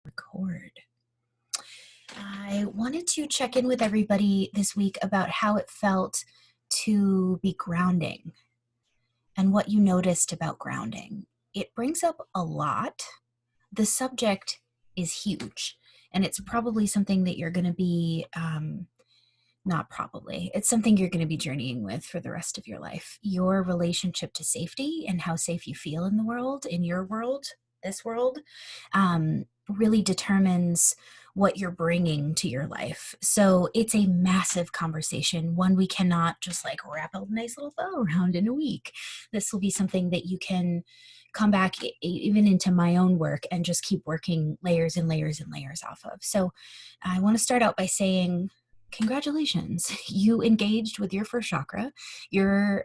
Record. I wanted to check in with everybody this week about how it felt to be grounding and what you noticed about grounding. It brings up a lot. The subject is huge, and it's probably something that you're going to be, not probably, it's something you're going to be journeying with for the rest of your life. Your relationship to safety and how safe you feel in the world, in your world, this world, really determines what you're bringing to your life. So it's a massive conversation, one we cannot just like wrap a nice little bow around in a week. This will be something that you can come back even into my own work and just keep working layers and layers and layers off of. So I want to start out by saying, congratulations, you engaged with your first chakra, your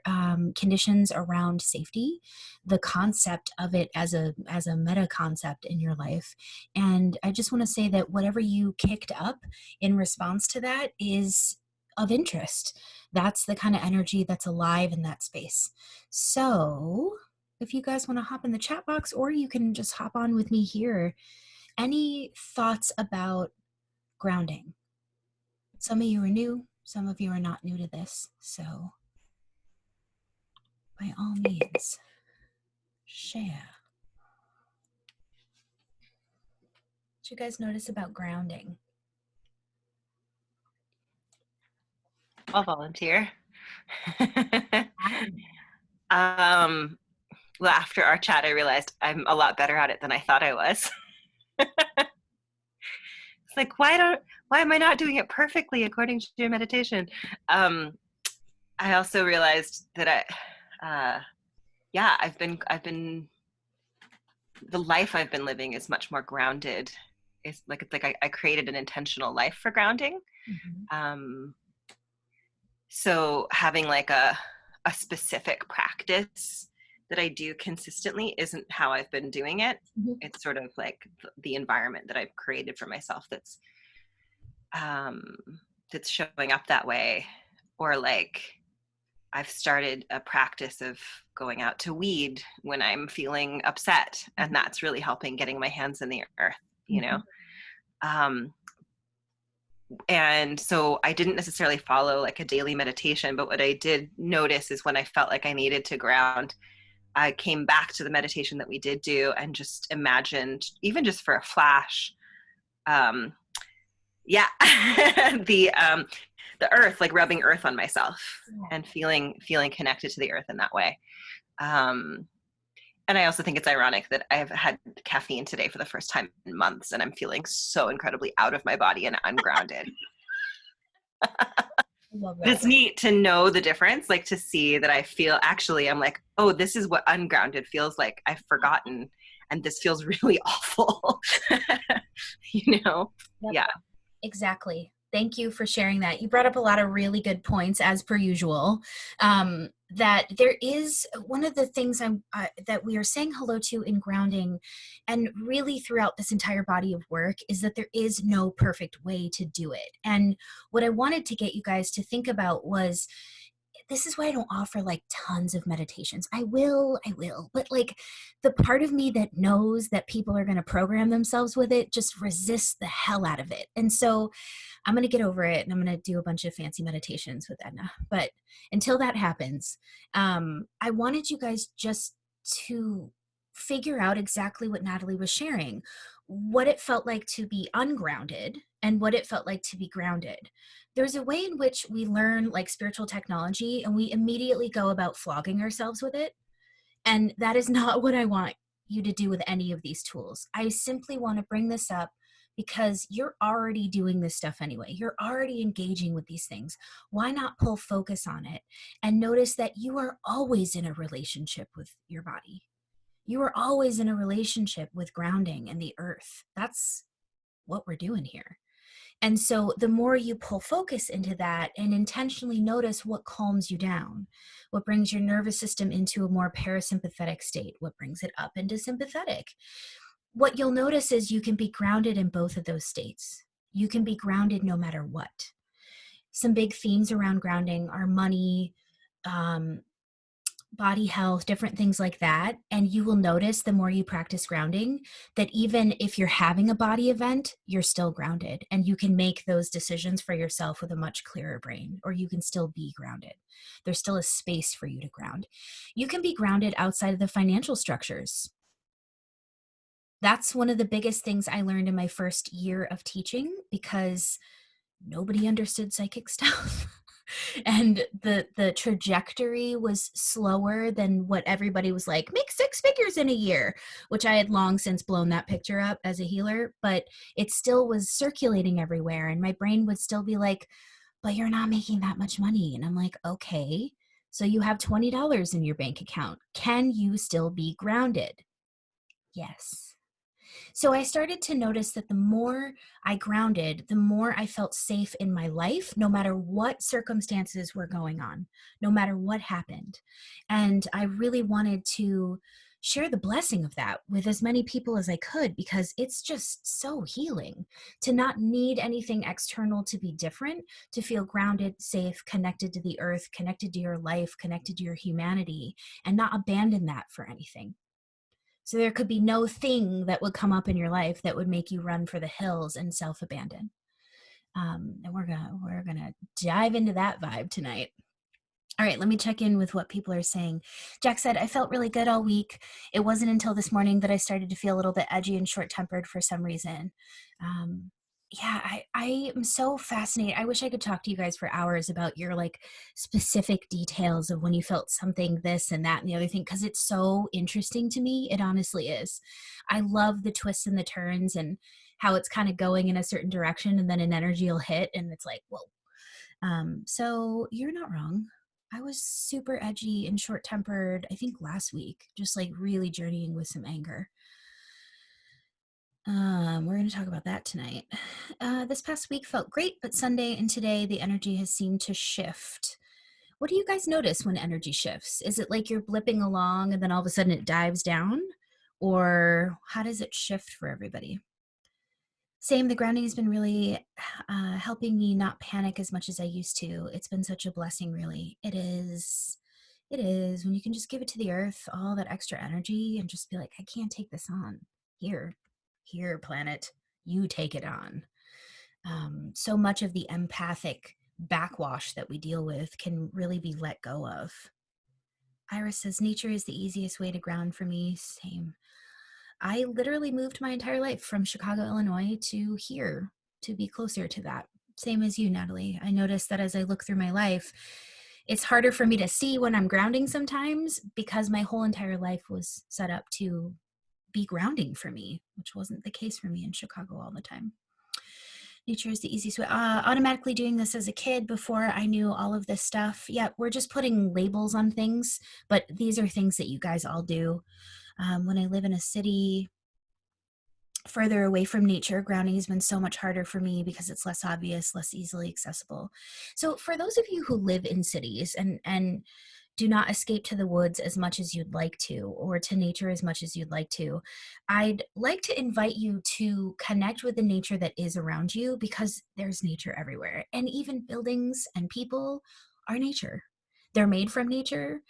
conditions around safety, the concept of it as a meta concept in your life. And I just want to say that whatever you kicked up in response to that is of interest. That's the kind of energy that's alive in that space. So if you guys want to hop in the chat box, or you can just hop on with me here, any thoughts about grounding? Some of you are new, some of you are not new to this, so by all means, share. What you guys notice about grounding? I'll volunteer. Well, after our chat, I realized I'm a lot better at it than I thought I was. It's like, why am I not doing it perfectly according to your meditation? I also realized that I've been the life I've been living is much more grounded. It's like I created an intentional life for grounding. Mm-hmm. So having like a specific practice that I do consistently isn't how I've been doing it. Mm-hmm. It's sort of like the environment that I've created for myself that's showing up that way. Or like I've started a practice of going out to weed when I'm feeling upset, and that's really helping getting my hands in the earth, you know? And so I didn't necessarily follow like a daily meditation, but what I did notice is when I felt like I needed to ground, I came back to the meditation that we did do and just imagined, even just for a flash, the earth, like rubbing earth on myself and feeling connected to the earth in that way. And I also think it's ironic that I've had caffeine today for the first time in months, and I'm feeling so incredibly out of my body and ungrounded. It's neat to know the difference, like to see that I feel, actually, I'm like, oh, this is what ungrounded feels like. I've forgotten, and this feels really awful. You know? Yep. Yeah. Exactly. Thank you for sharing that. You brought up a lot of really good points, as per usual. That there is one of the things that we are saying hello to in grounding, and really throughout this entire body of work, is that there is no perfect way to do it. And what I wanted to get you guys to think about was, this is why I don't offer like tons of meditations. I will, but like the part of me that knows that people are going to program themselves with it just resists the hell out of it. And so I'm going to get over it, and I'm going to do a bunch of fancy meditations with Edna. But until that happens, I wanted you guys just to figure out exactly what Natalie was sharing, what it felt like to be ungrounded and what it felt like to be grounded. There's a way in which we learn like spiritual technology and we immediately go about flogging ourselves with it. And that is not what I want you to do with any of these tools. I simply want to bring this up because you're already doing this stuff anyway. You're already engaging with these things. Why not pull focus on it and notice that you are always in a relationship with your body. You are always in a relationship with grounding and the earth. That's what we're doing here. And so the more you pull focus into that and intentionally notice what calms you down, what brings your nervous system into a more parasympathetic state, what brings it up into sympathetic, what you'll notice is you can be grounded in both of those states. You can be grounded no matter what. Some big themes around grounding are money, body health, different things like that. And you will notice the more you practice grounding, that even if you're having a body event, you're still grounded and you can make those decisions for yourself with a much clearer brain, or you can still be grounded. There's still a space for you to ground. You can be grounded outside of the financial structures. That's one of the biggest things I learned in my first year of teaching, because nobody understood psychic stuff. And the trajectory was slower than what everybody was like, make 6 figures in a year, which I had long since blown that picture up as a healer, but it still was circulating everywhere. And my brain would still be like, but you're not making that much money. And I'm like, okay, so you have $20 in your bank account. Can you still be grounded? Yes. So I started to notice that the more I grounded, the more I felt safe in my life, no matter what circumstances were going on, no matter what happened. And I really wanted to share the blessing of that with as many people as I could, because it's just so healing to not need anything external to be different, to feel grounded, safe, connected to the earth, connected to your life, connected to your humanity, and not abandon that for anything. So there could be no thing that would come up in your life that would make you run for the hills and self-abandon. And we're gonna dive into that vibe tonight. All right, let me check in with what people are saying. Jack said, I felt really good all week. It wasn't until this morning that I started to feel a little bit edgy and short-tempered for some reason. Yeah, I am so fascinated. I wish I could talk to you guys for hours about your like specific details of when you felt something, this and that and the other thing, because it's so interesting to me. It honestly is. I love the twists and the turns and how it's kind of going in a certain direction and then an energy will hit and it's like, whoa. So you're not wrong. I was super edgy and short tempered, I think last week, just like really journeying with some anger. We're going to talk about that tonight. This past week felt great, but Sunday and today the energy has seemed to shift. What do you guys notice when energy shifts? Is it like you're blipping along and then all of a sudden it dives down? Or how does it shift for everybody? Same, the grounding has been really helping me not panic as much as I used to. It's been such a blessing, really. It is. It is when you can just give it to the earth, all that extra energy, and just be like, I can't take this on. Here, planet, you take it on. So much of the empathic backwash that we deal with can really be let go of. Iris says, nature is the easiest way to ground for me. Same. I literally moved my entire life from Chicago, Illinois to here to be closer to that. Same as you, Natalie. I noticed that as I look through my life, it's harder for me to see when I'm grounding sometimes because my whole entire life was set up to be grounding for me, which wasn't the case for me in Chicago all the time. Nature is the easiest way. Automatically doing this as a kid before I knew all of this stuff. Yeah, we're just putting labels on things, but these are things that you guys all do. When I live in a city further away from nature, grounding has been so much harder for me because it's less obvious, less easily accessible. So for those of you who live in cities and do not escape to the woods as much as you'd like to, or to nature as much as you'd like to, I'd like to invite you to connect with the nature that is around you, because there's nature everywhere. And even buildings and people are nature. They're made from nature.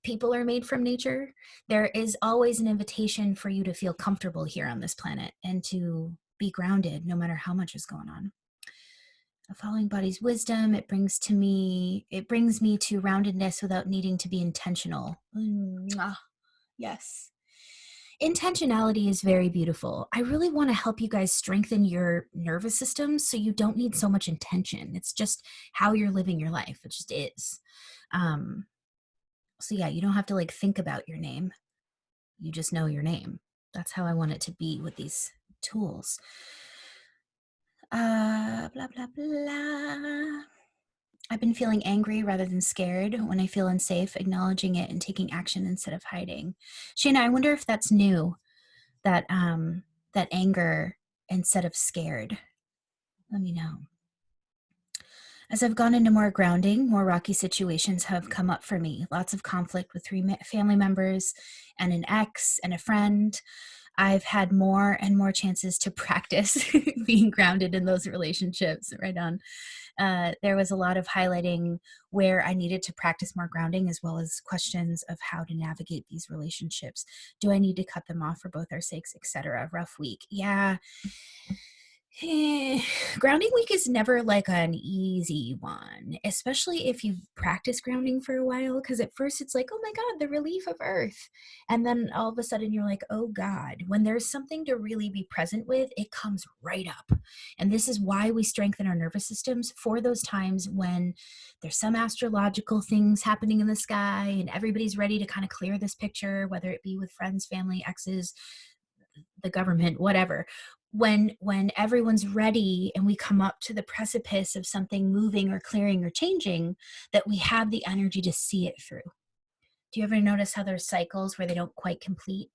People are made from nature. There is always an invitation for you to feel comfortable here on this planet and to be grounded no matter how much is going on. Following body's wisdom, it brings me to roundedness without needing to be intentional. Yes. Intentionality is very beautiful. I really want to help you guys strengthen your nervous system so you don't need so much intention. It's just how you're living your life. It just is. So yeah, you don't have to like think about your name. You just know your name. That's how I want it to be with these tools. Blah, blah, blah. I've been feeling angry rather than scared. When I feel unsafe, acknowledging it and taking action instead of hiding. Shayna, I wonder if that's new, that anger instead of scared. Let me know. As I've gone into more grounding, more rocky situations have come up for me. Lots of conflict with 3 family members and an ex and a friend. I've had more and more chances to practice being grounded in those relationships. Right on. There was a lot of highlighting where I needed to practice more grounding, as well as questions of how to navigate these relationships. Do I need to cut them off for both our sakes, etc.? Rough week. Yeah. Grounding week is never like an easy one, especially if you've practiced grounding for a while. Because at first it's like, oh my God, the relief of earth. And then all of a sudden you're like, oh God, when there's something to really be present with, it comes right up. And this is why we strengthen our nervous systems for those times when there's some astrological things happening in the sky and everybody's ready to kind of clear this picture, whether it be with friends, family, exes, the government, whatever. When everyone's ready and we come up to the precipice of something moving or clearing or changing, that we have the energy to see it through. Do you ever notice how there's cycles where they don't quite complete?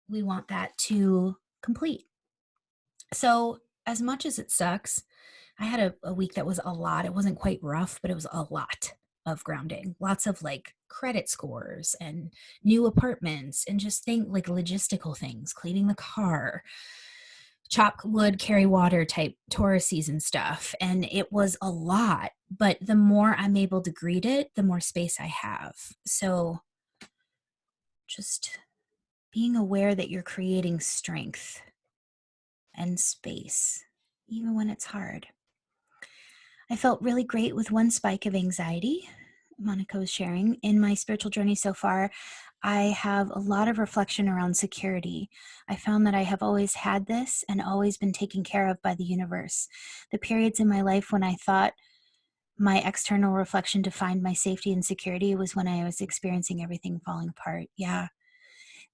We want that to complete. So as much as it sucks, I had a week that was a lot. It wasn't quite rough, but it was a lot of grounding. Lots of like credit scores and new apartments and just like logistical things, cleaning the car, chop wood, carry water type Taurus season stuff. And it was a lot, but the more I'm able to greet it, the more space I have. So just being aware that you're creating strength and space, even when it's hard. I felt really great with one spike of anxiety Monica was sharing. In my spiritual journey so far, I have a lot of reflection around security. I found that I have always had this and always been taken care of by the universe. The periods in my life when I thought my external reflection defined my safety and security was when I was experiencing everything falling apart. Yeah.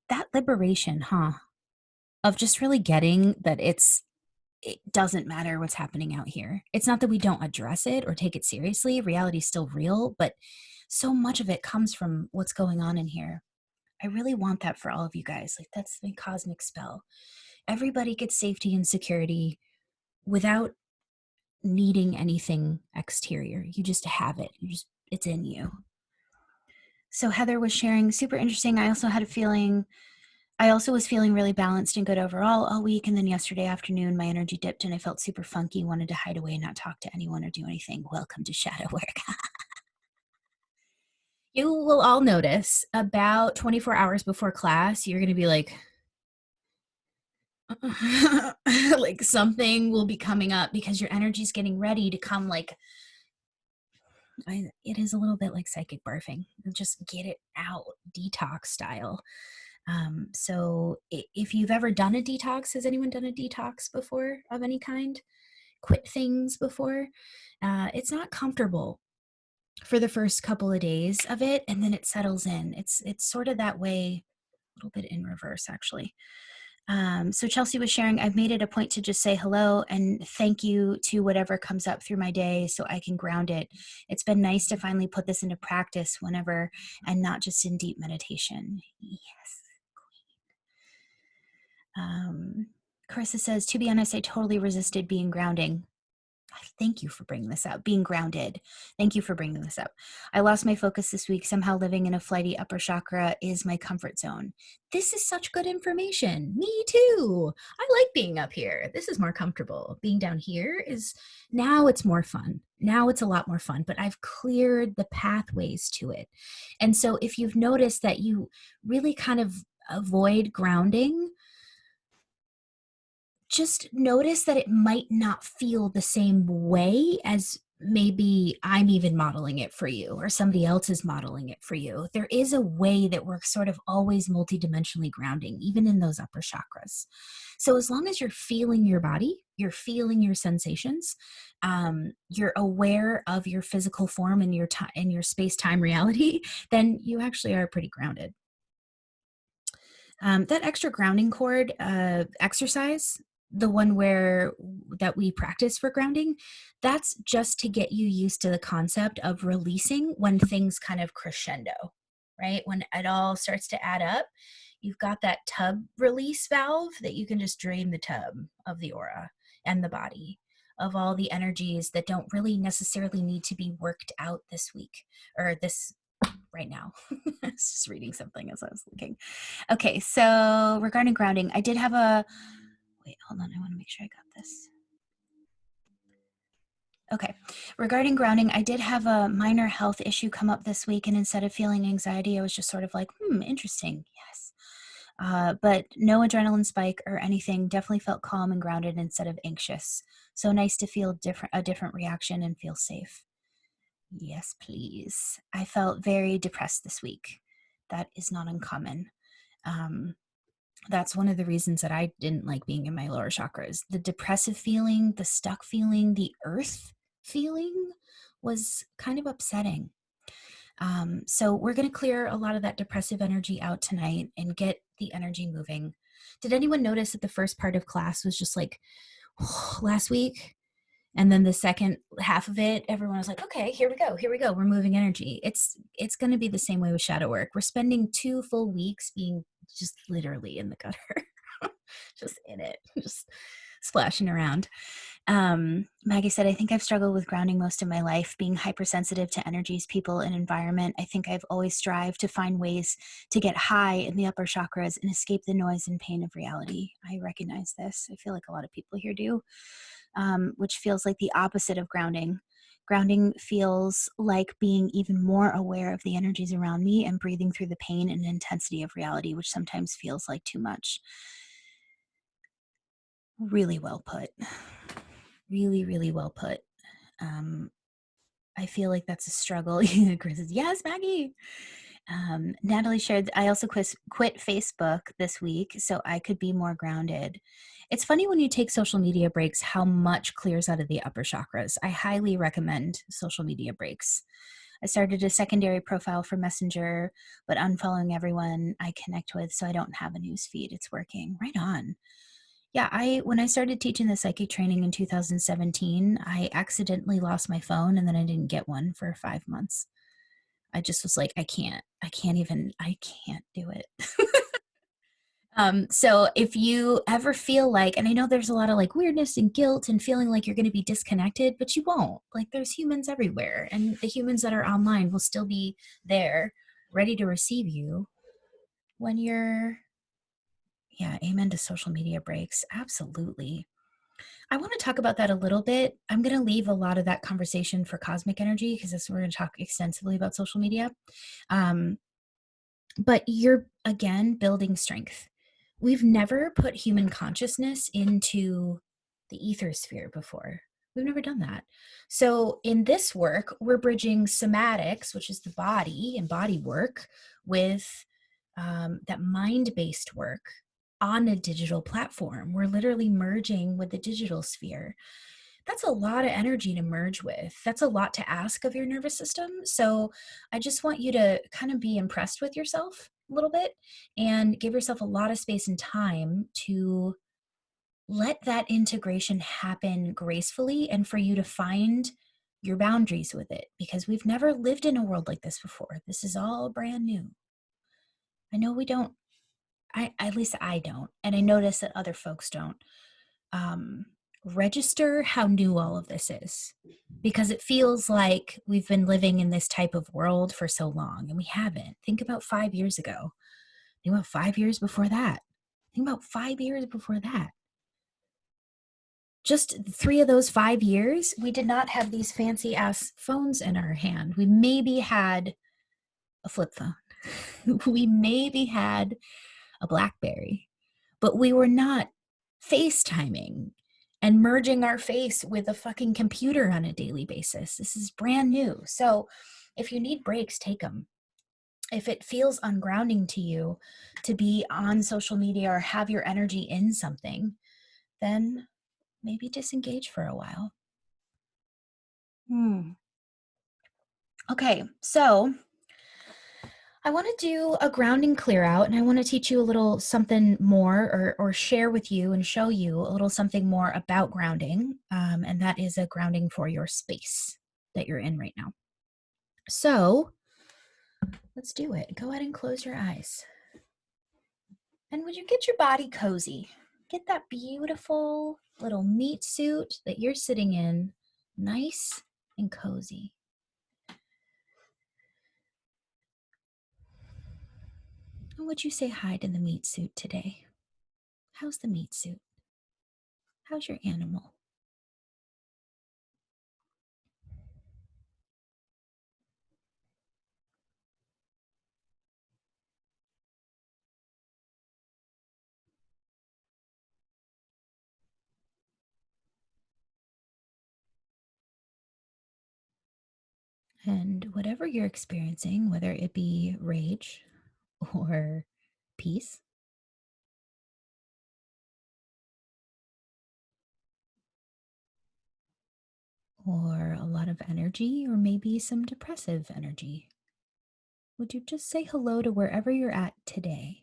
That liberation, of just really getting that it doesn't matter what's happening out here. It's not that we don't address it or take it seriously. Reality is still real, but so much of it comes from what's going on in here. I really want that for all of you guys. Like, that's the cosmic spell. Everybody gets safety and security without needing anything exterior. You just have it. It's in you. So Heather was sharing, super interesting. I also was feeling really balanced and good overall all week. And then yesterday afternoon, my energy dipped and I felt super funky, wanted to hide away and not talk to anyone or do anything. Welcome to shadow work. You will all notice about 24 hours before class, you're going to be like, like something will be coming up because your energy is getting ready to come. Like, it is a little bit like psychic barfing. Just get it out, detox style. So if you've ever done a detox, has anyone done a detox before of any kind? Quit things before? It's not comfortable for the first couple of days of it, and then it settles in. It's sort of that way, a little bit in reverse, actually. So Chelsea was sharing, I've made it a point to just say hello and thank you to whatever comes up through my day so I can ground it. It's been nice to finally put this into practice whenever and not just in deep meditation. Yes. Carissa says, to be honest, I totally resisted being grounding. Thank you for bringing this up. Being grounded. Thank you for bringing this up. I lost my focus this week. Somehow living in a flighty upper chakra is my comfort zone. This is such good information. Me too. I like being up here. This is more comfortable. Being down here now it's more fun. Now it's a lot more fun, but I've cleared the pathways to it. And so if you've noticed that you really kind of avoid grounding, just notice that it might not feel the same way as maybe I'm even modeling it for you or somebody else is modeling it for you. There is a way that we're sort of always multidimensionally grounding, even in those upper chakras. So as long as you're feeling your body, you're feeling your sensations, you're aware of your physical form and your time and your space-time reality, then you actually are pretty grounded. That extra grounding cord exercise, the one that we practice for grounding, that's just to get you used to the concept of releasing when things kind of crescendo, right? When it all starts to add up, you've got that tub release valve that you can just drain the tub of the aura and the body of all the energies that don't really necessarily need to be worked out this week or this right now. I was just reading something as I was looking. Okay, so regarding grounding, I did have a, wait, hold on. I want to make sure I got this. Okay, regarding grounding, I did have a minor health issue come up this week, and instead of feeling anxiety, I was just sort of like, interesting, yes. But no adrenaline spike or anything, definitely felt calm and grounded instead of anxious. So nice to feel a different reaction and feel safe. Yes, please. I felt very depressed this week. That is not uncommon. Um, that's one of the reasons that I didn't like being in my lower chakras. The depressive feeling, the stuck feeling, the earth feeling was kind of upsetting. So we're going to clear a lot of that depressive energy out tonight and get the energy moving. Did anyone notice that the first part of class was just like last week? And then the second half of it, everyone was like, okay, here we go. We're moving energy. It's going to be the same way with shadow work. We're spending 2 full weeks being just literally in the gutter, just in it, just splashing around. Maggie said, I think I've struggled with grounding most of my life, being hypersensitive to energies, people, and environment. I think I've always strived to find ways to get high in the upper chakras and escape the noise and pain of reality. I recognize this. I feel like a lot of people here do, which feels like the opposite of grounding. Grounding feels like being even more aware of the energies around me and breathing through the pain and intensity of reality, which sometimes feels like too much. Really well put. Really, really well put. I feel like that's a struggle. Chris says, yes, Maggie. Natalie shared, I also quit Facebook this week so I could be more grounded. It's funny when you take social media breaks, how much clears out of the upper chakras. I highly recommend social media breaks. I started a secondary profile for Messenger, but unfollowing everyone I connect with so I don't have a news feed. It's working. Right on. Yeah, when I started teaching the psychic training in 2017, I accidentally lost my phone and then I didn't get one for 5 months. I just was like, I can't do it. So if you ever feel like, and I know there's a lot of like weirdness and guilt and feeling like you're going to be disconnected, but you won't. Like there's humans everywhere, and the humans that are online will still be there, ready to receive you when you're, yeah, amen to social media breaks. Absolutely. I want to talk about that a little bit. I'm going to leave a lot of that conversation for cosmic energy because we're going to talk extensively about social media. Um, but you're, again, building strength. We've never put human consciousness into the ether sphere before. We've never done that. So in this work, we're bridging somatics, which is the body and body work, with that mind-based work on a digital platform. We're literally merging with the digital sphere. That's a lot of energy to merge with. That's a lot to ask of your nervous system. So I just want you to kind of be impressed with yourself a little bit and give yourself a lot of space and time to let that integration happen gracefully and for you to find your boundaries with it, because we've never lived in a world like this before. This is all brand new. I know we don't, at least I don't, and I notice that other folks don't register how new all of this is, because it feels like we've been living in this type of world for so long, and we haven't. Think about 5 years ago. Think about 5 years before that. Think about 5 years before that. Just 3 of those 5 years, we did not have these fancy ass phones in our hand. We maybe had a flip phone. We maybe had a BlackBerry, but we were not FaceTiming and merging our face with a fucking computer on a daily basis. This is brand new. So if you need breaks, take them. If it feels ungrounding to you to be on social media or have your energy in something, then maybe disengage for a while. Okay, so I want to do a grounding clear out, and I want to teach you a little something more, or share with you and show you a little something more about grounding, and that is a grounding for your space that you're in right now. So let's do it. Go ahead and close your eyes. And would you get your body cozy? Get that beautiful little meat suit that you're sitting in, nice and cozy. would you say hi to the meat suit today? How's the meat suit? How's your animal? And whatever you're experiencing, whether it be rage or peace or a lot of energy or maybe some depressive energy, would you just say hello to wherever you're at today?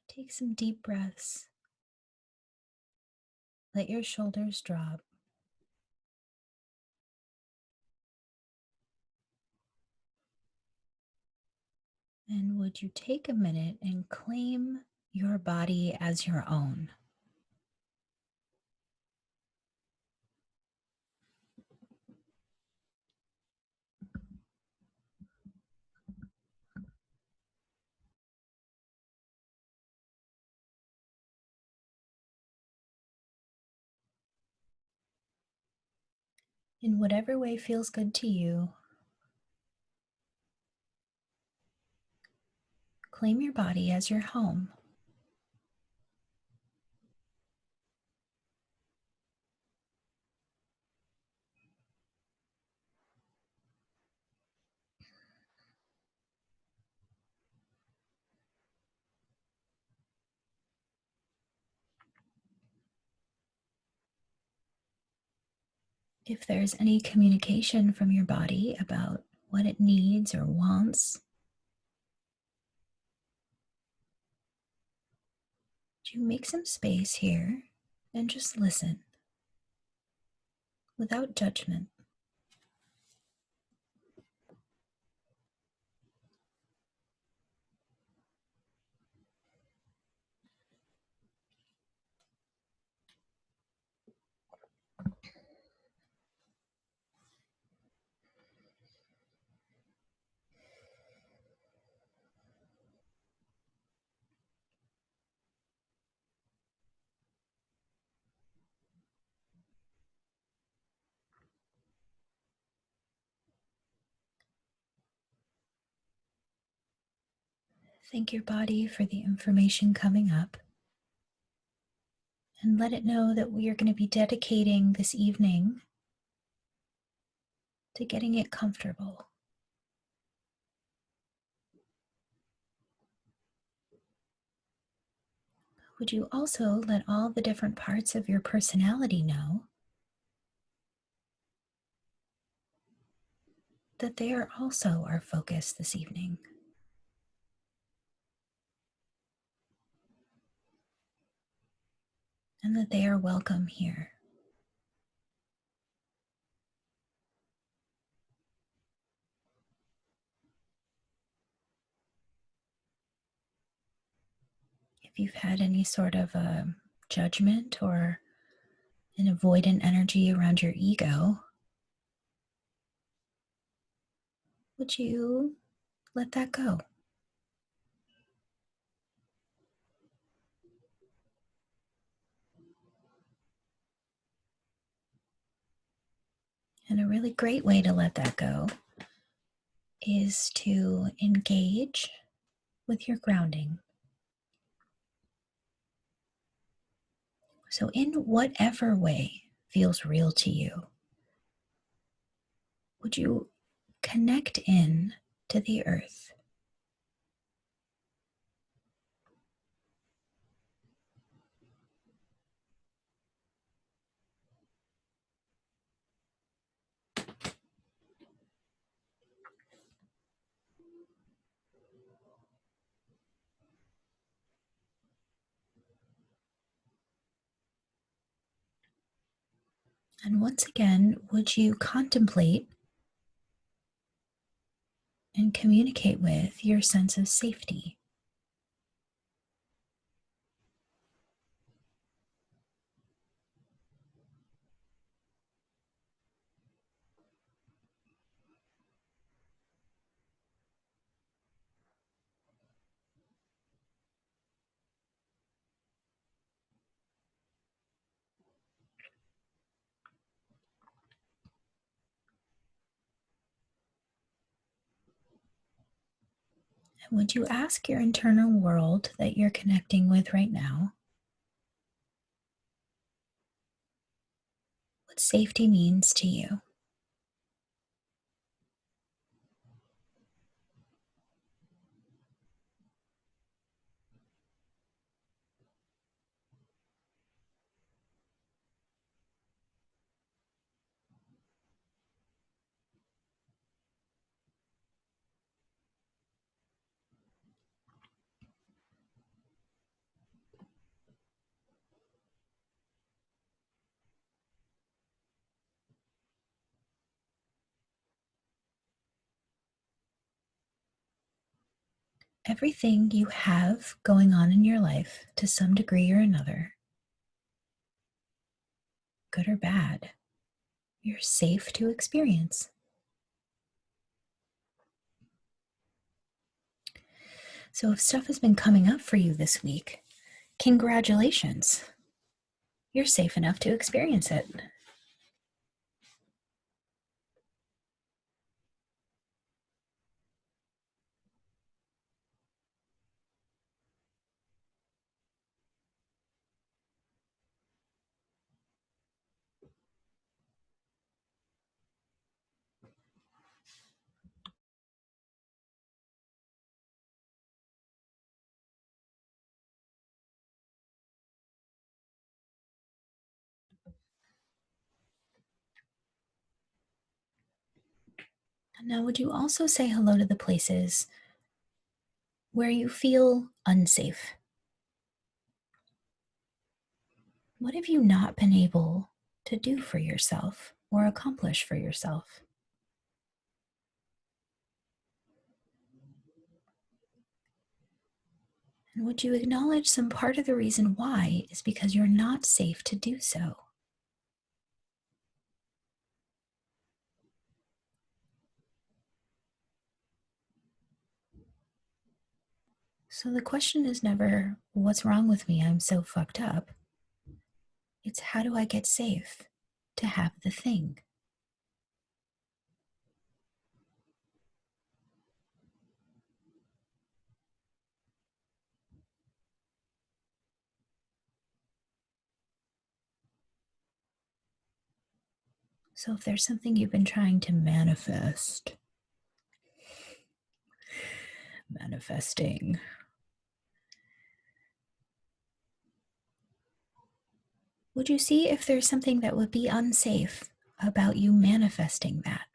Take some deep breaths. Let your shoulders drop. And would you take a minute and claim your body as your own? In whatever way feels good to you, claim your body as your home. If there's any communication from your body about what it needs or wants, do you make some space here and just listen without judgment? Thank your body for the information coming up and let it know that we are going to be dedicating this evening to getting it comfortable. Would you also let all the different parts of your personality know that they are also our focus this evening? And that they are welcome here. If you've had any sort of a judgment or an avoidant energy around your ego, would you let that go? And a really great way to let that go is to engage with your grounding. So, in whatever way feels real to you, would you connect in to the earth? And once again, would you contemplate and communicate with your sense of safety. And would you ask your internal world that you're connecting with right now what safety means to you? Everything you have going on in your life to some degree or another, good or bad, you're safe to experience. So if stuff has been coming up for you this week, congratulations. You're safe enough to experience it. Now, would you also say hello to the places where you feel unsafe? What have you not been able to do for yourself or accomplish for yourself? And would you acknowledge some part of the reason why is because you're not safe to do so? So the question is never, what's wrong with me? I'm so fucked up. It's how do I get safe to have the thing? So if there's something you've been trying to manifesting, would you see if there's something that would be unsafe about you manifesting that?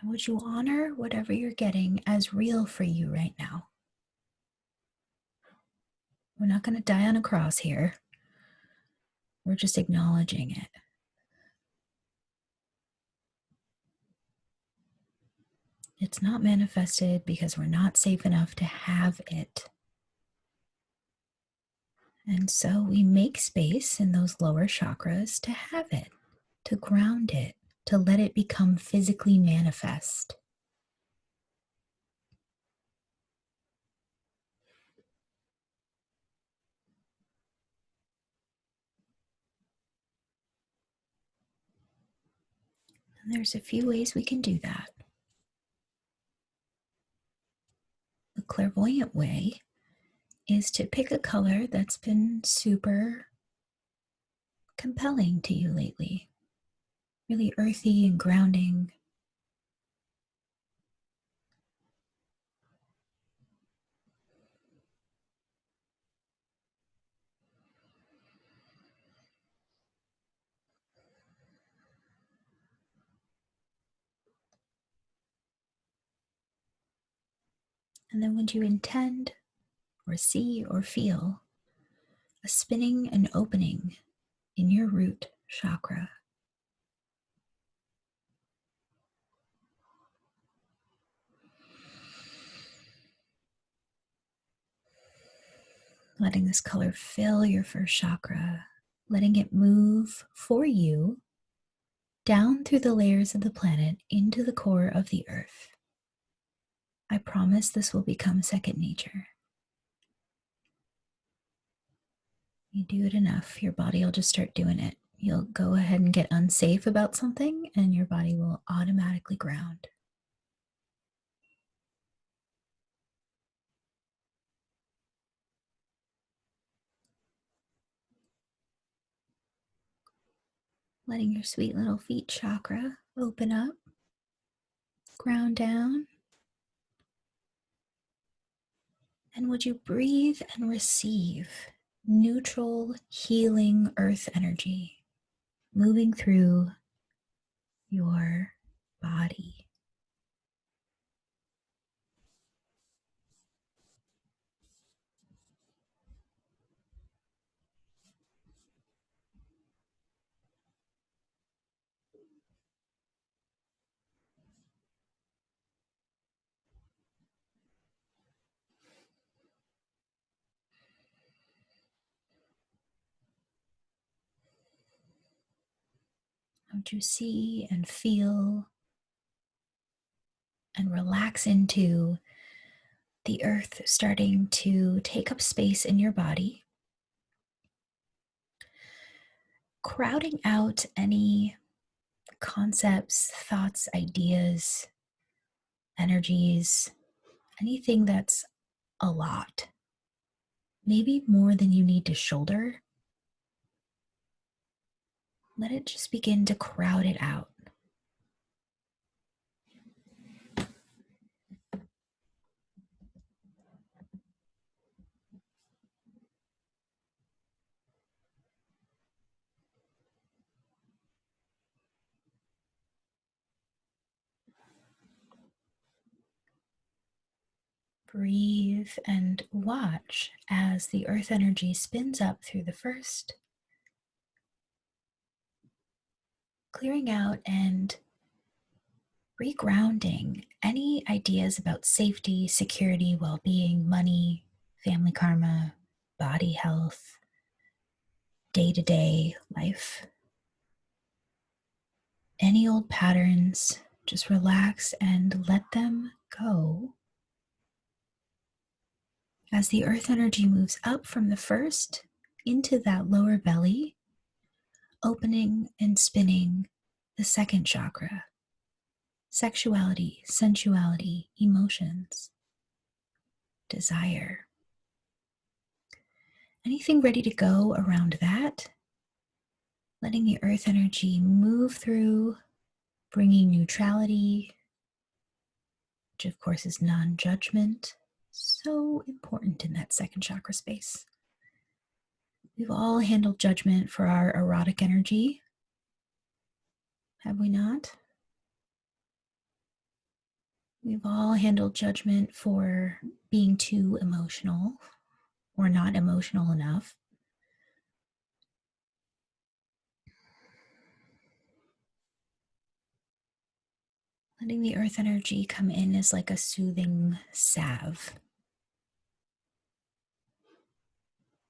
And would you honor whatever you're getting as real for you right now? We're not going to die on a cross here. We're just acknowledging it. It's not manifested because we're not safe enough to have it. And so we make space in those lower chakras to have it, to ground it, to let it become physically manifest. And there's a few ways we can do that. The clairvoyant way is to pick a color that's been super compelling to you lately, really earthy and grounding. And then would you intend or see or feel a spinning and opening in your root chakra? Letting this color fill your first chakra, letting it move for you down through the layers of the planet into the core of the earth. I promise this will become second nature. You do it enough, your body will just start doing it. You'll go ahead and get unsafe about something, and your body will automatically ground. Letting your sweet little feet chakra open up, ground down. And would you breathe and receive neutral, healing earth energy moving through your body? Would you see and feel and relax into the earth starting to take up space in your body, crowding out any concepts, thoughts, ideas, energies, anything that's a lot, maybe more than you need to shoulder. Let it just begin to crowd it out. Breathe and watch as the earth energy spins up through the first, clearing out and regrounding any ideas about safety, security, well-being, money, family karma, body health, day-to-day life. Any old patterns, just relax and let them go. As the earth energy moves up from the first into that lower belly, opening and spinning the second chakra, sexuality, sensuality, emotions, desire. Anything ready to go around that? Letting the earth energy move through, bringing neutrality, which of course is non-judgment. So important in that second chakra space. We've all handled judgment for our erotic energy, have we not? We've all handled judgment for being too emotional or not emotional enough. Letting the earth energy come in is like a soothing salve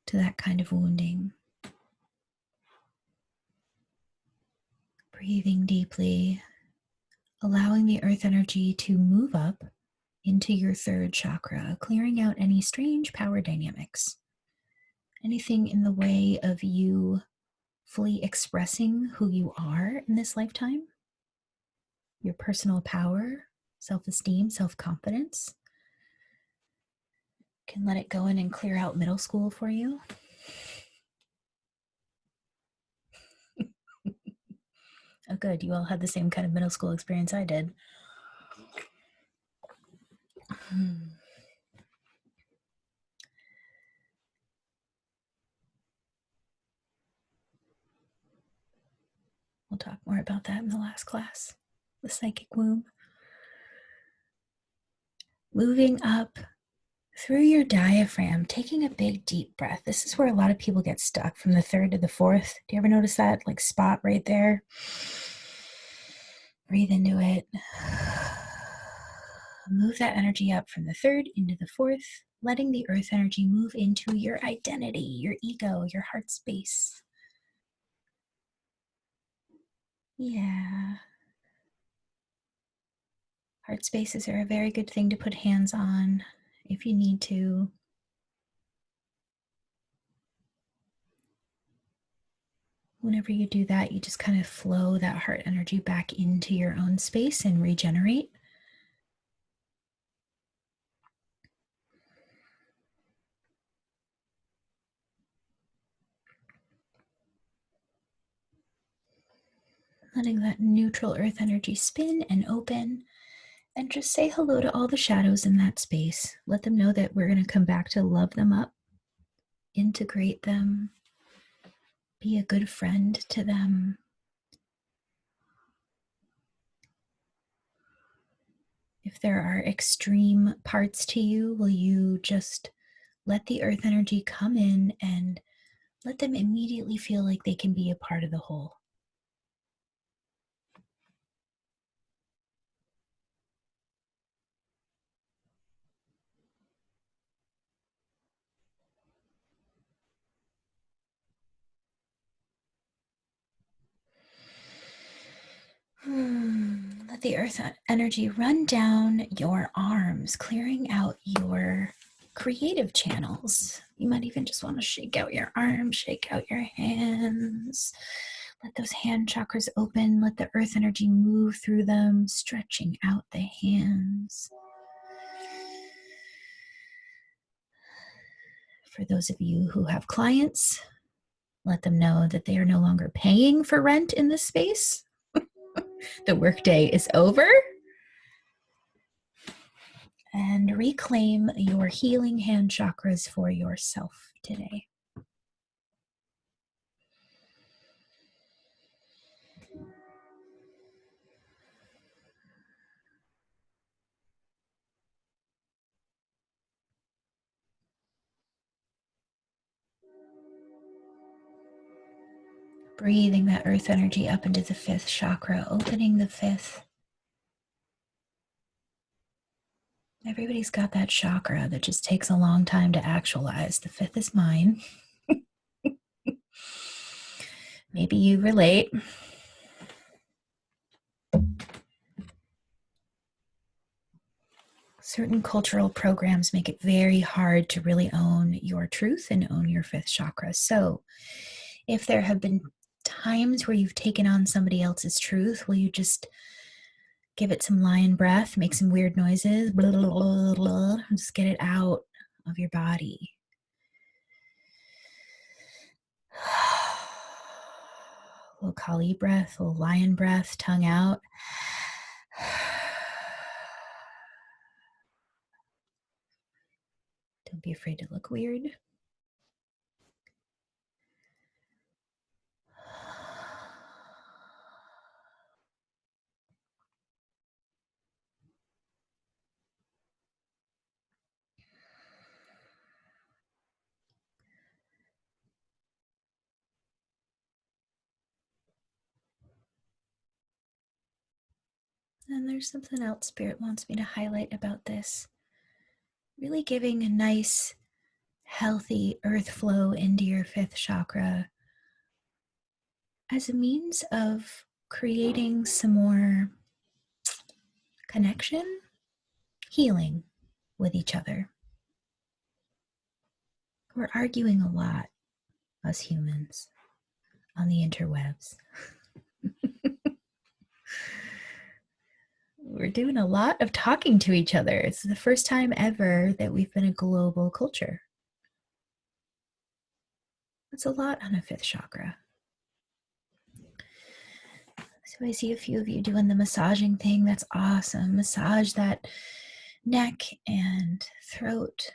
to that kind of wounding. Breathing deeply, allowing the earth energy to move up into your third chakra, clearing out any strange power dynamics. Anything in the way of you fully expressing who you are in this lifetime, your personal power, self-esteem, self-confidence. Can let it go in and clear out middle school for you. Oh, good. You all had the same kind of middle school experience I did. We'll talk more about that in the last class, the psychic womb. Moving up Through your diaphragm, taking a big deep breath. This is where a lot of people get stuck from the third to the fourth. Do you ever notice that like spot right there? Breathe into it. Move that energy up from the third into the fourth, letting the earth energy move into your identity, your ego, your heart space. Yeah. Heart spaces are a very good thing to put hands on if you need to. Whenever you do that, you just kind of flow that heart energy back into your own space and regenerate. Letting that neutral earth energy spin and open. And just say hello to all the shadows in that space. Let them know that we're going to come back to love them up, integrate them, be a good friend to them. If there are extreme parts to you, will you just let the earth energy come in and let them immediately feel like they can be a part of the whole? Let the earth energy run down your arms, clearing out your creative channels. You might even just want to shake out your arms, shake out your hands. Let those hand chakras open. Let the earth energy move through them, stretching out the hands. For those of you who have clients, let them know that they are no longer paying for rent in this space. The workday is over. And reclaim your healing hand chakras for yourself today. Breathing that earth energy up into the fifth chakra, opening the fifth. Everybody's got that chakra that just takes a long time to actualize. The fifth is mine. Maybe you relate. Certain cultural programs make it very hard to really own your truth and own your fifth chakra. So if there have been times where you've taken on somebody else's truth, will you just give it some lion breath, make some weird noises, blah, blah, blah, blah, and just get it out of your body. A little Kali breath, a little lion breath, tongue out. Don't be afraid to look weird. And there's something else Spirit wants me to highlight about this. Really giving a nice, healthy earth flow into your fifth chakra as a means of creating some more connection, healing with each other. We're arguing a lot, us humans, on the interwebs. We're doing a lot of talking to each other. It's the first time ever that we've been a global culture. That's a lot on a fifth chakra. So I see a few of you doing the massaging thing. That's awesome. Massage that neck and throat.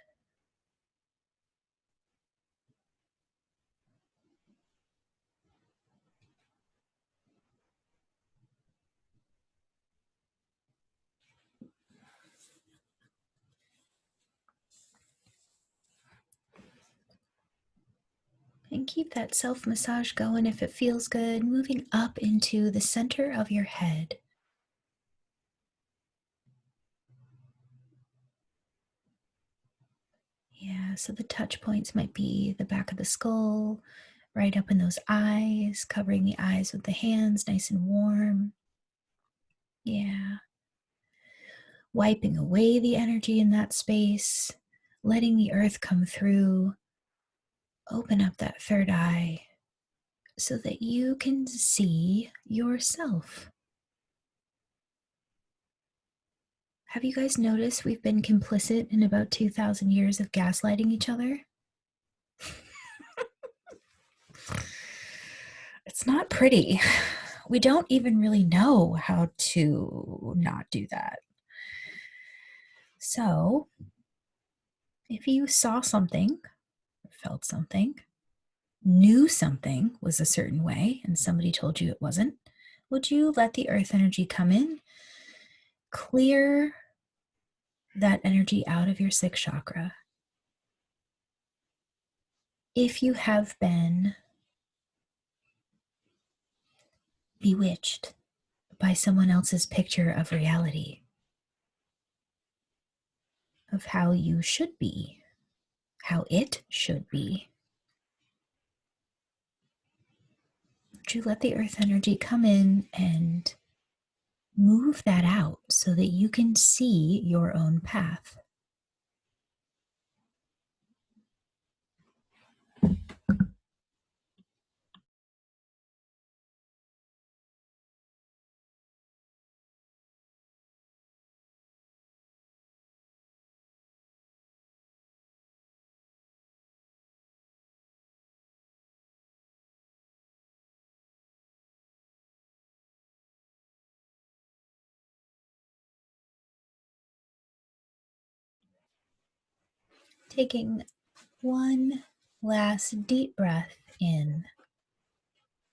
And keep that self-massage going if it feels good, moving up into the center of your head. Yeah, so the touch points might be the back of the skull, right up in those eyes, covering the eyes with the hands, nice and warm. Yeah. Wiping away the energy in that space, letting the earth come through. Open up that third eye so that you can see yourself. Have you guys noticed we've been complicit in about 2,000 years of gaslighting each other? It's not pretty. We don't even really know how to not do that. So, if you saw something, felt something, knew something was a certain way, and somebody told you it wasn't, would you let the earth energy come in, clear that energy out of your sixth chakra? If you have been bewitched by someone else's picture of reality, of how you should be, how it should be, would you let the earth energy come in and move that out so that you can see your own path? Taking one last deep breath in,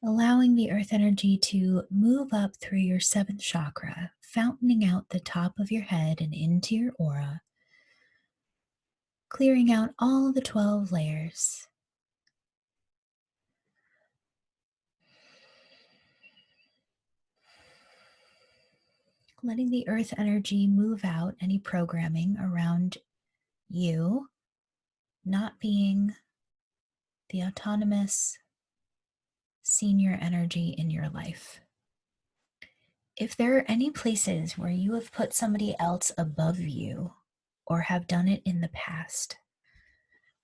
allowing the earth energy to move up through your seventh chakra, fountaining out the top of your head and into your aura, clearing out all the 12 layers. Letting the earth energy move out any programming around you not being the autonomous senior energy in your life. If there are any places where you have put somebody else above you or have done it in the past,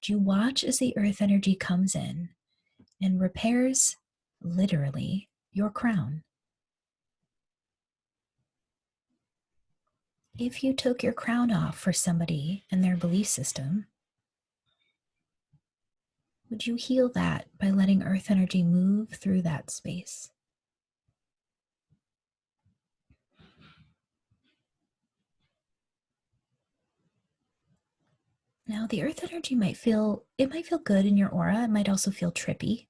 do you watch as the earth energy comes in and repairs, literally, your crown? If you took your crown off for somebody and their belief system, would you heal that by letting earth energy move through that space? Now, the earth energy might feel good in your aura. It might also feel trippy.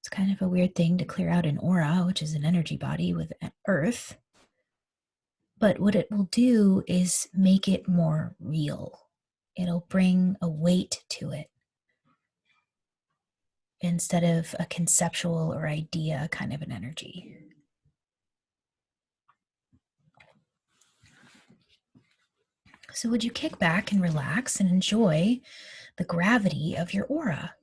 It's kind of a weird thing to clear out an aura, which is an energy body with earth. But what it will do is make it more real. It'll bring a weight to it instead of a conceptual or idea kind of an energy. So would you kick back and relax and enjoy the gravity of your aura?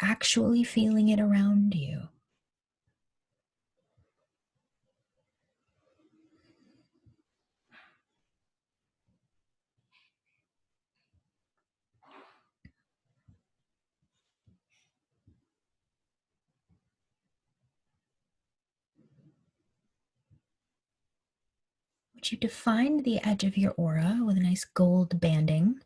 Actually feeling it around you. Would you define the edge of your aura with a nice gold banding?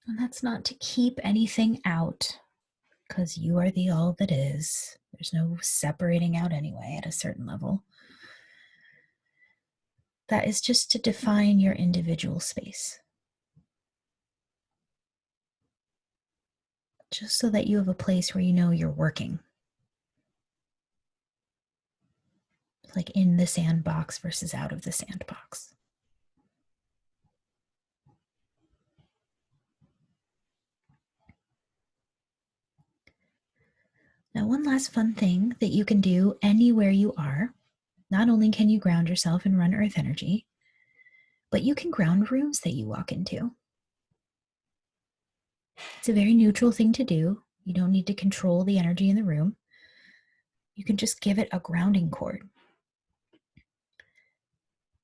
And that's not to keep anything out, because you are the all that is. There's no separating out anyway at a certain level. That is just to define your individual space. Just so that you have a place where you know you're working. Like in the sandbox versus out of the sandbox. one last fun thing that you can do anywhere you are. Not only can you ground yourself and run earth energy, but you can ground rooms that you walk into. It's a very neutral thing to do. You don't need to control the energy in the room. You can just give it a grounding cord.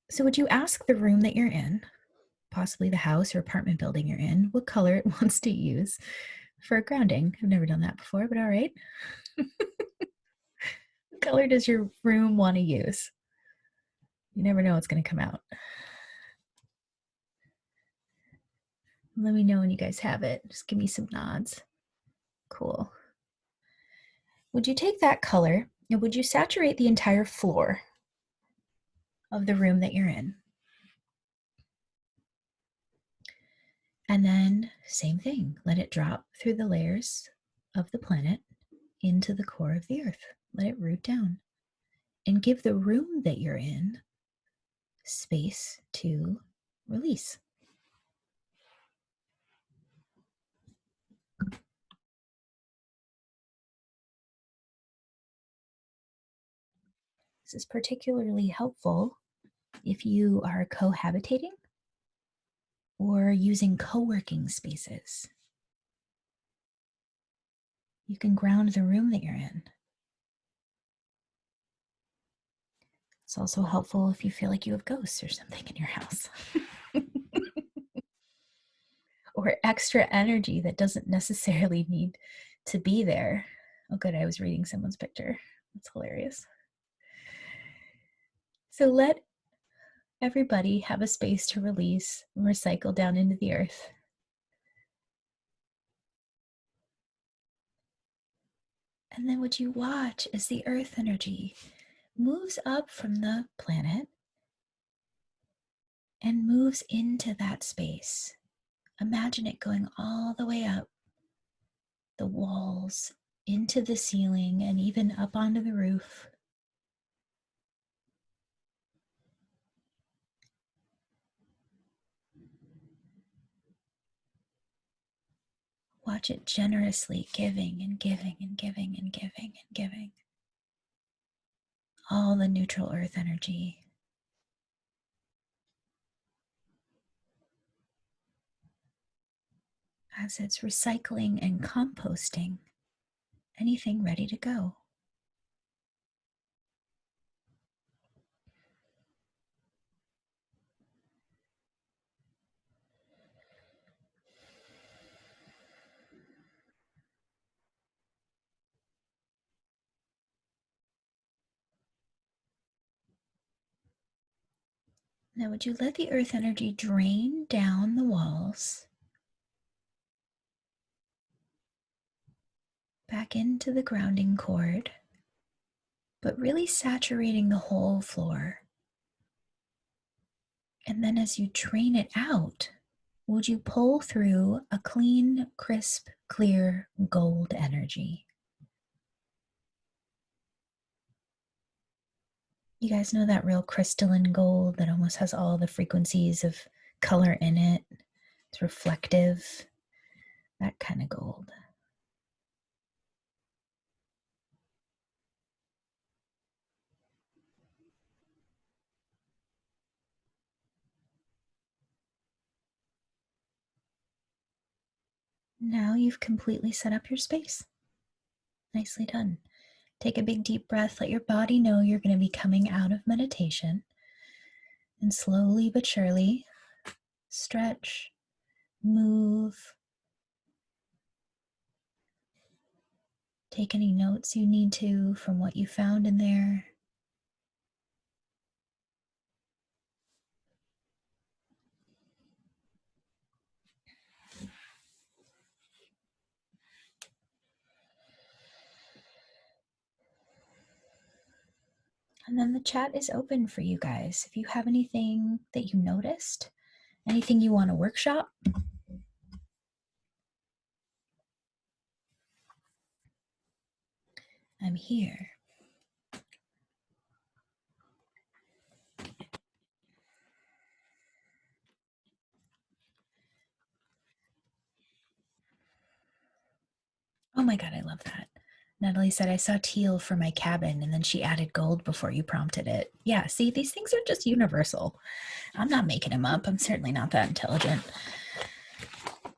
So would you ask the room that you're in, possibly the house or apartment building you're in, what color it wants to use for grounding? I've never done that before, but all right. What color does your room want to use? You never know what's going to come out. Let me know when you guys have it. Just give me some nods. Cool. Would you take that color and would you saturate the entire floor of the room that you're in? And then same thing, let it drop through the layers of the planet into the core of the earth. Let it root down and give the room that you're in space to release. This is particularly helpful if you are cohabitating or using co-working spaces. You can ground the room that you're in. It's also helpful if you feel like you have ghosts or something in your house. Or extra energy that doesn't necessarily need to be there. Oh, good, I was reading someone's picture. That's hilarious. So let everybody have a space to release and recycle down into the earth. And then would you watch as the earth energy moves up from the planet and moves into that space. Imagine it going all the way up the walls, into the ceiling, and even up onto the roof. Watch it generously giving and giving and giving and giving and giving. All the neutral earth energy. As it's recycling and composting anything ready to go. Now, would you let the earth energy drain down the walls, back into the grounding cord, but really saturating the whole floor? And then as you drain it out, would you pull through a clean, crisp, clear gold energy? You guys know that real crystalline gold that almost has all the frequencies of color in it? It's reflective, that kind of gold. Now you've completely set up your space. Nicely done. Take a big deep breath. Let your body know you're going to be coming out of meditation. And slowly but surely, stretch, move. Take any notes you need to from what you found in there. And then the chat is open for you guys. If you have anything that you noticed, anything you want to workshop, I'm here. Oh my God, I love that. Natalie said, I saw teal for my cabin, and then she added gold before you prompted it. Yeah, see, these things are just universal. I'm not making them up. I'm certainly not that intelligent.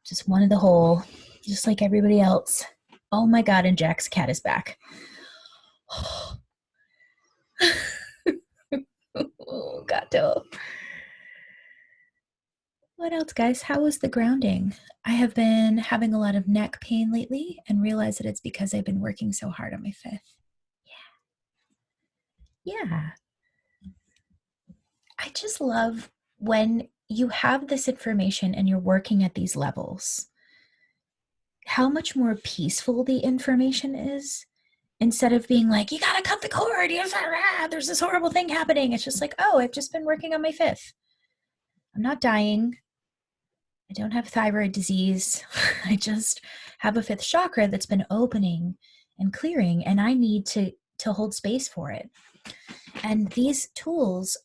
Just one of the whole, just like everybody else. Oh my God, and Jack's cat is back. Oh, gato. What else, guys? How was the grounding? I have been having a lot of neck pain lately and realize that it's because I've been working so hard on my fifth. Yeah. I just love when you have this information and you're working at these levels, how much more peaceful the information is instead of being like, you gotta cut the cord, there's this horrible thing happening. It's just like, oh, I've just been working on my fifth. I'm not dying. I don't have thyroid disease. I just have a fifth chakra that's been opening and clearing, and I need to hold space for it. And these tools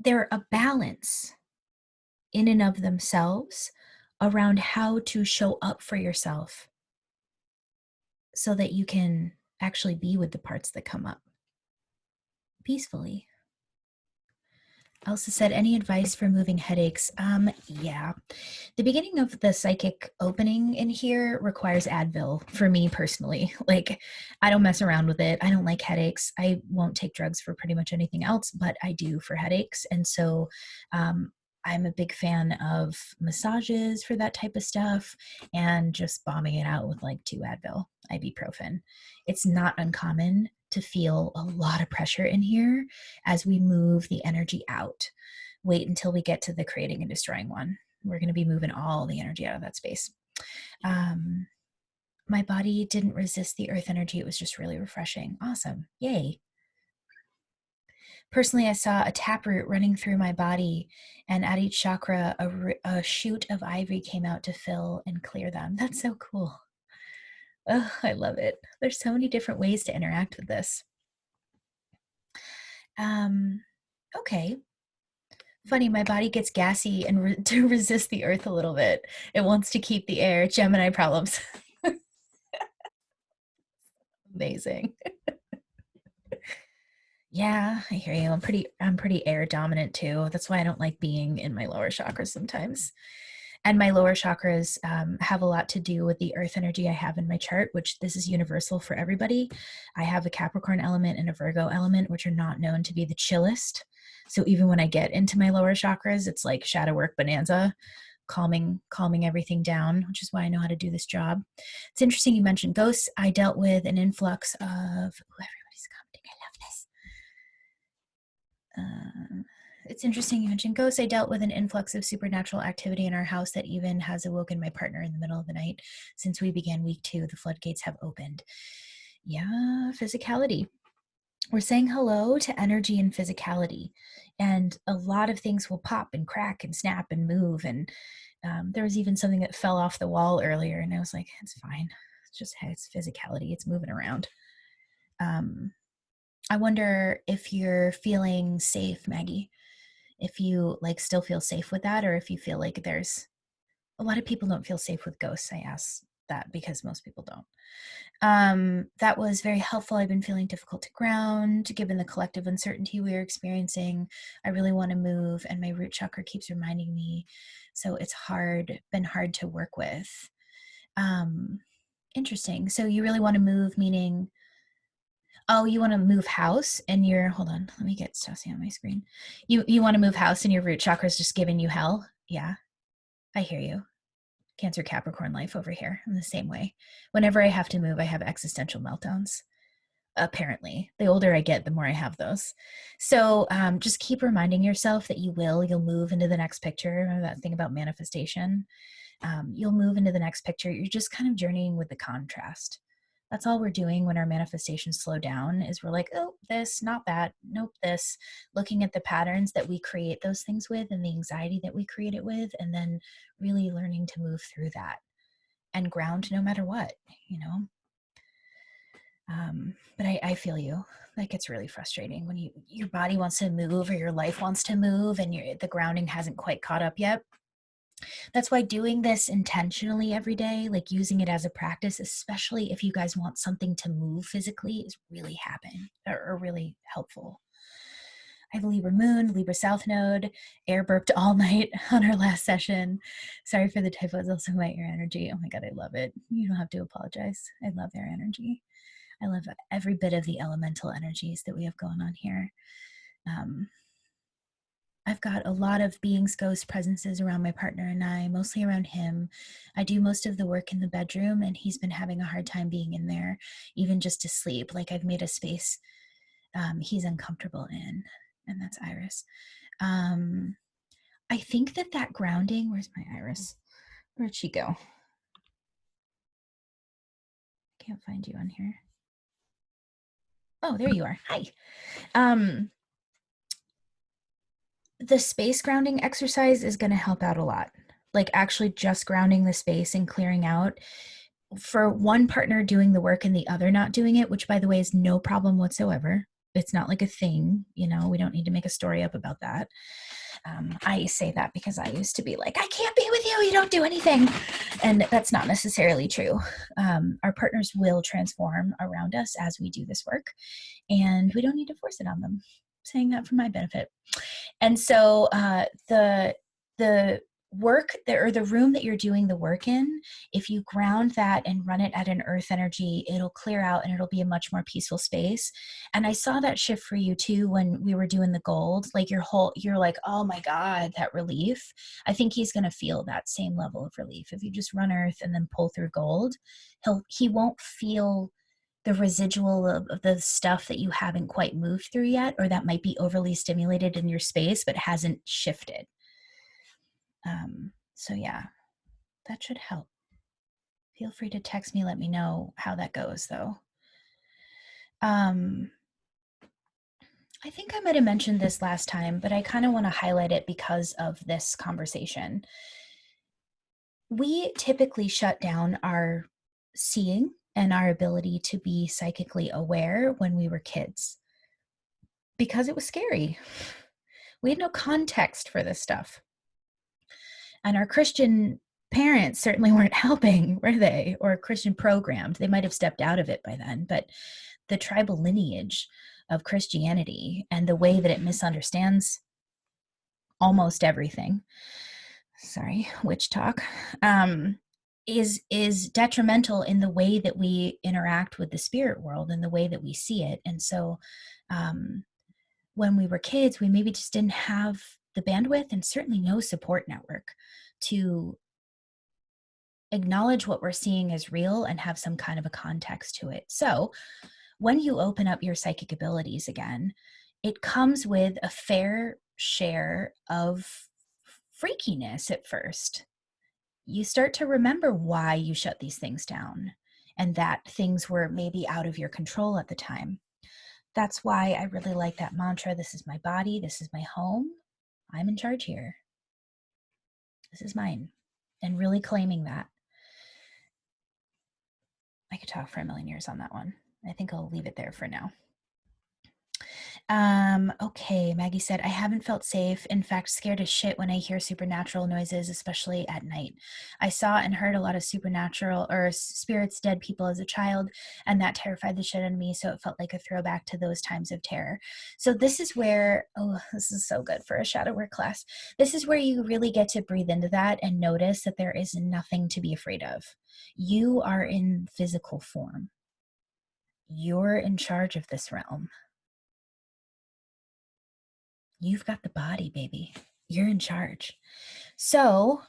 they're a balance in and of themselves around how to show up for yourself so that you can actually be with the parts that come up peacefully. Elsa said, any advice for moving headaches? Yeah. The beginning of the psychic opening in here requires Advil for me personally. Like, I don't mess around with it. I don't like headaches. I won't take drugs for pretty much anything else, but I do for headaches. And so I'm a big fan of massages for that type of stuff and just bombing it out with like 2 Advil, ibuprofen. It's not uncommon to feel a lot of pressure in here as we move the energy out. Wait until we get to the creating and destroying one. We're going to be moving all the energy out of that space. My body didn't resist the earth energy. It was just really refreshing. Awesome. Yay. Personally, I saw a taproot running through my body, and at each chakra, a shoot of ivory came out to fill and clear them. That's so cool. Oh, I love it. There's so many different ways to interact with this. Okay. Funny, my body gets gassy and to resist the earth a little bit. It wants to keep the air. Gemini problems. Amazing. Yeah, I hear you. I'm pretty air dominant too. That's why I don't like being in my lower chakras sometimes. And my lower chakras have a lot to do with the earth energy I have in my chart, which this is universal for everybody. I have a Capricorn element and a Virgo element, which are not known to be the chillest. So even when I get into my lower chakras, it's like shadow work bonanza, calming everything down, which is why I know how to do this job. It's interesting you mentioned ghosts. I dealt with an influx of, everybody's commenting. I love this. It's interesting you mentioned ghosts. I dealt with an influx of supernatural activity in our house that even has awoken my partner in the middle of the night. Since we began week 2, the floodgates have opened. Yeah, physicality. We're saying hello to energy and physicality, and a lot of things will pop and crack and snap and move. And there was even something that fell off the wall earlier, and I was like, it's fine. It's physicality. It's moving around. I wonder if you're feeling safe, Maggie, if you like still feel safe with that, or if you feel like there's a lot of people don't feel safe with ghosts. I ask that because most people don't. That was very helpful. I've been feeling difficult to ground given the collective uncertainty we are experiencing. I really want to move, and my root chakra keeps reminding me. So it's been hard to work with. Interesting. So you really want to move, meaning, oh, you want to move house and hold on, let me get Stassi on my screen. You want to move house and your root chakra is just giving you hell. Yeah, I hear you. Cancer Capricorn life over here. I'm the same way. Whenever I have to move, I have existential meltdowns. Apparently, the older I get, the more I have those. So just keep reminding yourself that you'll move into the next picture. Remember that thing about manifestation? You'll move into the next picture. You're just kind of journeying with the contrast. That's all we're doing when our manifestations slow down is we're like, oh, this, not that, nope, this, looking at the patterns that we create those things with and the anxiety that we create it with, and then really learning to move through that and ground no matter what, you know? But I feel you. That gets really frustrating when your body wants to move or your life wants to move and the grounding hasn't quite caught up yet. That's why doing this intentionally every day, like using it as a practice, especially if you guys want something to move physically, is really really helpful. I have a Libra moon, Libra south node, air burped all night on our last session. Sorry for the typos, also my air energy. Oh my God, I love it. You don't have to apologize. I love air energy. I love every bit of the elemental energies that we have going on here. I've got a lot of beings, ghost presences around my partner and I, mostly around him. I do most of the work in the bedroom, and he's been having a hard time being in there, even just to sleep. Like I've made a space he's uncomfortable in, and that's Iris. I think that grounding, where's my Iris? Where'd she go? Can't find you on here. Oh, there you are. Hi. The space grounding exercise is going to help out a lot. Like actually just grounding the space and clearing out for one partner doing the work and the other not doing it, which by the way is no problem whatsoever. It's not like a thing, you know, we don't need to make a story up about that. I say that because I used to be like, I can't be with you, you don't do anything. And that's not necessarily true. Our partners will transform around us as we do this work, and we don't need to force it on them. I'm saying that for my benefit. And so the work there, or the room that you're doing the work in, if you ground that and run it at an earth energy, it'll clear out and it'll be a much more peaceful space. And I saw that shift for you too when we were doing the gold. Like you're like, oh my God, that relief. I think he's going to feel that same level of relief if you just run earth and then pull through gold. He won't feel the residual of the stuff that you haven't quite moved through yet, or that might be overly stimulated in your space but hasn't shifted. So yeah, that should help. Feel free to text me, let me know how that goes though. I think I might have mentioned this last time, but I kind of want to highlight it because of this conversation. We typically shut down our seeing and our ability to be psychically aware when we were kids because it was scary. We had no context for this stuff. And our Christian parents certainly weren't helping, were they? Or Christian programmed. They might have stepped out of it by then, but the tribal lineage of Christianity and the way that it misunderstands almost everything, sorry, witch talk, is detrimental in the way that we interact with the spirit world and the way that we see it. And so when we were kids, we maybe just didn't have the bandwidth and certainly no support network to acknowledge what we're seeing as real and have some kind of a context to it. So when you open up your psychic abilities again, it comes with a fair share of freakiness at first. You start to remember why you shut these things down and that things were maybe out of your control at the time. That's why I really like that mantra, this is my body, this is my home, I'm in charge here. This is mine. And really claiming that. I could talk for a million years on that one. I think I'll leave it there for now. Okay, Maggie said, I haven't felt safe. In fact, scared as shit when I hear supernatural noises, especially at night. I saw and heard a lot of supernatural or spirits, dead people as a child, and that terrified the shit out of me. So it felt like a throwback to those times of terror. So this is where, oh, this is so good for a shadow work class. This is where you really get to breathe into that and notice that there is nothing to be afraid of. You are in physical form. You're in charge of this realm. You've got the body, baby. You're in charge. So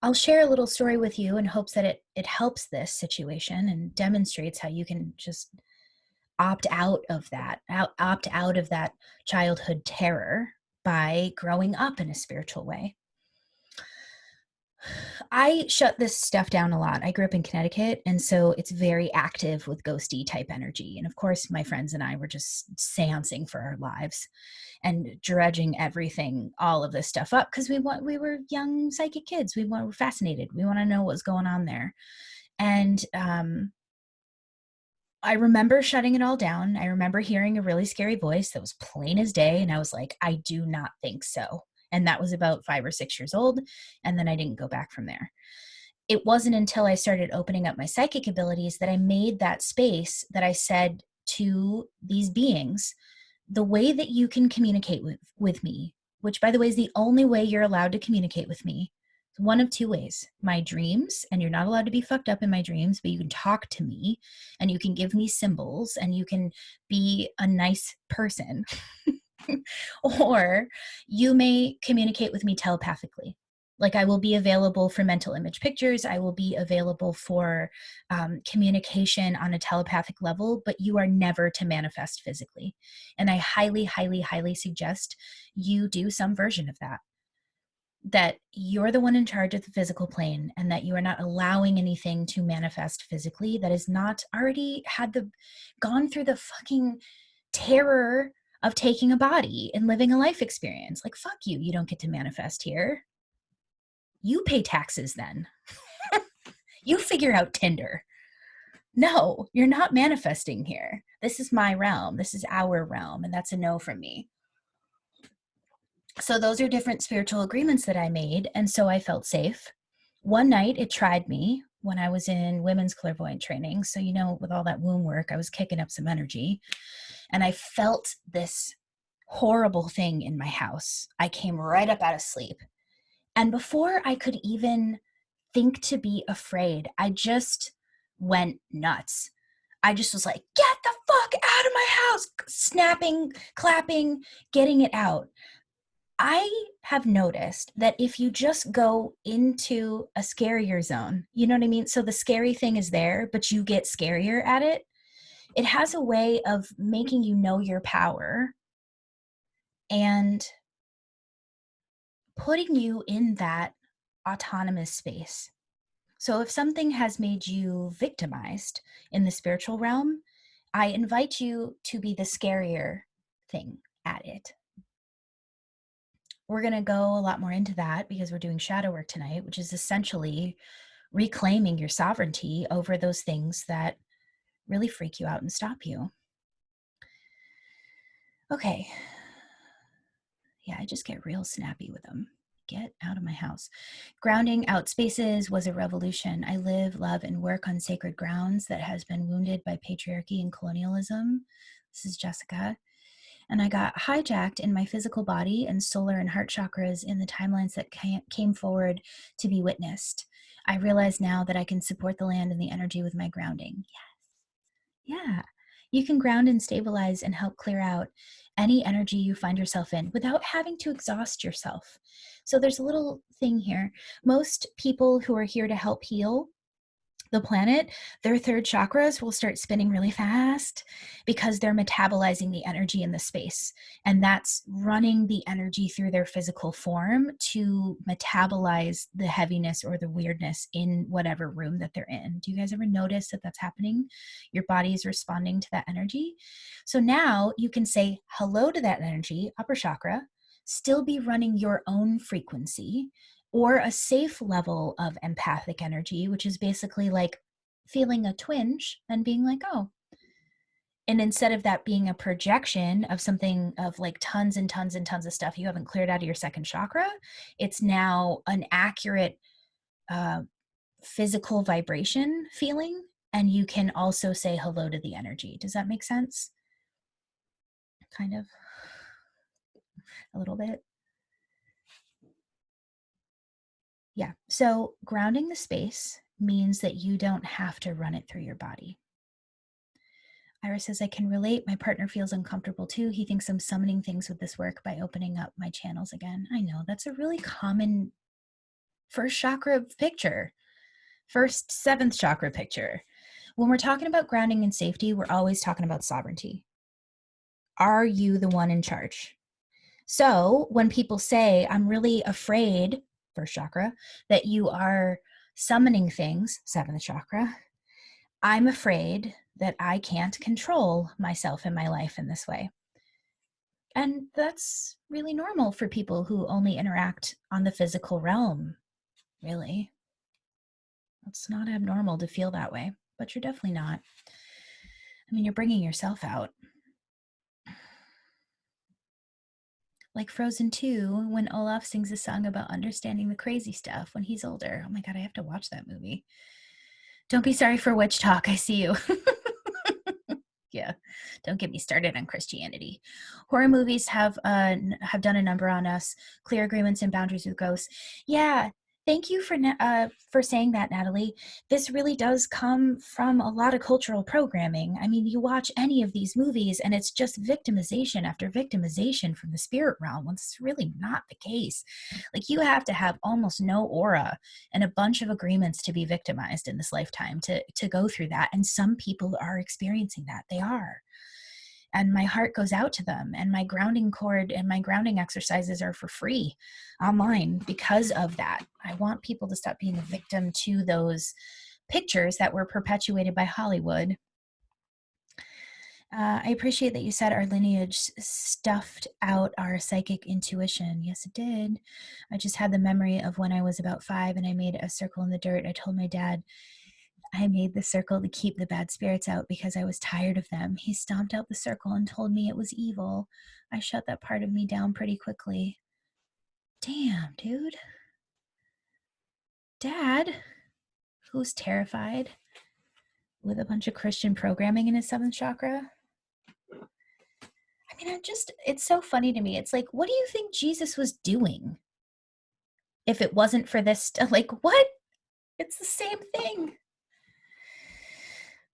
I'll share a little story with you in hopes that it helps this situation and demonstrates how you can just opt out of that childhood terror by growing up in a spiritual way. I shut this stuff down a lot. I grew up in Connecticut, and so it's very active with ghosty type energy. And of course, my friends and I were just seancing for our lives and dredging everything, all of this stuff up because we were young psychic kids. We were fascinated. We want to know what's going on there. And I remember shutting it all down. I remember hearing a really scary voice that was plain as day, and I was like, I do not think so. And that was about 5 or 6 years old. And then I didn't go back from there. It wasn't until I started opening up my psychic abilities that I made that space that I said to these beings, the way that you can communicate with me, which by the way is the only way you're allowed to communicate with me, one of two ways: my dreams, and you're not allowed to be fucked up in my dreams, but you can talk to me and you can give me symbols and you can be a nice person. Or you may communicate with me telepathically. Like, I will be available for mental image pictures. I will be available for communication on a telepathic level, but you are never to manifest physically. And I highly, highly, highly suggest you do some version of that. That you're the one in charge of the physical plane, and that you are not allowing anything to manifest physically that is not already gone through the fucking terror of taking a body and living a life experience. Like, fuck you. You don't get to manifest here. You pay taxes then. You figure out Tinder. No, you're not manifesting here. This is my realm. This is our realm. And that's a no from me. So those are different spiritual agreements that I made. And so I felt safe. One night it tried me when I was in women's clairvoyant training. So, with all that womb work, I was kicking up some energy. And I felt this horrible thing in my house. I came right up out of sleep. And before I could even think to be afraid, I just went nuts. I just was like, get the fuck out of my house, snapping, clapping, getting it out. I have noticed that if you just go into a scarier zone, you know what I mean? So the scary thing is there, but you get scarier at it. It has a way of making you know your power and putting you in that autonomous space. So if something has made you victimized in the spiritual realm, I invite you to be the scarier thing at it. We're going to go a lot more into that because we're doing shadow work tonight, which is essentially reclaiming your sovereignty over those things that really freak you out and stop you. Okay. Yeah, I just get real snappy with them. Get out of my house. Grounding out spaces was a revolution. I live, love, and work on sacred grounds that has been wounded by patriarchy and colonialism. This is Jessica. And I got hijacked in my physical body and solar and heart chakras in the timelines that came forward to be witnessed. I realize now that I can support the land and the energy with my grounding. Yes. Yeah. You can ground and stabilize and help clear out any energy you find yourself in without having to exhaust yourself. So there's a little thing here. Most people who are here to help heal the planet, their third chakras will start spinning really fast because they're metabolizing the energy in the space. And that's running the energy through their physical form to metabolize the heaviness or the weirdness in whatever room that they're in. Do you guys ever notice that that's happening? Your body is responding to that energy. So now you can say hello to that energy, upper chakra, still be running your own frequency, or a safe level of empathic energy, which is basically like feeling a twinge and being like, oh. And instead of that being a projection of something of like tons and tons and tons of stuff you haven't cleared out of your second chakra, it's now an accurate physical vibration feeling. And you can also say hello to the energy. Does that make sense? Kind of. A little bit. Yeah. So grounding the space means that you don't have to run it through your body. Ira says, I can relate. My partner feels uncomfortable too. He thinks I'm summoning things with this work by opening up my channels again. I know that's a really common first chakra picture, first seventh chakra picture. When we're talking about grounding and safety, we're always talking about sovereignty. Are you the one in charge? So when people say, I'm really afraid, first chakra, that you are summoning things, seventh chakra, I'm afraid that I can't control myself and my life in this way. And that's really normal for people who only interact on the physical realm, really. It's not abnormal to feel that way, but you're definitely not. I mean, you're bringing yourself out. Like Frozen 2, when Olaf sings a song about understanding the crazy stuff when he's older. Oh my God, I have to watch that movie. Don't be sorry for witch talk. I see you. Yeah, don't get me started on Christianity. Horror movies have done a number on us. Clear agreements and boundaries with ghosts. Yeah, thank you for saying that, Natalie. This really does come from a lot of cultural programming. I mean, you watch any of these movies, and it's just victimization after victimization from the spirit realm. When it's really not the case. Like, you have to have almost no aura and a bunch of agreements to be victimized in this lifetime to go through that. And some people are experiencing that. They are. And my heart goes out to them. And my grounding cord and my grounding exercises are for free online because of that. I want people to stop being a victim to those pictures that were perpetuated by Hollywood. I appreciate that you said our lineage stuffed out our psychic intuition. Yes, it did. I just had the memory of when I was about 5 and I made a circle in the dirt. I told my dad I made the circle to keep the bad spirits out because I was tired of them. He stomped out the circle and told me it was evil. I shut that part of me down pretty quickly. Damn, dude. Dad, who's terrified with a bunch of Christian programming in his 7th chakra. I mean, it's so funny to me. It's like, what do you think Jesus was doing if it wasn't for this stuff? Like, what? It's the same thing.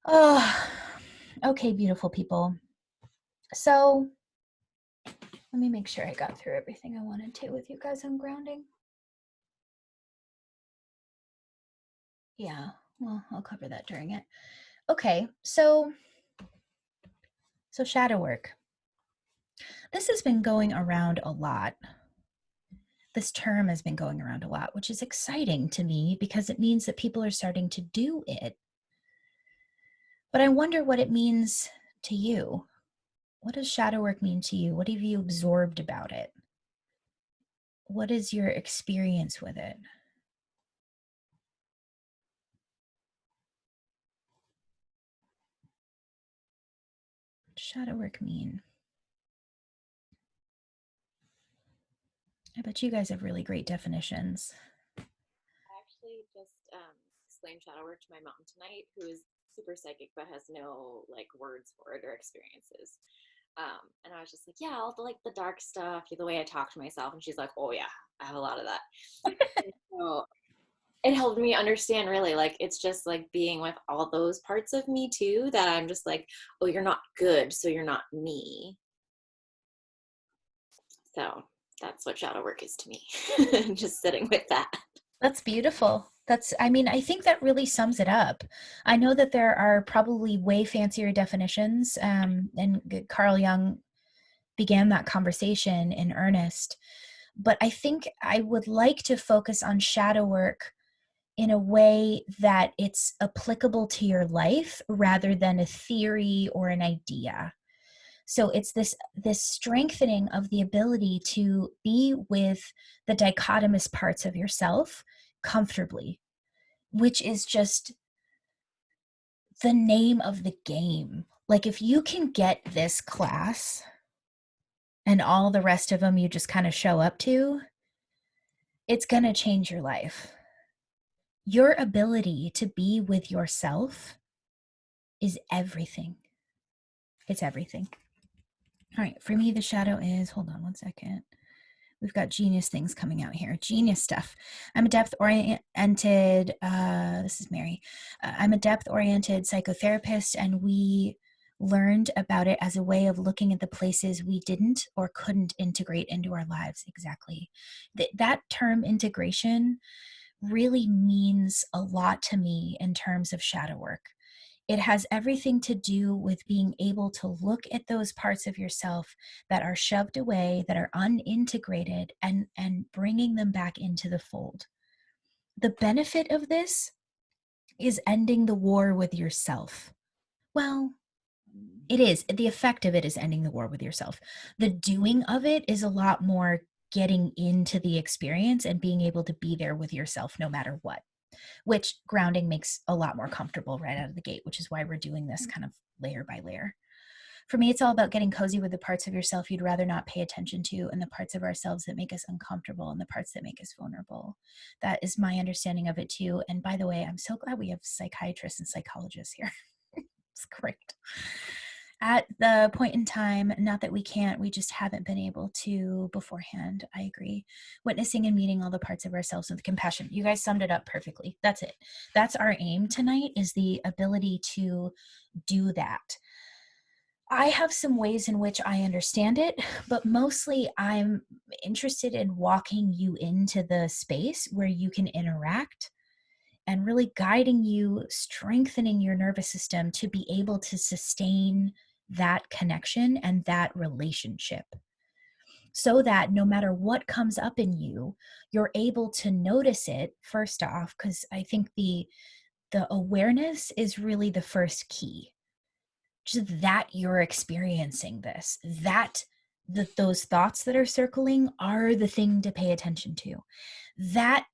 Oh, okay, beautiful people. So let me make sure I got through everything I wanted to with you guys on grounding. Yeah, well, I'll cover that during it. Okay, so shadow work. This has been going around a lot. This term has been going around a lot, which is exciting to me because it means that people are starting to do it. But I wonder what it means to you. What does shadow work mean to you? What have you absorbed about it? What is your experience with it? What does shadow work mean? I bet you guys have really great definitions. I actually just explained shadow work to my mom tonight, who is super psychic but has no like words for it or experiences. And I was just like, yeah, all the like the dark stuff, the way I talk to myself, and she's like, oh yeah, I have a lot of that. So it helped me understand really like it's just like being with all those parts of me too that I'm just like, oh, you're not good, so you're not me. So that's what shadow work is to me. Just sitting with that. That's beautiful. I mean, I think that really sums it up. I know that there are probably way fancier definitions, and Carl Jung began that conversation in earnest. But I think I would like to focus on shadow work in a way that it's applicable to your life rather than a theory or an idea. So it's this strengthening of the ability to be with the dichotomous parts of yourself comfortably, which is just the name of the game. Like, if you can get this class and all the rest of them you just kind of show up to, it's going to change your life. Your ability to be with yourself is everything. It's everything. All right, for me, the shadow is, hold on one second. We've got genius things coming out here. Genius stuff. I'm a depth-oriented, this is Mary. I'm a depth-oriented psychotherapist, and we learned about it as a way of looking at the places we didn't or couldn't integrate into our lives. Exactly. That term integration really means a lot to me in terms of shadow work. It has everything to do with being able to look at those parts of yourself that are shoved away, that are unintegrated, and bringing them back into the fold. The benefit of this is ending the war with yourself. Well, it is. The effect of it is ending the war with yourself. The doing of it is a lot more getting into the experience and being able to be there with yourself no matter what, which grounding makes a lot more comfortable right out of the gate, which is why we're doing this kind of layer by layer. For me, it's all about getting cozy with the parts of yourself you'd rather not pay attention to, and the parts of ourselves that make us uncomfortable, and the parts that make us vulnerable. That is my understanding of it too. And by the way, I'm so glad we have psychiatrists and psychologists here. It's great. At the point in time, not that we can't, we just haven't been able to beforehand. I agree. Witnessing and meeting all the parts of ourselves with compassion. You guys summed it up perfectly. That's it. That's our aim tonight, is the ability to do that. I have some ways in which I understand it, but mostly I'm interested in walking you into the space where you can interact and really guiding you, strengthening your nervous system to be able to sustain that connection and that relationship, so that no matter what comes up in you, you're able to notice it first off, because I think the awareness is really the first key. Just that you're experiencing this, that those thoughts that are circling are the thing to pay attention to. That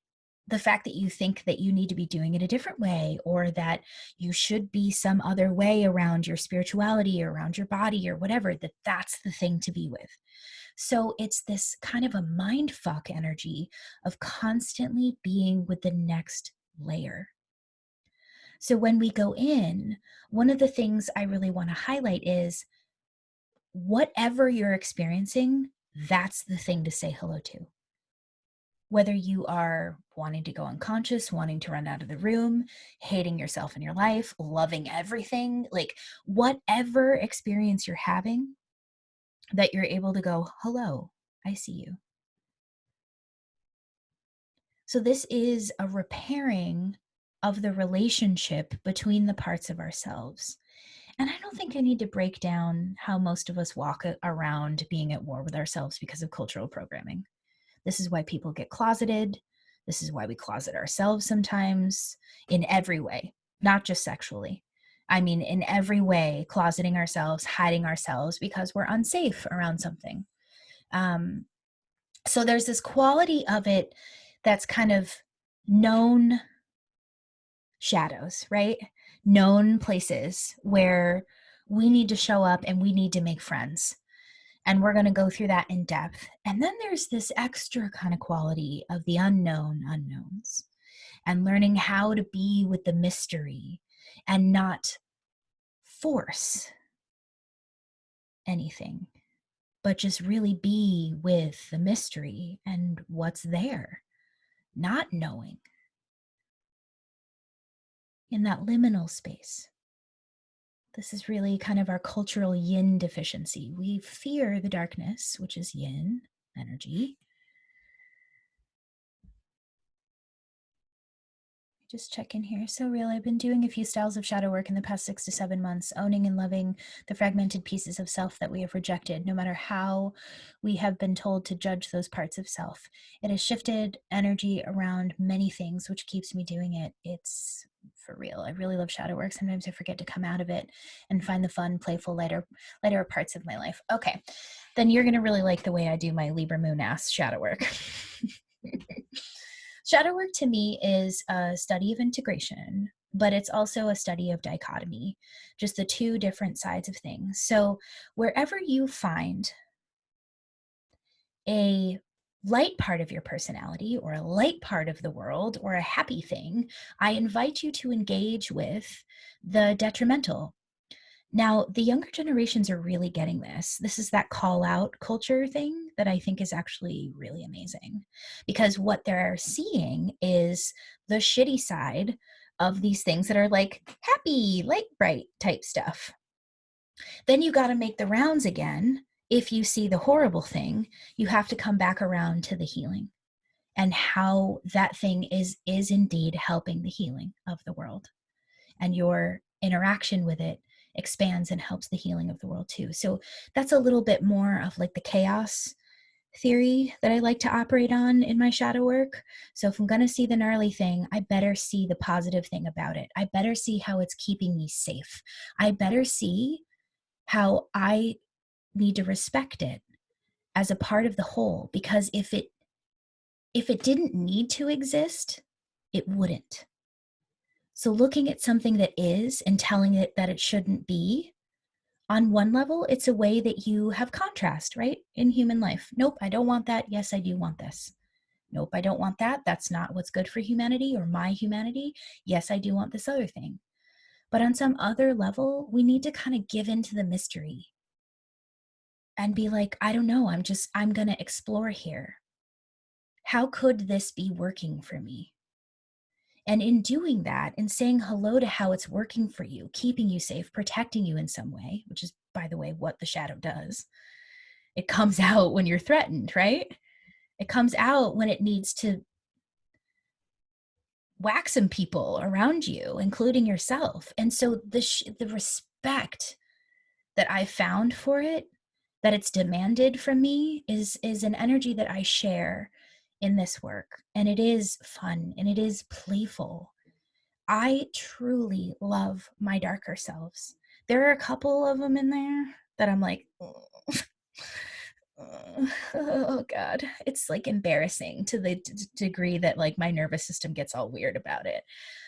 the fact that you think that you need to be doing it a different way, or that you should be some other way around your spirituality or around your body or whatever, that's the thing to be with. So it's this kind of a mind fuck energy of constantly being with the next layer. So when we go in, one of the things I really want to highlight is whatever you're experiencing, that's the thing to say hello to. Whether you are wanting to go unconscious, wanting to run out of the room, hating yourself in your life, loving everything, like whatever experience you're having, that you're able to go, hello, I see you. So this is a repairing of the relationship between the parts of ourselves. And I don't think I need to break down how most of us walk around being at war with ourselves because of cultural programming. This is why people get closeted. This is why we closet ourselves sometimes, in every way, not just sexually. I mean, in every way, closeting ourselves, hiding ourselves because we're unsafe around something. So there's this quality of it that's kind of known shadows, right? Known places where we need to show up and we need to make friends. And we're going to go through that in depth. And then there's this extra kind of quality of the unknown unknowns, and learning how to be with the mystery and not force anything, but just really be with the mystery and what's there, not knowing, in that liminal space. This is really kind of our cultural yin deficiency. We fear the darkness, which is yin energy. Just check in here. So real. I've been doing a few styles of shadow work in the past 6 to 7 months, owning and loving the fragmented pieces of self that we have rejected, no matter how we have been told to judge those parts of self. It has shifted energy around many things, which keeps me doing it. It's for real. I really love shadow work. Sometimes I forget to come out of it and find the fun, playful, lighter parts of my life. Okay, then you're going to really like the way I do my Libra moon ass shadow work. Shadow work to me is a study of integration, but it's also a study of dichotomy, just the two different sides of things. So wherever you find a light part of your personality or a light part of the world or a happy thing, I invite you to engage with the detrimental. Now, the younger generations are really getting this. This is that call out culture thing that I think is actually really amazing, because what they're seeing is the shitty side of these things that are like happy, light, bright type stuff. Then you got to make the rounds again. If you see the horrible thing, you have to come back around to the healing and how that thing is indeed helping the healing of the world, and your interaction with it expands and helps the healing of the world too. So that's a little bit more of like the chaos theory that I like to operate on in my shadow work. So if I'm going to see the gnarly thing, I better see the positive thing about it. I better see how it's keeping me safe. I better see how I need to respect it as a part of the whole, because if it didn't need to exist, it wouldn't. So looking at something that is and telling it that it shouldn't be, On one level, it's a way that you have contrast, right? In human life. Nope, I don't want that. Yes, I do want this. Nope, I don't want that. That's not what's good for humanity or my humanity. Yes, I do want this other thing. But on some other level, we need to kind of give into the mystery and be like, I don't know, I'm going to explore here. How could this be working for me? And in doing that, in saying hello to how it's working for you, keeping you safe, protecting you in some way, which is, by the way, what the shadow does, it comes out when you're threatened, right? It comes out when it needs to whack some people around you, including yourself. And so the respect that I found for it, that it's demanded from me, is an energy that I share in this work. And it is fun and it is playful. I truly love my darker selves. There are a couple of them in there that I'm like, oh God, it's like embarrassing to the degree that like my nervous system gets all weird about it.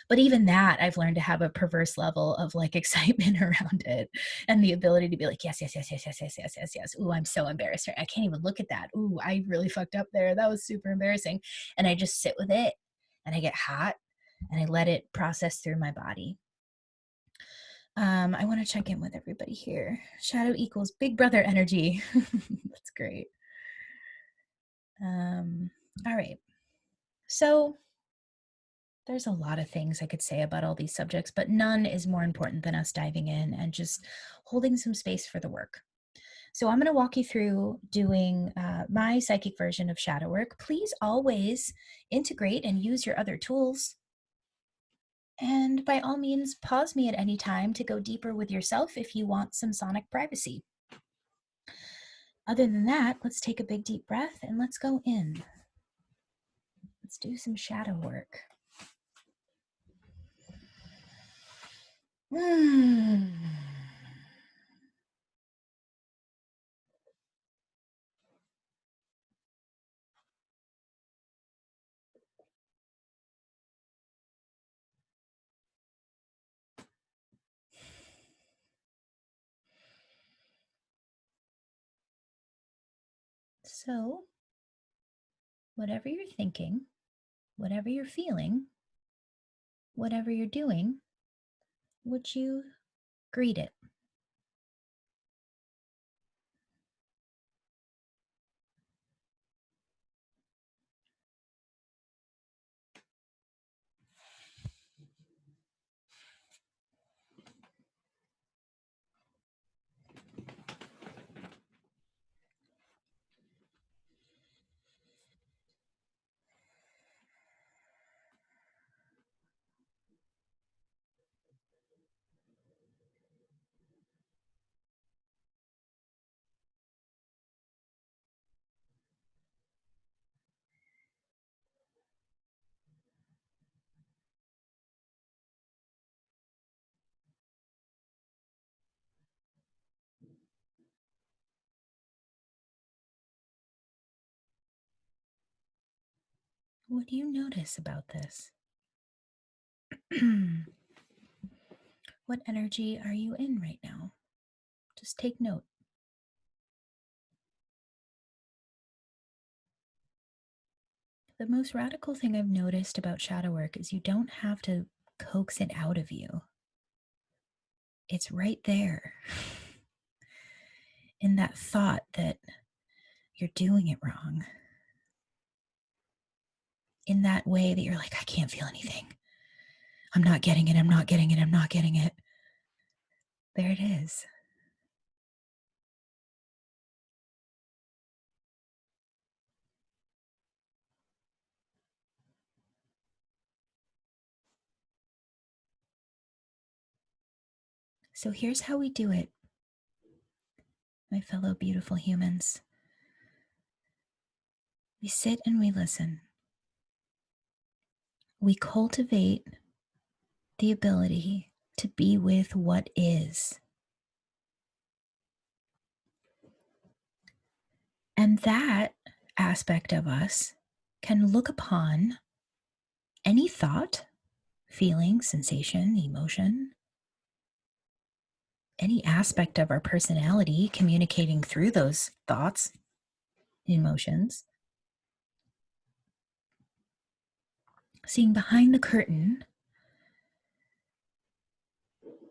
But even that, I've learned to have a perverse level of like excitement around it and the ability to be like, yes, yes, yes, yes, yes, yes, yes, yes, yes. Ooh, I'm so embarrassed. I can't even look at that. Ooh, I really fucked up there. That was super embarrassing. And I just sit with it and I get hot and I let it process through my body. I want to check in with everybody here. Shadow equals big brother energy. That's great. All right. So there's a lot of things I could say about all these subjects, but none is more important than us diving in and just holding some space for the work. So I'm going to walk you through doing my psychic version of shadow work. Please always integrate and use your other tools. And by all means, pause me at any time to go deeper with yourself if you want some sonic privacy. Other than that, let's take a big deep breath and let's go in. Let's do some shadow work. So, whatever you're thinking, whatever you're feeling, whatever you're doing, would you greet it? What do you notice about this? What energy are you in right now? Just take note. The most radical thing I've noticed about shadow work is you don't have to coax it out of you. It's right there in that thought that you're doing it wrong. In that way that you're like, I can't feel anything. I'm not getting it. I'm not getting it. I'm not getting it. There it is. So here's how we do it, my fellow beautiful humans. We sit and we listen. We cultivate the ability to be with what is. And that aspect of us can look upon any thought, feeling, sensation, emotion any aspect of our personality communicating through those thoughts, emotions. Seeing behind the curtain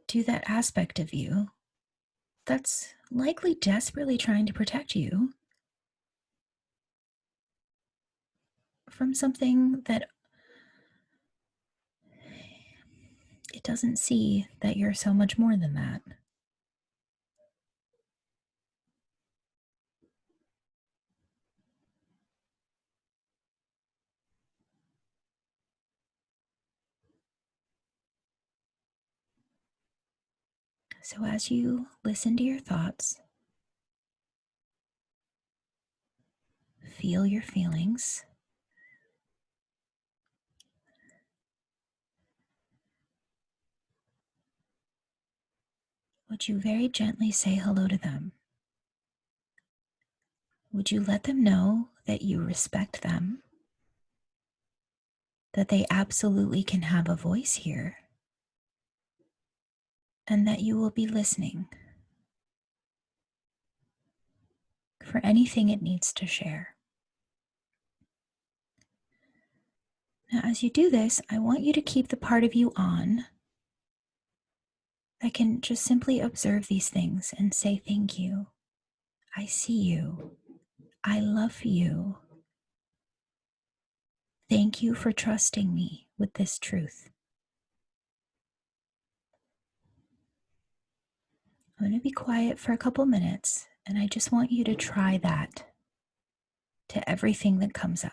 to that aspect of you that's likely desperately trying to protect you from something that it doesn't see that you're so much more than that. So as you listen to your thoughts, feel your feelings, would you very gently say hello to them? Would you let them know that you respect them, that they absolutely can have a voice here, and that you will be listening for anything it needs to share? Now, as you do this, I want you to keep the part of you on that can just simply observe these things and say, thank you. I see you. I love you. Thank you for trusting me with this truth. I'm going to be quiet for a couple minutes, and I just want you to try that to everything that comes up.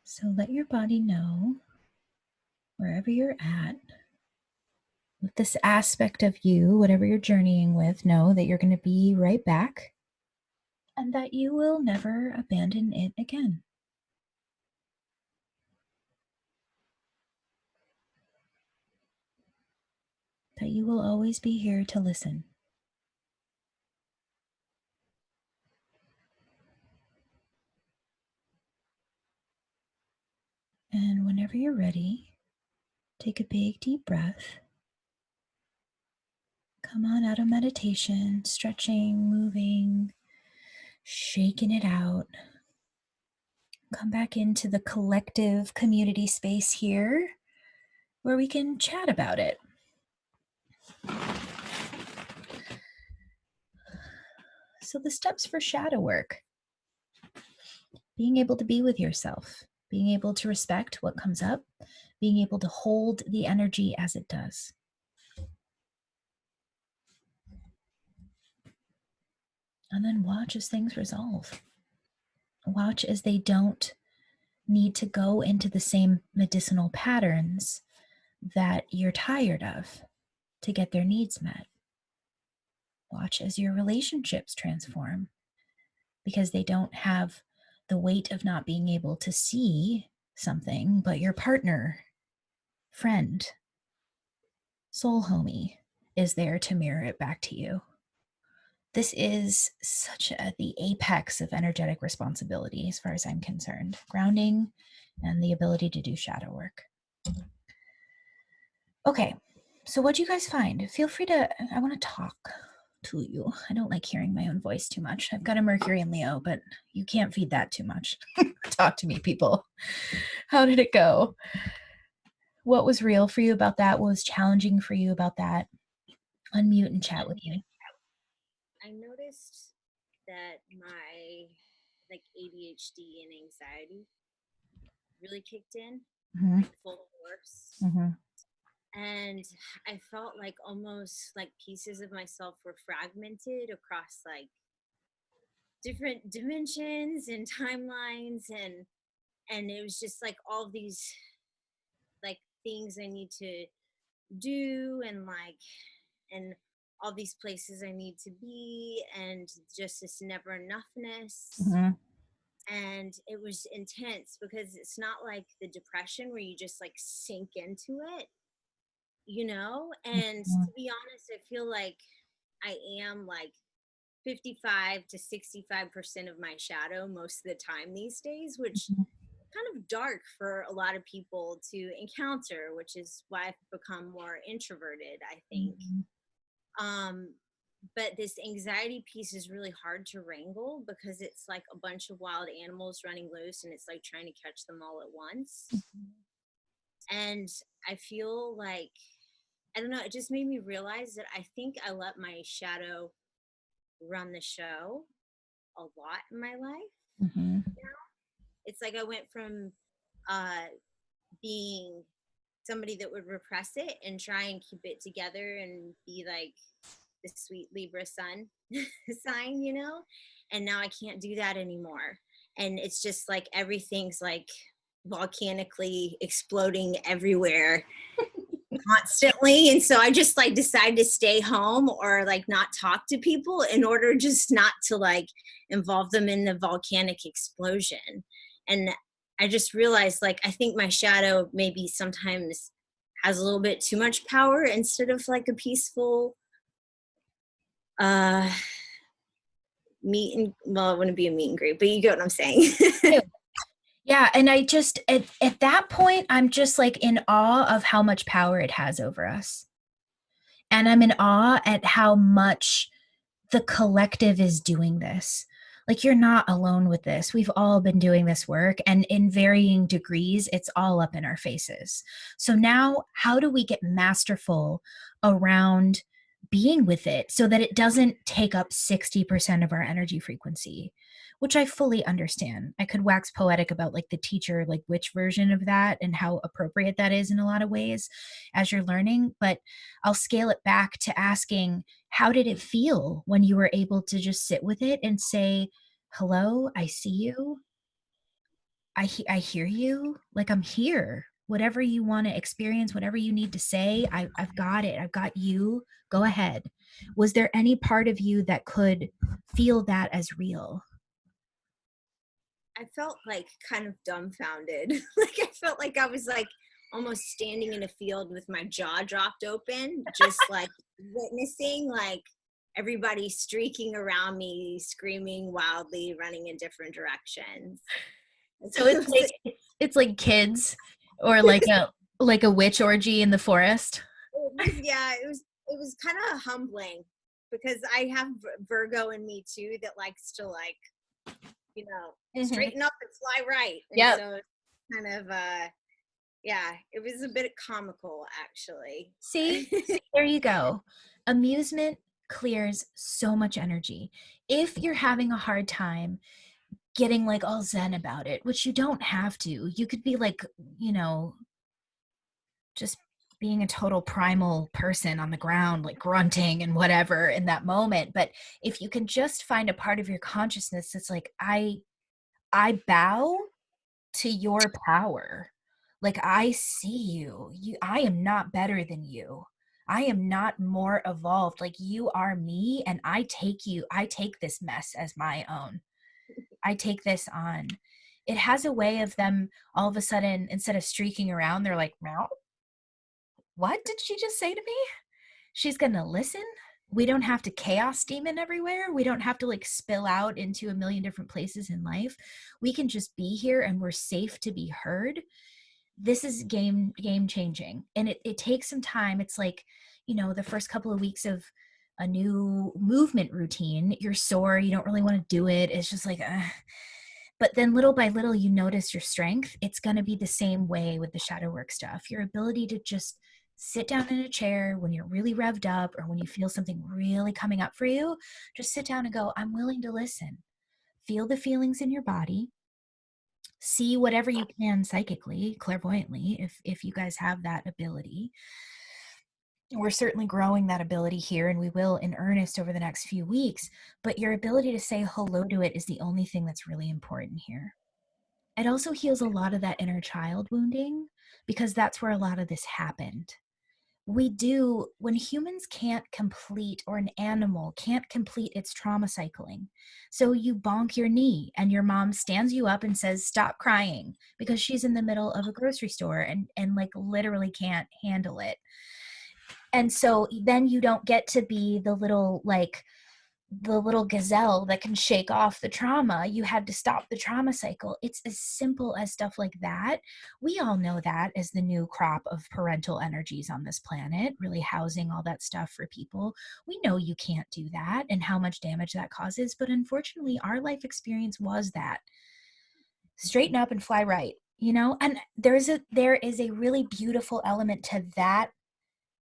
So let your body know, wherever you're at, with this aspect of you, whatever you're journeying with, know that you're going to be right back and that you will never abandon it again. That you will always be here to listen. And whenever you're ready, take a big deep breath. Come on out of meditation, stretching, moving, shaking it out. Come back into the collective community space here where we can chat about it. So the steps for shadow work: being able to be with yourself, being able to respect what comes up, being able to hold the energy as it does. And then watch as things resolve. Watch as they don't need to go into the same medicinal patterns that you're tired of to get their needs met. Watch as your relationships transform because they don't have the weight of not being able to see something, but your partner, friend, soul homie is there to mirror it back to you. This is the apex of energetic responsibility as far as I'm concerned. Grounding and the ability to do shadow work. Okay, so what do you guys find? Feel free to, I want to talk to you. I don't like hearing my own voice too much. I've got a Mercury in Leo, but you can't feed that too much. Talk to me, people. How did it go? What was real for you about that? What was challenging for you about that? Unmute and chat with me. I noticed that my ADHD and anxiety really kicked in, full force. And I felt like almost like pieces of myself were fragmented across different dimensions and timelines, and it was just like all these things I need to do, and all these places I need to be, and just this never enoughness. And it was intense because it's not like the depression where you just sink into it, and to be honest, I feel like I am 55 to 65% of my shadow most of the time these days, which kind of dark for a lot of people to encounter, which is why I've become more introverted, I think. But this anxiety piece is really hard to wrangle because it's like a bunch of wild animals running loose, and it's like trying to catch them all at once. And I feel like, I don't know, it just made me realize that I think I let my shadow run the show a lot in my life. It's like I went from being somebody that would repress it and try and keep it together and be like the sweet Libra sun sign, and now I can't do that anymore. And it's just like everything's like volcanically exploding everywhere constantly. And so I just decided to stay home or not talk to people in order just not to involve them in the volcanic explosion. And I just realized I think my shadow maybe sometimes has a little bit too much power instead of a peaceful it wouldn't be a meet and greet, but you get what I'm saying. Yeah, and I just, at that point, I'm just in awe of how much power it has over us. And I'm in awe at how much the collective is doing this. You're not alone with this. We've all been doing this work, and in varying degrees, it's all up in our faces. So now, how do we get masterful around being with it so that it doesn't take up 60% of our energy frequency? Which I fully understand. I could wax poetic about the teacher, which version of that and how appropriate that is in a lot of ways as you're learning. But I'll scale it back to asking, how did it feel when you were able to just sit with it and say, hello, I see you? I hear you. Like, I'm here. Whatever you want to experience, whatever you need to say, I've got it. I've got you. Go ahead. Was there any part of you that could feel that as real? I felt like kind of dumbfounded. Like I felt like I was like almost standing in a field with my jaw dropped open, just like witnessing like everybody streaking around me, screaming wildly, running in different directions. So it's like kids, or like a witch orgy in the forest. Yeah, it was kind of humbling because I have Virgo in me too that likes to like, straighten up and fly right. And Yep. so it's kind of yeah, it was a bit comical actually. See, there you go. Amusement clears so much energy. If you're having a hard time getting like all zen about it, which you don't have to, you could be like, just being a total primal person on the ground, like grunting and whatever in that moment. But if you can just find a part of your consciousness that's like, I bow to your power. Like, I see you. I am not better than you. I am not more evolved. Like, you are me, and I take this mess as my own. I take this on. It has a way of them all of a sudden, instead of streaking around, they're like, meow. What did she just say to me? She's going to listen. We don't have to chaos demon everywhere. We don't have to like spill out into a million different places in life. We can just be here and we're safe to be heard. This is game changing. And it takes some time. It's like, the first couple of weeks of a new movement routine, you're sore, you don't really want to do it. It's just like, but then little by little, you notice your strength. It's going to be the same way with the shadow work stuff. Your ability to just sit down in a chair when you're really revved up, or when you feel something really coming up for you, just sit down and go, I'm willing to listen. Feel the feelings in your body. See whatever you can psychically, clairvoyantly, if you guys have that ability. We're certainly growing that ability here, and we will in earnest over the next few weeks. But your ability to say hello to it is the only thing that's really important here. It also heals a lot of that inner child wounding, because that's where a lot of this happened. When humans can't complete, or an animal can't complete its trauma cycling. So you bonk your knee and your mom stands you up and says, stop crying, because she's in the middle of a grocery store and like literally can't handle it. And so then you don't get to be the little gazelle that can shake off the trauma. You had to stop the trauma cycle. It's as simple as stuff like that. We all know that as the new crop of parental energies on this planet, really housing all that stuff for people. We know you can't do that and how much damage that causes, but unfortunately our life experience was that. Straighten up and fly right, and there is a really beautiful element to that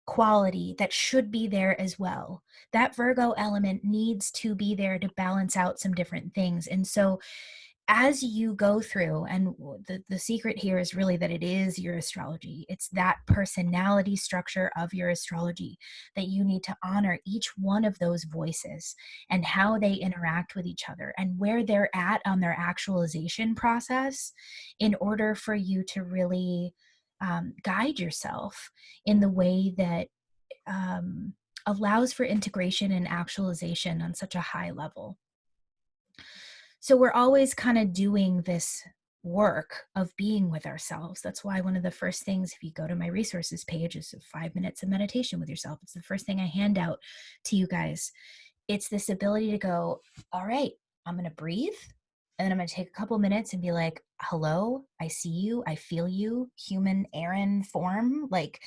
quality that should be there as well. That Virgo element needs to be there to balance out some different things. And so as you go through, and the secret here is really that it is your astrology. It's that personality structure of your astrology that you need to honor each one of those voices and how they interact with each other and where they're at on their actualization process, in order for you to really guide yourself in the way that allows for integration and actualization on such a high level. So we're always kind of doing this work of being with ourselves. That's why one of the first things, if you go to my resources page, is 5 minutes of meditation with yourself. It's the first thing I hand out to you guys. It's this ability to go, all right, I'm going to breathe. And then I'm going to take a couple minutes and be like, hello, I see you. I feel you. Human Aaron form. Like,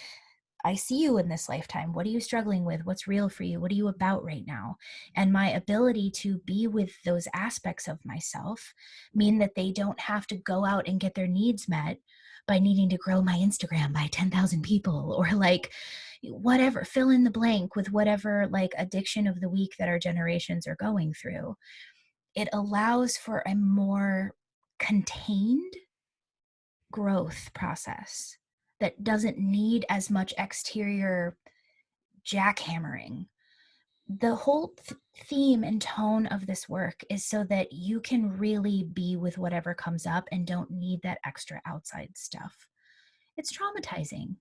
I see you in this lifetime. What are you struggling with? What's real for you? What are you about right now? And my ability to be with those aspects of myself mean that they don't have to go out and get their needs met by needing to grow my Instagram by 10,000 people, or like whatever, fill in the blank with whatever like addiction of the week that our generations are going through. It allows for a more contained growth process that doesn't need as much exterior jackhammering. the whole theme and tone of this work is so that you can really be with whatever comes up and don't need that extra outside stuff. It's traumatizing.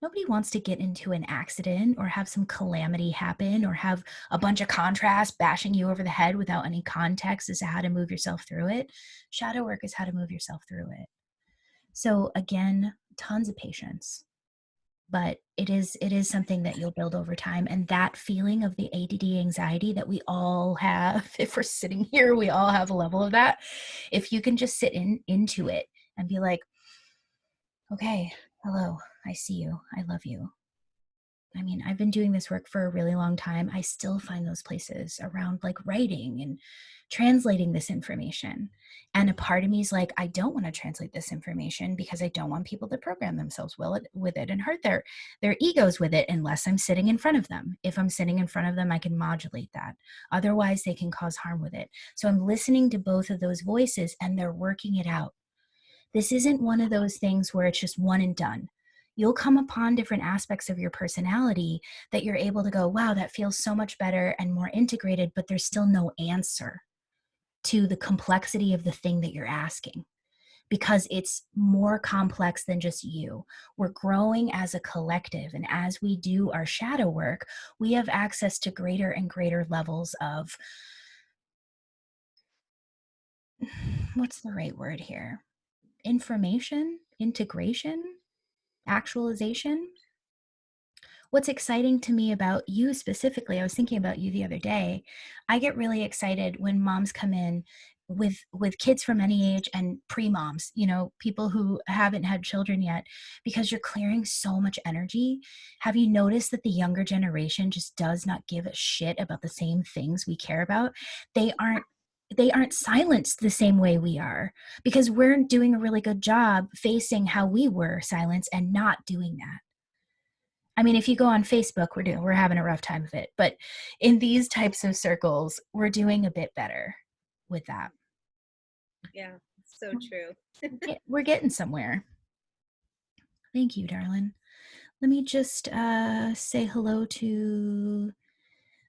Nobody wants to get into an accident or have some calamity happen or have a bunch of contrast bashing you over the head without any context as to how to move yourself through it. Shadow work is how to move yourself through it. So again, tons of patience. But it is something that you'll build over time. And that feeling of the ADD anxiety that we all have, if we're sitting here, we all have a level of that. If you can just sit into it and be like, okay, hello, I see you. I love you. I mean, I've been doing this work for a really long time. I still find those places around like writing and translating this information. And a part of me is like, I don't want to translate this information because I don't want people to program themselves with it and hurt their egos with it unless I'm sitting in front of them. If I'm sitting in front of them, I can modulate that. Otherwise, they can cause harm with it. So I'm listening to both of those voices and they're working it out. This isn't one of those things where it's just one and done. You'll come upon different aspects of your personality that you're able to go, wow, that feels so much better and more integrated, but there's still no answer to the complexity of the thing that you're asking because it's more complex than just you. We're growing as a collective. And as we do our shadow work, we have access to greater and greater levels of, what's the right word here? Information, integration, actualization. What's exciting to me about you specifically, I was thinking about you the other day. I get really excited when moms come in with kids from any age and pre-moms, you know, people who haven't had children yet, because you're clearing so much energy. Have you noticed that the younger generation just does not give a shit about the same things we care about? They aren't silenced the same way we are because we're doing a really good job facing how we were silenced and not doing that. I mean, if you go on Facebook, we're having a rough time of it. But in these types of circles, we're doing a bit better with that. Yeah, so true. We're getting somewhere. Thank you, darling. Let me just say hello to,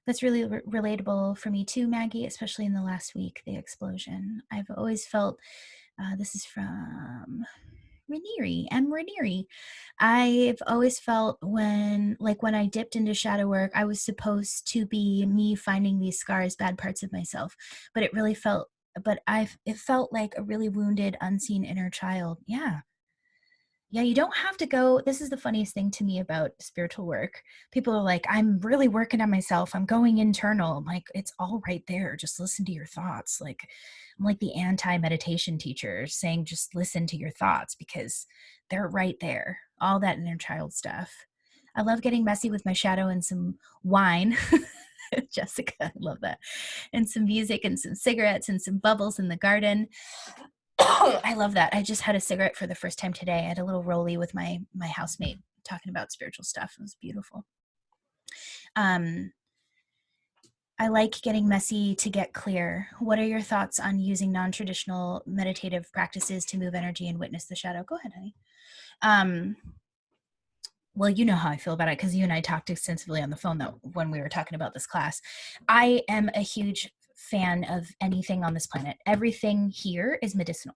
that's really relatable for me too, Maggie, especially in the last week, the explosion. I've always felt, this is from Ranieri. I've always felt when I dipped into shadow work, I was supposed to be me finding these scars, bad parts of myself, but it felt like a really wounded, unseen inner child. Yeah, you don't have to go. This is the funniest thing to me about spiritual work. People are like, I'm really working on myself. I'm going internal. I'm like, it's all right there. Just listen to your thoughts. Like, I'm like the anti-meditation teacher saying, just listen to your thoughts because they're right there. All that inner child stuff. I love getting messy with my shadow and some wine. Jessica, I love that. And some music and some cigarettes and some bubbles in the garden. I love that. I just had a cigarette for the first time today. I had a little rollie with my housemate talking about spiritual stuff. It was beautiful. I like getting messy to get clear. What are your thoughts on using non-traditional meditative practices to move energy and witness the shadow? Go ahead, honey. Well, you know how I feel about it because you and I talked extensively on the phone though when we were talking about this class. I am a huge fan of anything on this planet. Everything here is medicinal.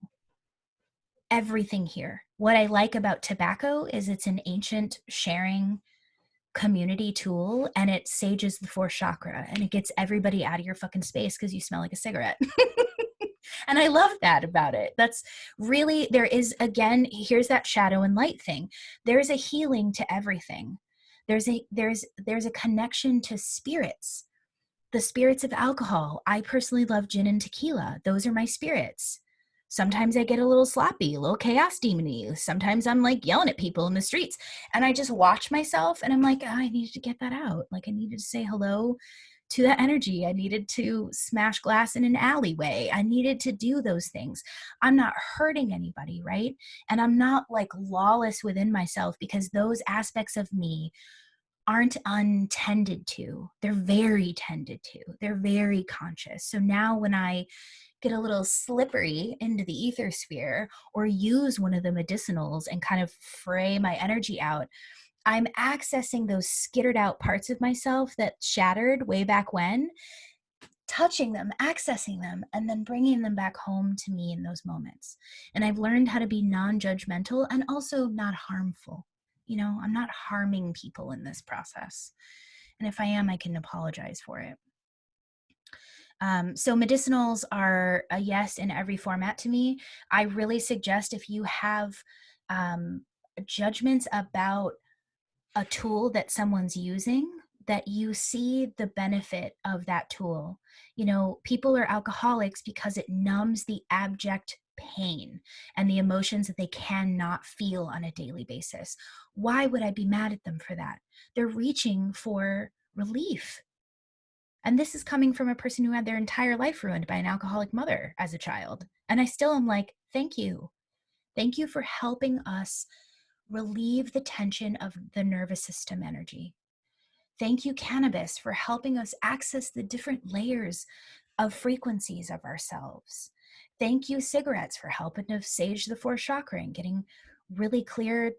Everything here. What I like about tobacco is it's an ancient sharing community tool and it sages the fourth chakra and it gets everybody out of your fucking space because you smell like a cigarette. And I love that about it. That's really, there is, again, here's that shadow and light thing. There's a healing to everything. There's a connection to spirits. The spirits of alcohol. I personally love gin and tequila. Those are my spirits. Sometimes I get a little sloppy, a little chaos demon-y. Sometimes I'm like yelling at people in the streets and I just watch myself and I'm like, oh, I needed to get that out. Like I needed to say hello to that energy. I needed to smash glass in an alleyway. I needed to do those things. I'm not hurting anybody, right? And I'm not like lawless within myself because those aspects of me aren't untended to. They're very tended to. They're very conscious. So now when I get a little slippery into the ether sphere or use one of the medicinals and kind of fray my energy out, I'm accessing those skittered out parts of myself that shattered way back when, touching them, accessing them, and then bringing them back home to me in those moments. And I've learned how to be non-judgmental and also not harmful. You know, I'm not harming people in this process. And if I am, I can apologize for it. So medicinals are a yes in every format to me. I really suggest, if you have judgments about a tool that someone's using, that you see the benefit of that tool. You know, people are alcoholics because it numbs the abject pain and the emotions that they cannot feel on a daily basis. Why would I be mad at them for that? They're reaching for relief. And this is coming from a person who had their entire life ruined by an alcoholic mother as a child. And I still am like, thank you. Thank you for helping us relieve the tension of the nervous system energy. Thank you, cannabis, for helping us access the different layers of frequencies of ourselves. Thank you, cigarettes, for helping to sage the fourth chakra and getting really clear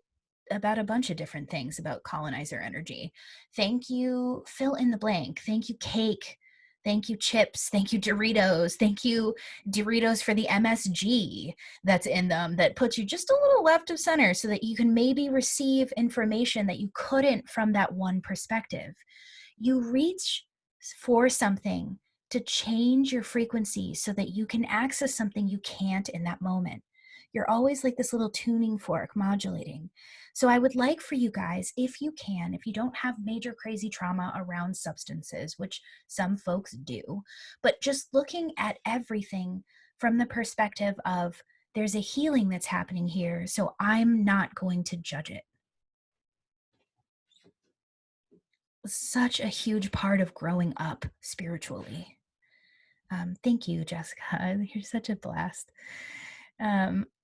about a bunch of different things about colonizer energy. Thank you, fill in the blank. Thank you, cake. Thank you, chips. Thank you, Doritos. Thank you, Doritos, for the MSG that's in them that puts you just a little left of center so that you can maybe receive information that you couldn't from that one perspective. You reach for something to change your frequency so that you can access something you can't in that moment. You're always like this little tuning fork modulating. So I would like for you guys, if you can, if you don't have major crazy trauma around substances, which some folks do, but just looking at everything from the perspective of there's a healing that's happening here, so I'm not going to judge it. Such a huge part of growing up spiritually. Thank you, Jessica. You're such a blast.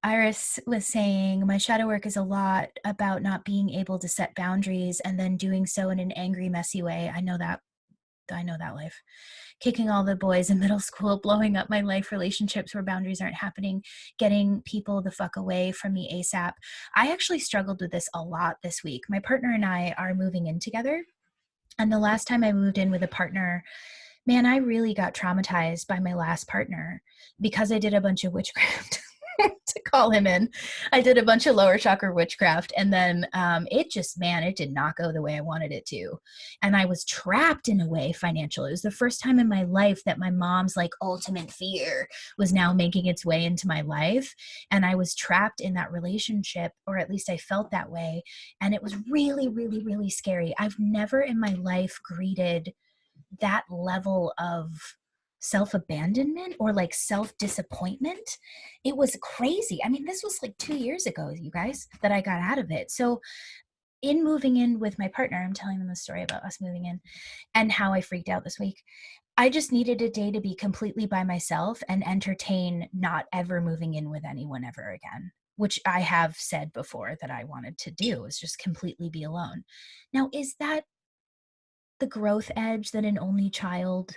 Iris was saying, my shadow work is a lot about not being able to set boundaries and then doing so in an angry, messy way. I know that life. Kicking all the boys in middle school, blowing up my life relationships where boundaries aren't happening, getting people the fuck away from me ASAP. I actually struggled with this a lot this week. My partner and I are moving in together. And the last time I moved in with a partner, man, I really got traumatized by my last partner because I did a bunch of witchcraft to call him in. I did a bunch of lower chakra witchcraft, and then it did not go the way I wanted it to. And I was trapped in a way financially. It was the first time in my life that my mom's like ultimate fear was now making its way into my life. And I was trapped in that relationship, or at least I felt that way. And it was really, really, really scary. I've never in my life greeted that level of self-abandonment or like self-disappointment. It was crazy. I mean, this was like 2 years ago, you guys, that I got out of it. So in moving in with my partner, I'm telling them the story about us moving in and how I freaked out this week. I just needed a day to be completely by myself and entertain not ever moving in with anyone ever again, which I have said before that I wanted to do, is just completely be alone. Now, is that the growth edge that an only child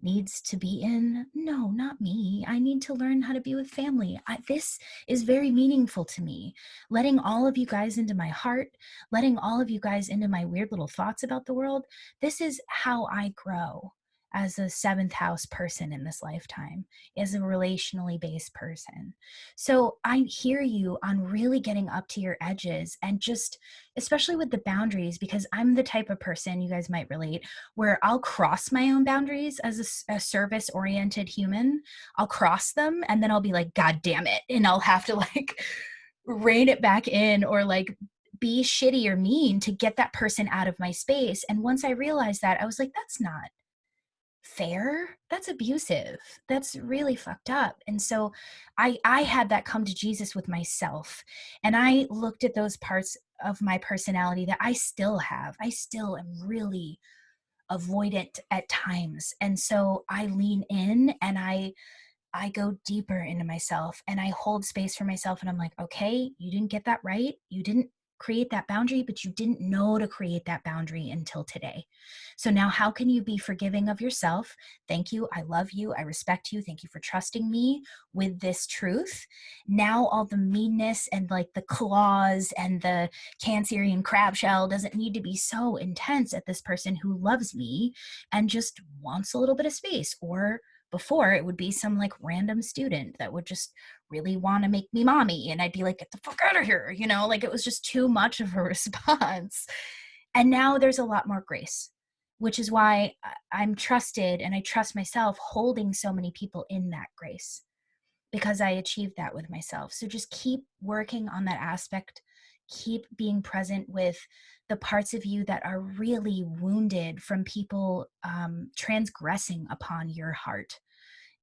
needs to be in? No, not me. I need to learn how to be with family. This is very meaningful to me. Letting all of you guys into my heart, letting all of you guys into my weird little thoughts about the world. This is how I grow as a seventh house person in this lifetime, as a relationally based person. So I hear you on really getting up to your edges and just, especially with the boundaries, because I'm the type of person, you guys might relate, where I'll cross my own boundaries as a service-oriented human. I'll cross them and then I'll be like, God damn it. And I'll have to like rein it back in or like be shitty or mean to get that person out of my space. And once I realized that, I was like, that's not fair. That's abusive. That's really fucked up. And so I had that come to Jesus with myself. And I looked at those parts of my personality that I still have. I still am really avoidant at times. And so I lean in and I go deeper into myself and I hold space for myself. And I'm like, okay, you didn't get that right. You didn't create that boundary, but you didn't know to create that boundary until today. So now how can you be forgiving of yourself? Thank you. I love you. I respect you. Thank you for trusting me with this truth. Now all the meanness and like the claws and the Cancerian crab shell doesn't need to be so intense at this person who loves me and just wants a little bit of space. Or before, it would be some like random student that would just really want to make me mommy, and I'd be like, get the fuck out of here, you know, like it was just too much of a response. And now there's a lot more grace, which is why I'm trusted, and I trust myself holding so many people in that grace, because I achieved that with myself. So just keep working on that aspect. Keep being present with the parts of you that are really wounded from people transgressing upon your heart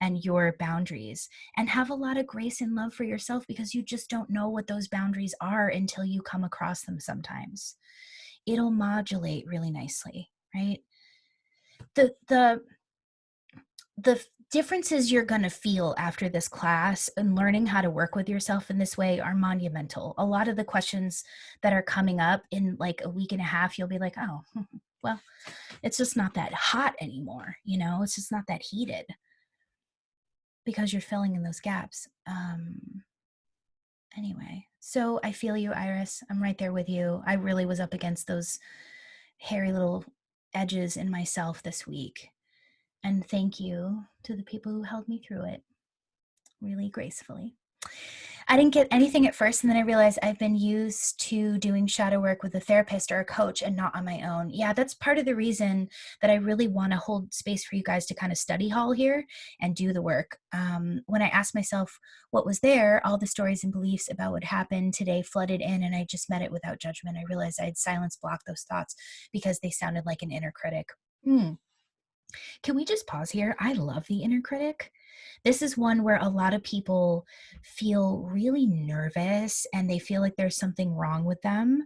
and your boundaries, and have a lot of grace and love for yourself, because you just don't know what those boundaries are until you come across them sometimes. It'll modulate really nicely, right? The differences you're going to feel after this class and learning how to work with yourself in this way are monumental. A lot of the questions that are coming up in like a week and a half, you'll be like, oh, well, it's just not that hot anymore. You know, it's just not that heated, because you're filling in those gaps. Anyway, so I feel you, Iris. I'm right there with you. I really was up against those hairy little edges in myself this week. And thank you to the people who held me through it really gracefully. I didn't get anything at first, and then I realized I've been used to doing shadow work with a therapist or a coach and not on my own. Yeah, that's part of the reason that I really want to hold space for you guys to kind of study hall here and do the work. When I asked myself what was there, all the stories and beliefs about what happened today flooded in, and I just met it without judgment. I realized I had silence blocked those thoughts because they sounded like an inner critic. Can we just pause here? I love the inner critic. This is one where a lot of people feel really nervous and they feel like there's something wrong with them.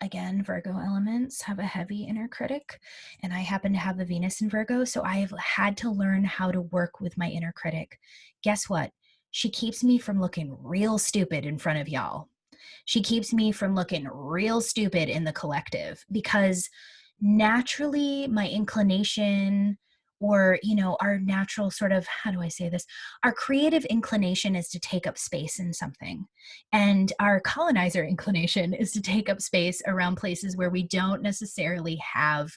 Again, Virgo elements have a heavy inner critic, and I happen to have the Venus in Virgo, so I've had to learn how to work with my inner critic. Guess what? She keeps me from looking real stupid in front of y'all. She keeps me from looking real stupid in the collective, because naturally my inclination, or you know, our natural sort of, how do I say this, our creative inclination is to take up space in something, and our colonizer inclination is to take up space around places where we don't necessarily have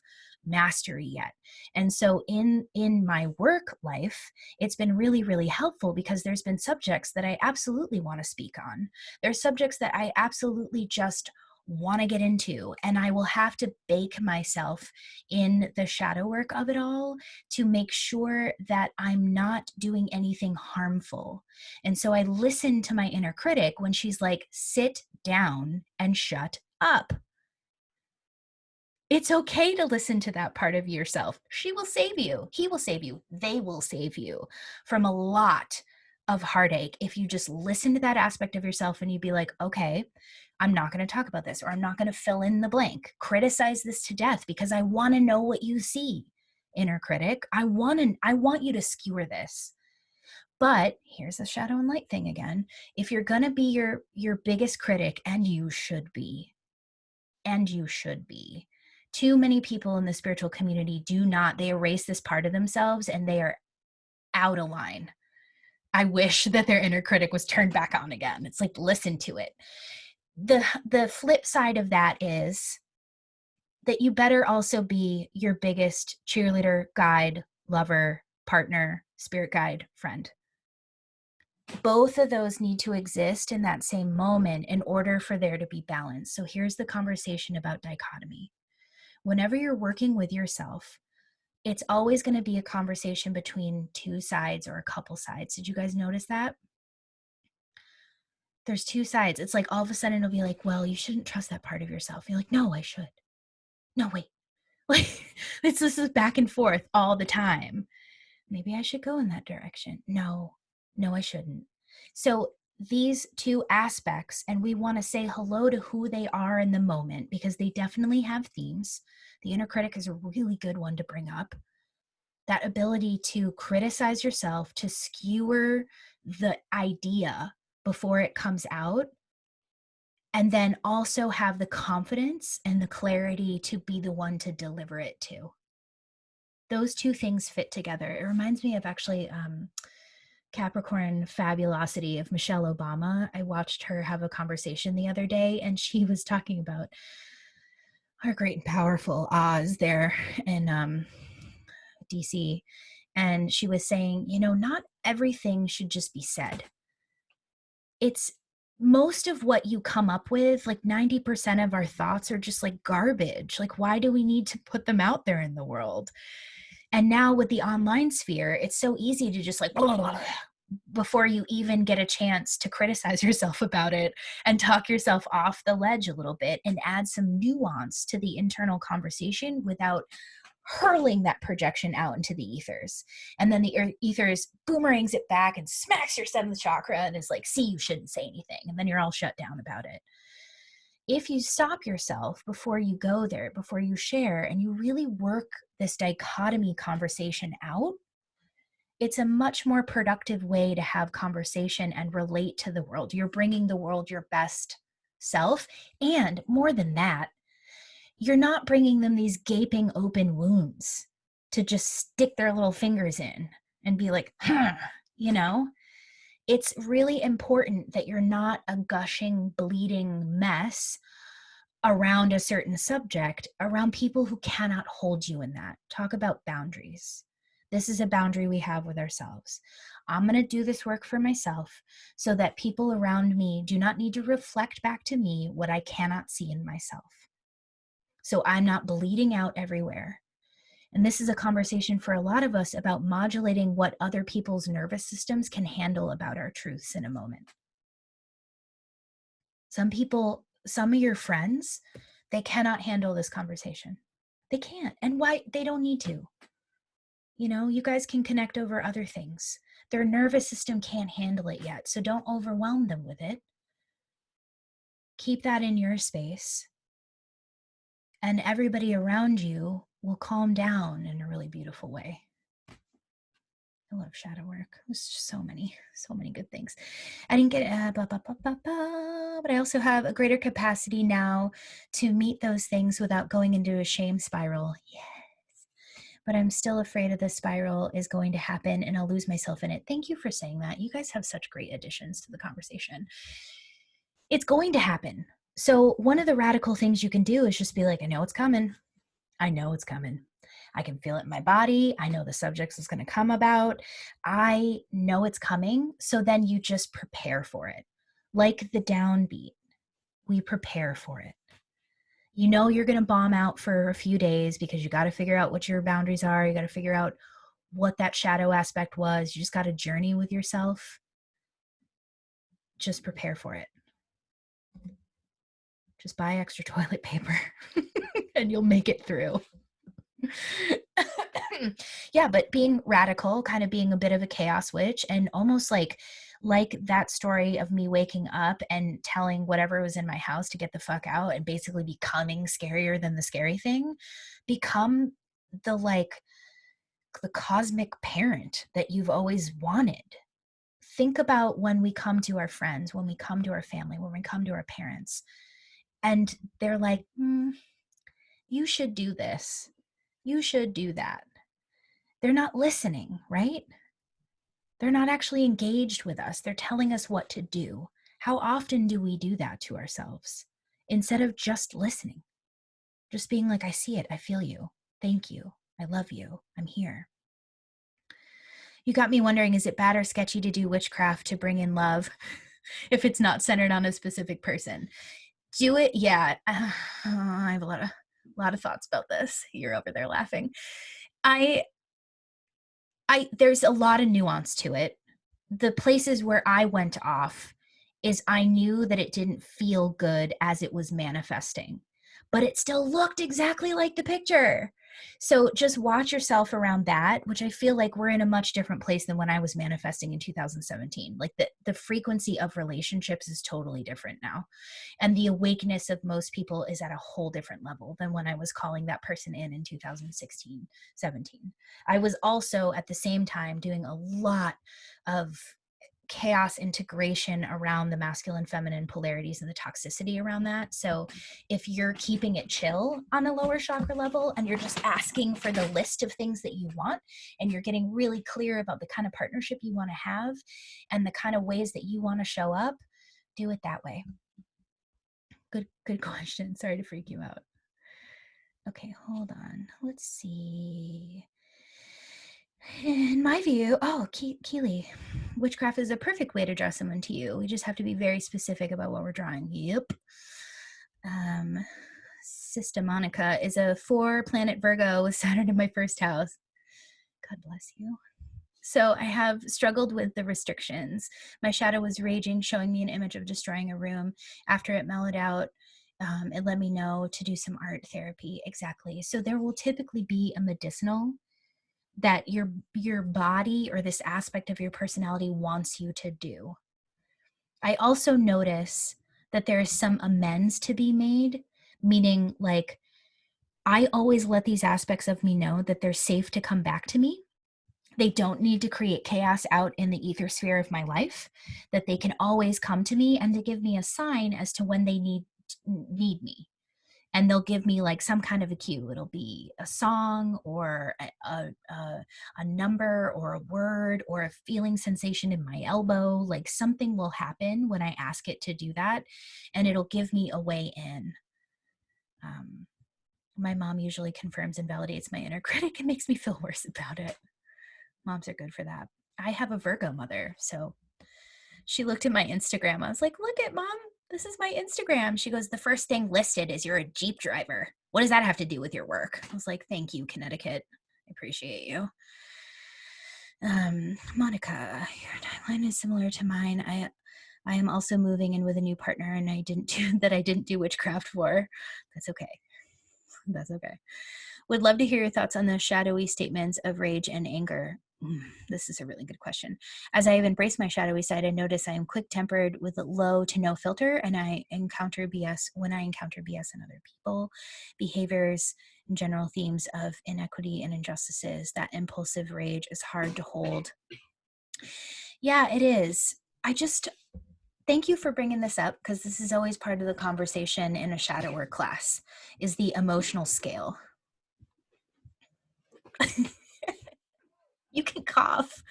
mastery yet. And so in my work life, it's been really, really helpful, because there's been subjects that I absolutely want to speak on. There's subjects that I absolutely just want to get into, and I will have to bake myself in the shadow work of it all to make sure that I'm not doing anything harmful. And so I listen to my inner critic when she's like, sit down and shut up. It's okay to listen to that part of yourself. She will save you. He will save you. They will save you from a lot of heartache if you just listen to that aspect of yourself and you be like, okay, I'm not going to talk about this, or I'm not going to fill in the blank. Criticize this to death because I want to know what you see, inner critic. I want you to skewer this. But here's the shadow and light thing again. If you're going to be your biggest critic, and you should be, too many people in the spiritual community they erase this part of themselves and they are out of line. I wish that their inner critic was turned back on again. It's like, listen to it. The flip side of that is that you better also be your biggest cheerleader, guide, lover, partner, spirit guide, friend. Both of those need to exist in that same moment in order for there to be balance. So here's the conversation about dichotomy. Whenever you're working with yourself, it's always going to be a conversation between two sides or a couple sides. Did you guys notice that? There's two sides. It's like all of a sudden it'll be like, well, you shouldn't trust that part of yourself. You're like, no, I should. No, wait. Like, this is back and forth all the time. Maybe I should go in that direction. No, I shouldn't. So these two aspects, and we want to say hello to who they are in the moment, because they definitely have themes. The inner critic is a really good one to bring up. That ability to criticize yourself, to skewer the idea before it comes out, and then also have the confidence and the clarity to be the one to deliver it to. Those two things fit together. It reminds me of actually Capricorn Fabulosity of Michelle Obama. I watched her have a conversation the other day, and she was talking about our great and powerful Oz there in DC. And she was saying, you know, not everything should just be said. It's most of what you come up with, like 90% of our thoughts are just like garbage. Like, why do we need to put them out there in the world? And now with the online sphere, it's so easy to just like, blah, blah, blah, before you even get a chance to criticize yourself about it and talk yourself off the ledge a little bit and add some nuance to the internal conversation without hurling that projection out into the ethers. And then the ethers boomerangs it back and smacks your seventh chakra and is like, see, you shouldn't say anything. And then you're all shut down about it. If you stop yourself before you go there, before you share, and you really work this dichotomy conversation out, it's a much more productive way to have conversation and relate to the world. You're bringing the world your best self. And more than that, you're not bringing them these gaping open wounds to just stick their little fingers in and be like, you know, it's really important that you're not a gushing, bleeding mess around a certain subject, around people who cannot hold you in that. Talk about boundaries. This is a boundary we have with ourselves. I'm going to do this work for myself so that people around me do not need to reflect back to me what I cannot see in myself. So I'm not bleeding out everywhere. And this is a conversation for a lot of us about modulating what other people's nervous systems can handle about our truths in a moment. Some people, some of your friends, they cannot handle this conversation. They can't. And why? They don't need to. You know, you guys can connect over other things. Their nervous system can't handle it yet, so don't overwhelm them with it. Keep that in your space. And everybody around you will calm down in a really beautiful way. I love shadow work. There's just so many good things. I didn't get but I also have a greater capacity now to meet those things without going into a shame spiral. Yes. But I'm still afraid of the spiral is going to happen and I'll lose myself in it. Thank you for saying that. You guys have such great additions to the conversation. It's going to happen. So one of the radical things you can do is just be like, I know it's coming. I know it's coming. I can feel it in my body. I know the subjects is going to come about. I know it's coming. So then you just prepare for it. Like the downbeat, we prepare for it. You know you're going to bomb out for a few days because you got to figure out what your boundaries are. You got to figure out what that shadow aspect was. You just got to journey with yourself. Just prepare for it. Just buy extra toilet paper and you'll make it through. Yeah, but being radical, kind of being a bit of a chaos witch, and almost like that story of me waking up and telling whatever was in my house to get the fuck out and basically becoming scarier than the scary thing. Become the cosmic parent that you've always wanted. Think about when we come to our friends, when we come to our family, when we come to our parents, and they're like, you should do this. You should do that. They're not listening, right? They're not actually engaged with us. They're telling us what to do. How often do we do that to ourselves instead of just listening? Just being like, I see it. I feel you. Thank you. I love you. I'm here. You got me wondering, is it bad or sketchy to do witchcraft to bring in love if it's not centered on a specific person? Do it. Yeah. I have a lot of thoughts about this. You're over there laughing. There's a lot of nuance to it. The places where I went off is I knew that it didn't feel good as it was manifesting, but it still looked exactly like the picture. So just watch yourself around that, which I feel like we're in a much different place than when I was manifesting in 2017. Like the frequency of relationships is totally different now. And the awakeness of most people is at a whole different level than when I was calling that person in 2016, 17. I was also at the same time doing a lot of chaos integration around the masculine feminine polarities and the toxicity around that. So if you're keeping it chill on a lower chakra level and you're just asking for the list of things that you want, and you're getting really clear about the kind of partnership you want to have and the kind of ways that you want to show up, do it that way. Good question. Sorry to freak you out. Okay, hold on. Let's see. In my view, Keely, witchcraft is a perfect way to draw someone to you. We just have to be very specific about what we're drawing. Yep. Sister Monica is a 4-planet Virgo with Saturn in my first house. God bless you. So I have struggled with the restrictions. My shadow was raging, showing me an image of destroying a room. After it mellowed out, it let me know to do some art therapy. Exactly. So there will typically be a medicinal that your body or this aspect of your personality wants you to do. I also notice that there is some amends to be made, meaning like I always let these aspects of me know that they're safe to come back to me. They don't need to create chaos out in the ether sphere of my life, that they can always come to me and to give me a sign as to when they need me. And they'll give me like some kind of a cue. It'll be a song or a number or a word or a feeling sensation in my elbow. Like something will happen when I ask it to do that, and it'll give me a way in. My mom usually confirms and validates my inner critic and makes me feel worse about it. Moms are good for that. I have a Virgo mother, so she looked at my Instagram. I was like, look at Mom, this is my Instagram. She goes, the first thing listed is you're a Jeep driver. What does that have to do with your work? I was like, thank you, Connecticut. I appreciate you. Monica, your timeline is similar to mine. I am also moving in with a new partner, and I didn't do witchcraft for. That's okay. That's okay. Would love to hear your thoughts on the shadowy statements of rage and anger. This is a really good question. As I have embraced my shadowy side, I notice I am quick-tempered with low to no filter, and I encounter BS when I encounter BS in other people, behaviors, and general themes of inequity and injustices. That impulsive rage is hard to hold. Yeah, it is. Thank you for bringing this up, because this is always part of the conversation in a shadow work class, is the emotional scale. You can cough.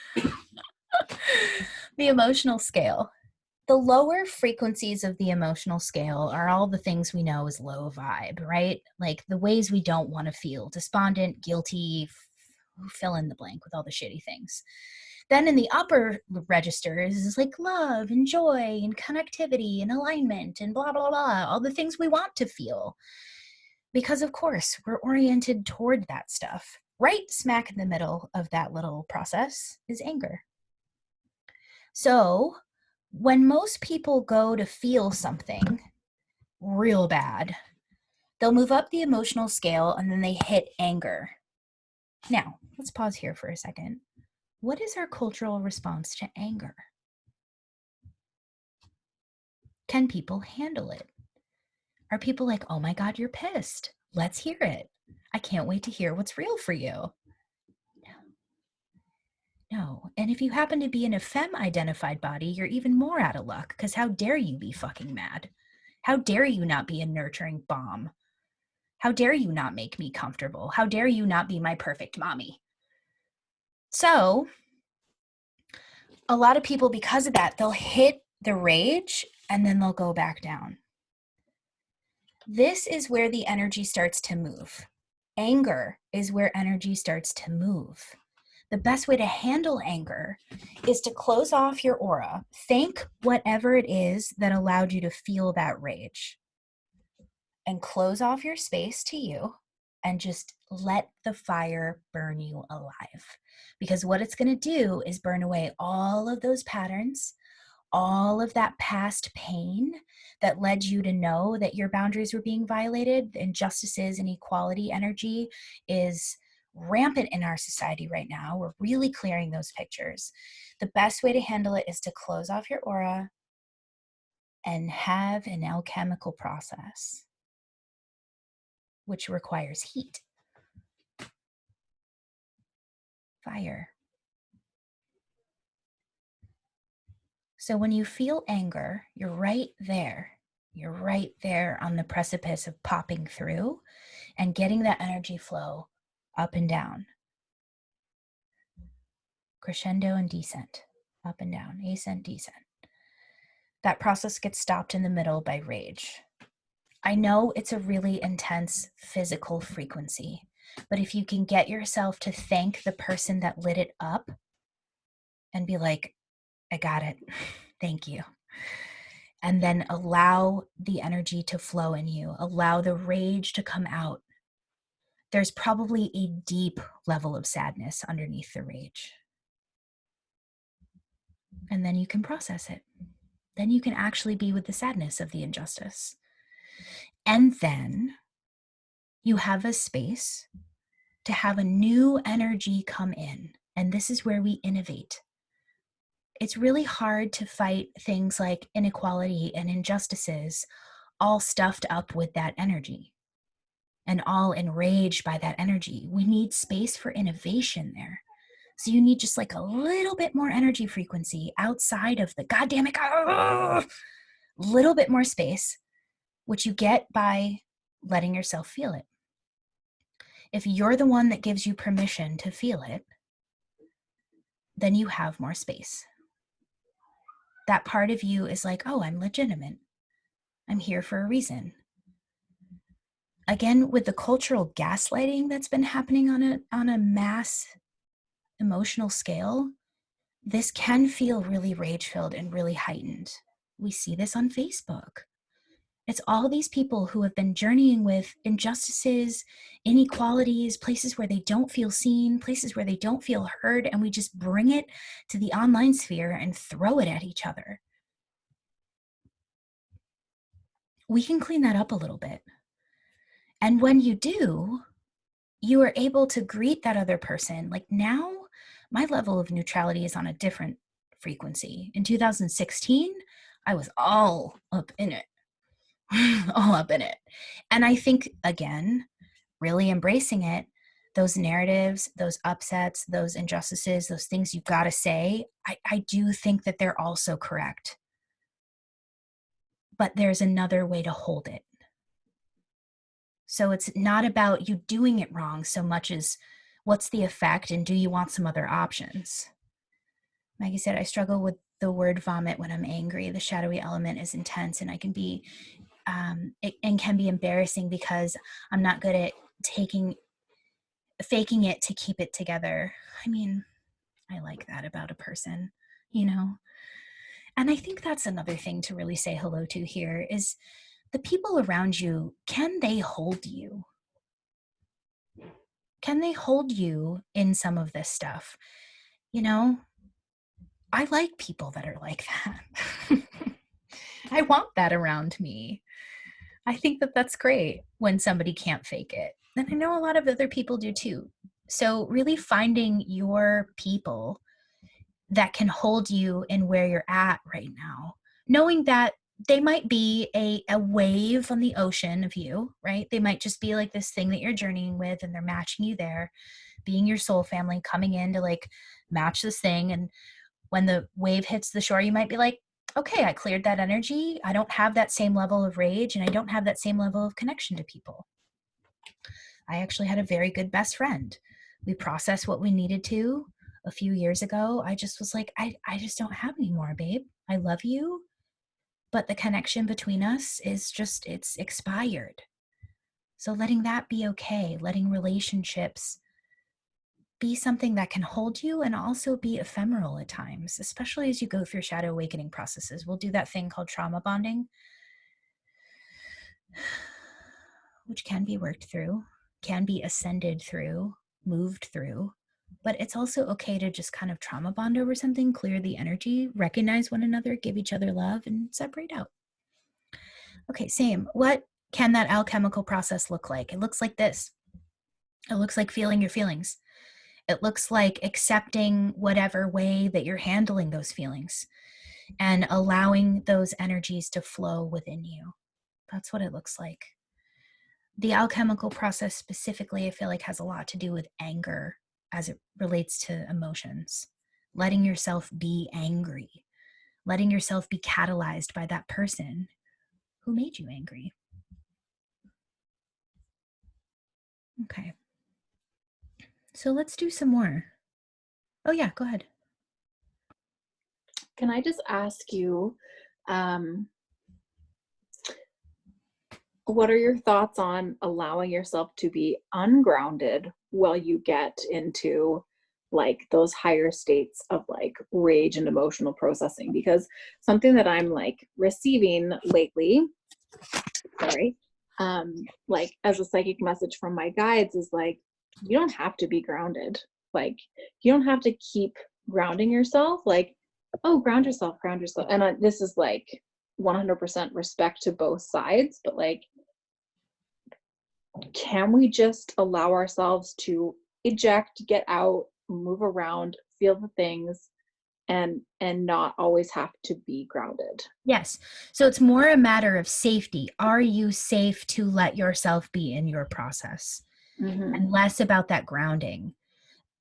The emotional scale. The lower frequencies of the emotional scale are all the things we know as low vibe, right? Like the ways we don't want to feel: despondent, guilty, fill in the blank with all the shitty things. Then in the upper registers is like love and joy and connectivity and alignment and blah, blah, blah, all the things we want to feel. Because of course, we're oriented toward that stuff. Right smack in the middle of that little process is anger. So when most people go to feel something real bad, they'll move up the emotional scale and then they hit anger. Now, let's pause here for a second. What is our cultural response to anger? Can people handle it? Are people like, oh my God, you're pissed. Let's hear it. I can't wait to hear what's real for you. No. And if you happen to be in a femme-identified body, you're even more out of luck, because how dare you be fucking mad? How dare you not be a nurturing bomb? How dare you not make me comfortable? How dare you not be my perfect mommy? So a lot of people, because of that, they'll hit the rage and then they'll go back down. This is where the energy starts to move. Anger is where energy starts to move. The best way to handle anger is to close off your aura. Thank whatever it is that allowed you to feel that rage, and close off your space to you and just let the fire burn you alive. Because what it's going to do is burn away all of those patterns, all of that past pain that led you to know that your boundaries were being violated. Injustices and equality energy is rampant in our society right now. We're really clearing those pictures. The best way to handle it is to close off your aura and have an alchemical process, which requires heat, fire. So when you feel anger, you're right there. You're right there on the precipice of popping through and getting that energy flow up and down. Crescendo and descent, up and down, ascent, descent. That process gets stopped in the middle by rage. I know it's a really intense physical frequency, but if you can get yourself to thank the person that lit it up and be like, I got it, thank you. And then allow the energy to flow in you, allow the rage to come out. There's probably a deep level of sadness underneath the rage. And then you can process it. Then you can actually be with the sadness of the injustice. And then you have a space to have a new energy come in. And this is where we innovate. It's really hard to fight things like inequality and injustices all stuffed up with that energy and all enraged by that energy. We need space for innovation there. So you need just like a little bit more energy frequency outside of the goddamn it, little bit more space, which you get by letting yourself feel it. If you're the one that gives you permission to feel it, then you have more space. That part of you is like, oh, I'm legitimate. I'm here for a reason. Again, with the cultural gaslighting that's been happening on a mass emotional scale, this can feel really rage-filled and really heightened. We see this on Facebook. It's all these people who have been journeying with injustices, inequalities, places where they don't feel seen, places where they don't feel heard, and we just bring it to the online sphere and throw it at each other. We can clean that up a little bit. And when you do, you are able to greet that other person. Like now, my level of neutrality is on a different frequency. In 2016, I was all up in it. All up in it. And I think, again, really embracing it, those narratives, those upsets, those injustices, those things you've got to say, I do think that they're also correct. But there's another way to hold it. So it's not about you doing it wrong so much as what's the effect and do you want some other options? Maggie said, I struggle with the word vomit when I'm angry. The shadowy element is intense and I can be it can be embarrassing because I'm not good at faking it to keep it together. I mean, I like that about a person, you know? And I think that's another thing to really say hello to here is the people around you, can they hold you? Can they hold you in some of this stuff? You know, I like people that are like that. I want that around me. I think that that's great when somebody can't fake it. And I know a lot of other people do too. So really finding your people that can hold you in where you're at right now, knowing that they might be a wave on the ocean of you, right? They might just be like this thing that you're journeying with and they're matching you there, being your soul family, coming in to like match this thing. And when the wave hits the shore, you might be like, okay, I cleared that energy. I don't have that same level of rage and I don't have that same level of connection to people. I actually had a very good best friend. We processed what we needed to a few years ago. I just was like, I just don't have any more, babe. I love you, but the connection between us is just, it's expired. So letting that be okay, letting relationships be something that can hold you and also be ephemeral at times, especially as you go through shadow awakening processes. We'll do that thing called trauma bonding, which can be worked through, can be ascended through, moved through, but it's also okay to just kind of trauma bond over something, clear the energy, recognize one another, give each other love, and separate out. Okay, same. What can that alchemical process look like? It looks like this. It looks like feeling your feelings. It looks like accepting whatever way that you're handling those feelings and allowing those energies to flow within you. That's what it looks like. The alchemical process specifically, I feel like, has a lot to do with anger as it relates to emotions. Letting yourself be angry, letting yourself be catalyzed by that person who made you angry. Okay. So let's do some more. Oh yeah, go ahead. Can I just ask you, what are your thoughts on allowing yourself to be ungrounded while you get into like those higher states of like rage and emotional processing? Because something that I'm like receiving lately, sorry, like as a psychic message from my guides is like, you don't have to be grounded. Like you don't have to keep grounding yourself. Like, oh, ground yourself, ground yourself. And this is like 100% respect to both sides, but like, can we just allow ourselves to eject, get out, move around, feel the things, and not always have to be grounded? Yes. So it's more a matter of safety. Are you safe to let yourself be in your process? Mm-hmm. And less about that grounding.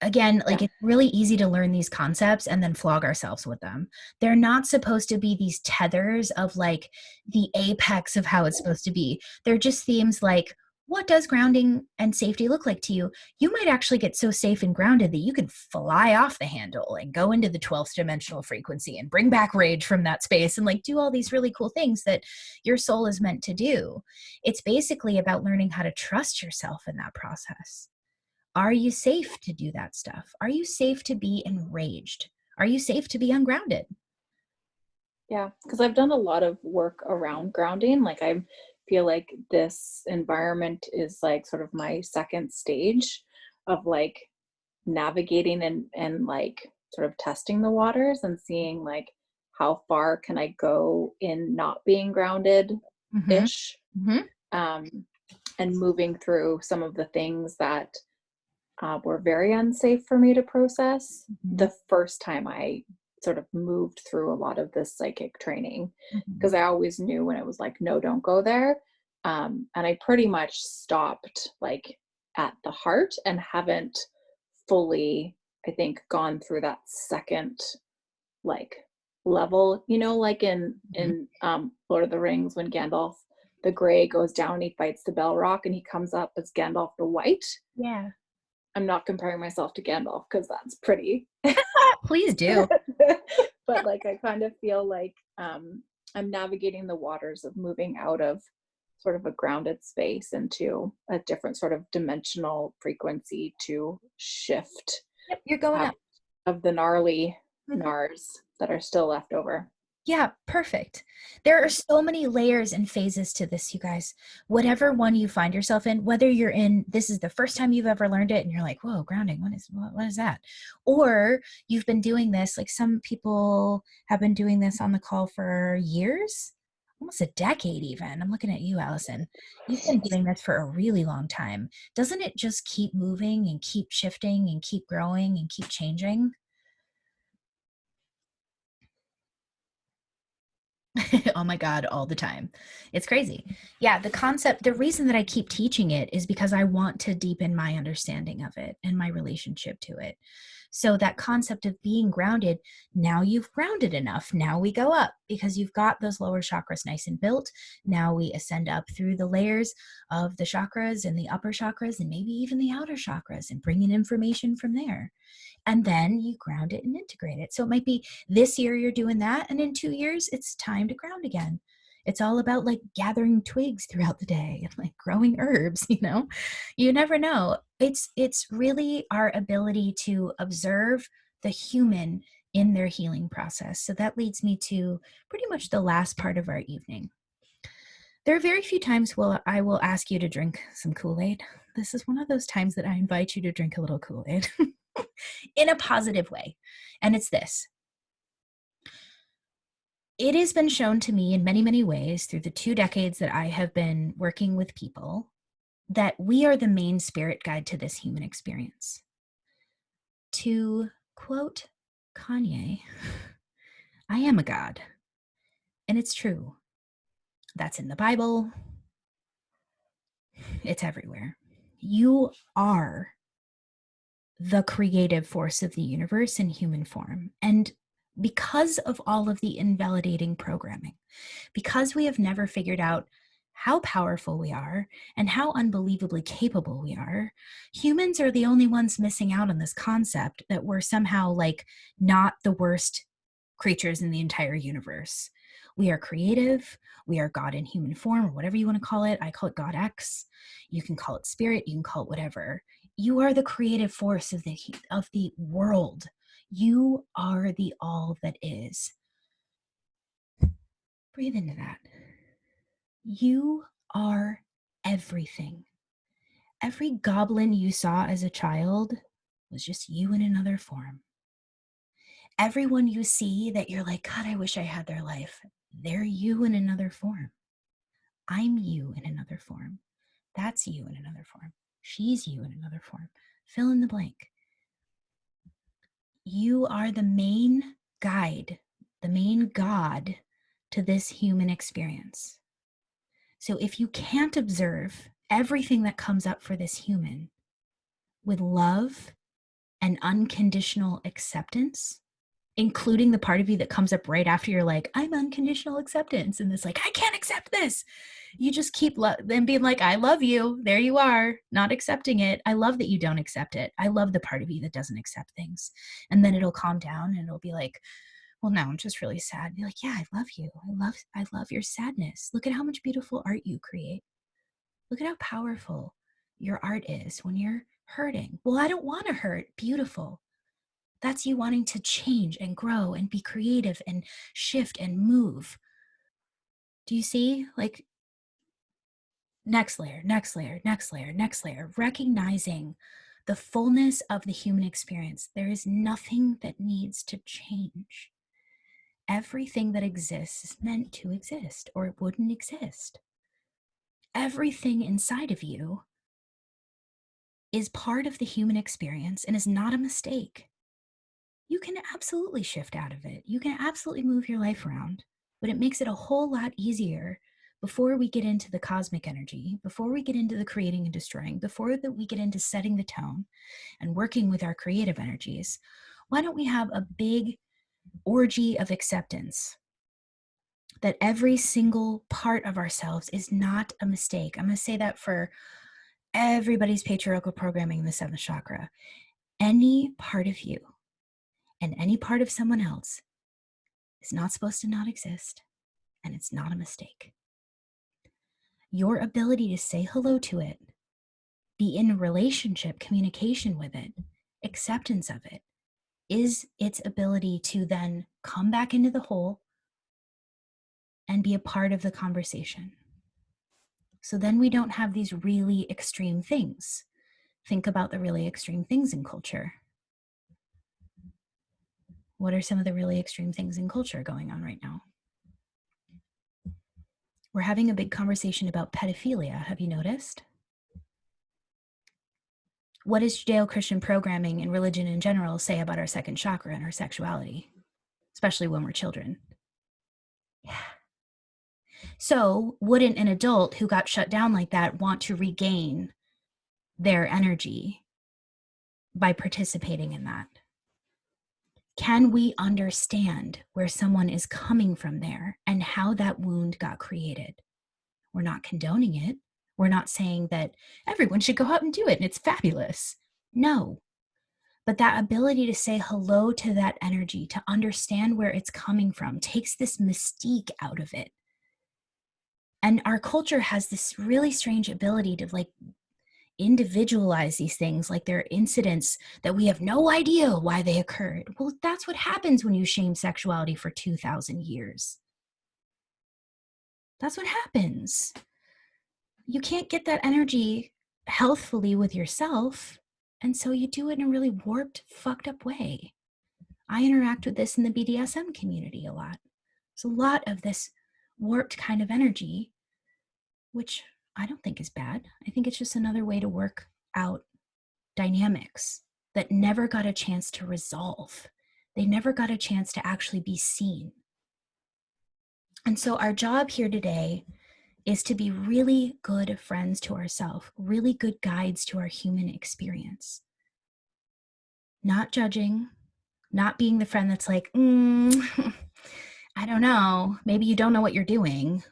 Again, like it's really easy to learn these concepts and then flog ourselves with them. They're not supposed to be these tethers of like the apex of how it's supposed to be. They're just themes like, what does grounding and safety look like to you? You might actually get so safe and grounded that you can fly off the handle and go into the 12th dimensional frequency and bring back rage from that space and like do all these really cool things that your soul is meant to do. It's basically about learning how to trust yourself in that process. Are you safe to do that stuff? Are you safe to be enraged? Are you safe to be ungrounded? Yeah, because I've done a lot of work around grounding. Like I feel like this environment is like sort of my second stage of like navigating and like sort of testing the waters and seeing like how far can I go in not being grounded ish. And moving through some of the things that were very unsafe for me to process the first time I sort of moved through a lot of this psychic training, because I always knew when it was like, no, don't go there. And I pretty much stopped like at the heart and haven't fully, I think, gone through that second like level, you know, like in Lord of the Rings when Gandalf the Grey goes down and he fights the Balrog and he comes up as Gandalf the White. Yeah. I'm not comparing myself to Gandalf because that's pretty. Please do. But like I kind of feel like I'm navigating the waters of moving out of sort of a grounded space into a different sort of dimensional frequency to shift. Yep, you're going up. Of the gnarly gnars that are still left over. Yeah, perfect. There are so many layers and phases to this, you guys. Whatever one you find yourself in, whether you're in, this is the first time you've ever learned it and you're like, whoa, grounding, what is that? Or you've been doing this, like some people have been doing this on the call for years, almost a decade even. I'm looking at you, Allison. You've been doing this for a really long time. Doesn't it just keep moving and keep shifting and keep growing and keep changing? Oh my God, all the time. It's crazy. Yeah, the concept, the reason that I keep teaching it is because I want to deepen my understanding of it and my relationship to it. So that concept of being grounded, now you've grounded enough. Now we go up because you've got those lower chakras nice and built. Now we ascend up through the layers of the chakras and the upper chakras and maybe even the outer chakras and bring in information from there. And then you ground it and integrate it. So it might be this year you're doing that, and in 2 years, it's time to ground again. It's all about like gathering twigs throughout the day and like growing herbs, you know? You never know. It's really our ability to observe the human in their healing process. So that leads me to pretty much the last part of our evening. There are very few times I will ask you to drink some Kool-Aid. This is one of those times that I invite you to drink a little Kool-Aid. In a positive way. And it's this. It has been shown to me in many, many ways through the 2 decades that I have been working with people that we are the main spirit guide to this human experience. To quote Kanye, I am a god. And it's true. That's in the Bible. It's everywhere. You are the creative force of the universe in human form. And because of all of the invalidating programming, because we have never figured out how powerful we are and how unbelievably capable we are. Humans are the only ones missing out on this concept that we're somehow like not the worst creatures in the entire universe. We are creative. We are God in human form, or whatever you want to call it. I call it God X. You can call it spirit. You can call it whatever. You are the creative force of the world. You are the all that is. Breathe into that. You are everything. Every goblin you saw as a child was just you in another form. Everyone you see that you're like, God, I wish I had their life, they're you in another form. I'm you in another form. That's you in another form. She's you in another form. Fill in the blank. You are the main guide, the main God to this human experience. So if you can't observe everything that comes up for this human with love and unconditional acceptance, including the part of you that comes up right after you're like, I'm unconditional acceptance, and it's like, I can't accept this. You just keep then being like, I love you. There you are, not accepting it. I love that you don't accept it. I love the part of you that doesn't accept things. And then it'll calm down and it'll be like, well, no, I'm just really sad. Be like, yeah, I love you. I love your sadness. Look at how much beautiful art you create. Look at how powerful your art is when you're hurting. Well, I don't want to hurt. Beautiful. That's you wanting to change and grow and be creative and shift and move. Do you see? Like, next layer, next layer, next layer, next layer, recognizing the fullness of the human experience. There is nothing that needs to change. Everything that exists is meant to exist, or it wouldn't exist. Everything inside of you is part of the human experience and is not a mistake. You can absolutely shift out of it. You can absolutely move your life around, but it makes it a whole lot easier before we get into the cosmic energy, before we get into the creating and destroying, before that we get into setting the tone and working with our creative energies. Why don't we have a big orgy of acceptance that every single part of ourselves is not a mistake? I'm going to say that for everybody's patriarchal programming in the seventh chakra. Any part of you and any part of someone else is not supposed to not exist, and it's not a mistake. Your ability to say hello to it, be in relationship, communication with it, acceptance of it, is its ability to then come back into the whole and be a part of the conversation. So then we don't have these really extreme things. Think about the really extreme things in culture. What are some of the really extreme things in culture going on right now? We're having a big conversation about pedophilia. Have you noticed? What does Judeo-Christian programming and religion in general say about our second chakra and our sexuality, especially when we're children? Yeah. So wouldn't an adult who got shut down like that want to regain their energy by participating in that? Can we understand where someone is coming from there and how that wound got created? We're not condoning it. We're not saying that everyone should go out and do it and it's fabulous. No. But that ability to say hello to that energy, to understand where it's coming from, takes this mystique out of it. And our culture has this really strange ability to like individualize these things like they're incidents that we have no idea why they occurred. Well, that's what happens when you shame sexuality for 2,000 years. That's what happens. You can't get that energy healthfully with yourself, and so you do it in a really warped, fucked up way. I interact with this in the BDSM community a lot. There's a lot of this warped kind of energy, which I don't think is bad. I think it's just another way to work out dynamics that never got a chance to resolve. They never got a chance to actually be seen. And so our job here today is to be really good friends to ourselves, really good guides to our human experience. Not judging, Not being the friend that's like, I don't know, maybe you don't know what you're doing.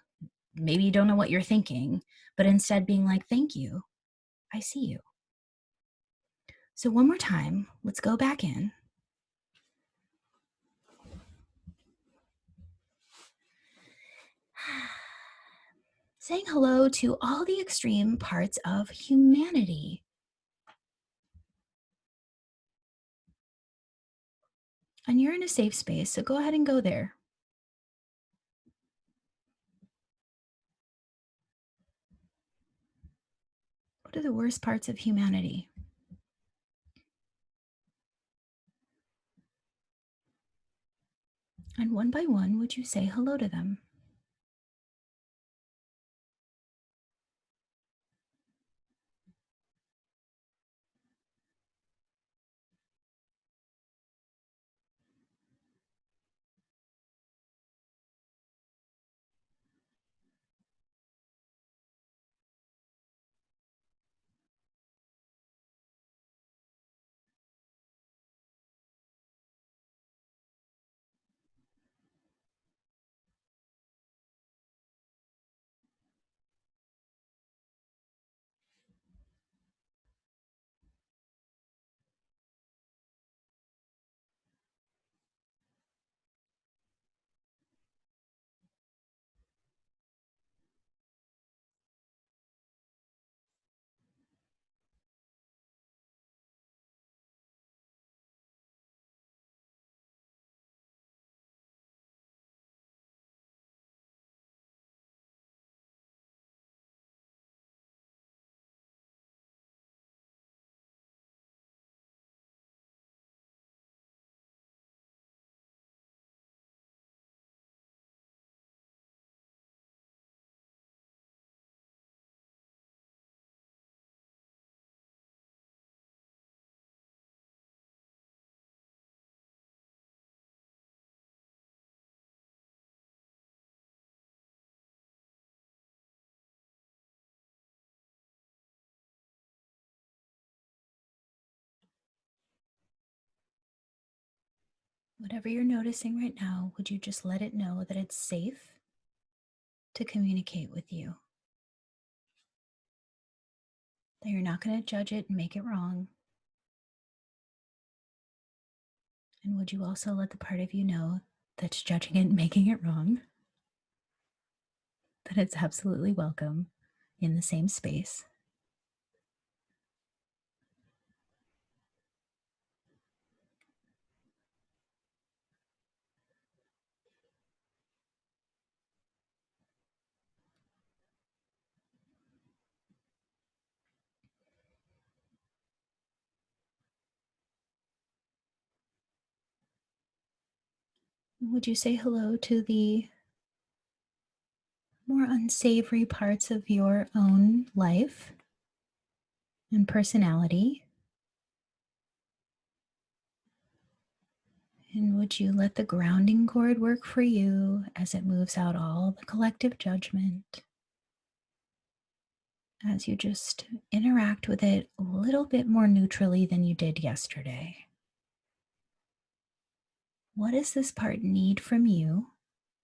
Maybe you don't know what you're thinking, but instead being like, thank you. I see you. So one more time, let's go back in. Saying hello to all the extreme parts of humanity. And you're in a safe space, so go ahead and go there. What are the worst parts of humanity? And one by one, would you say hello to them? Whatever you're noticing right now, would you just let it know that it's safe to communicate with you? That you're not going to judge it and make it wrong. And would you also let the part of you know that's judging it and making it wrong that it's absolutely welcome in the same space? Would you say hello to the more unsavory parts of your own life and personality? And would you let the grounding cord work for you as it moves out all the collective judgment? As you just interact with it a little bit more neutrally than you did yesterday. What does this part need from you?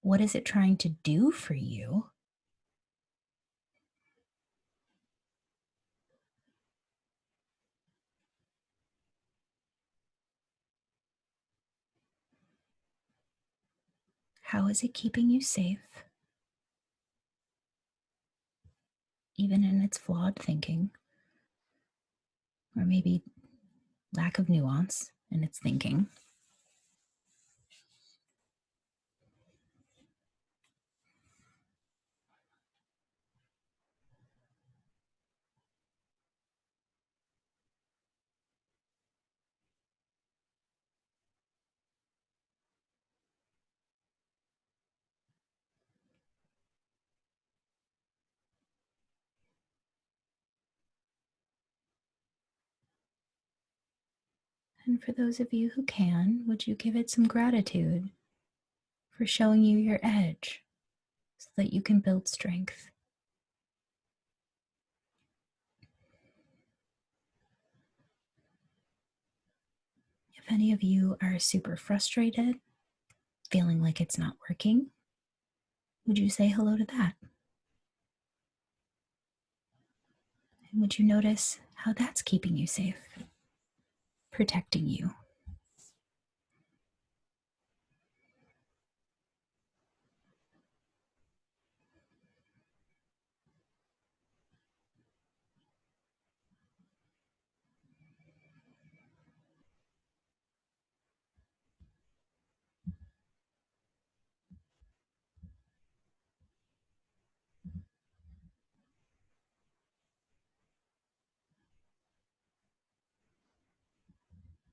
What is it trying to do for you? How is it keeping you safe? Even in its flawed thinking, or maybe lack of nuance in its thinking. And for those of you who can, would you give it some gratitude for showing you your edge so that you can build strength? If any of you are super frustrated, feeling like it's not working, would you say hello to that? And would you notice how that's keeping you safe, protecting you?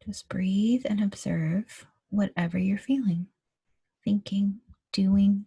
Just breathe and observe whatever you're feeling, thinking, doing.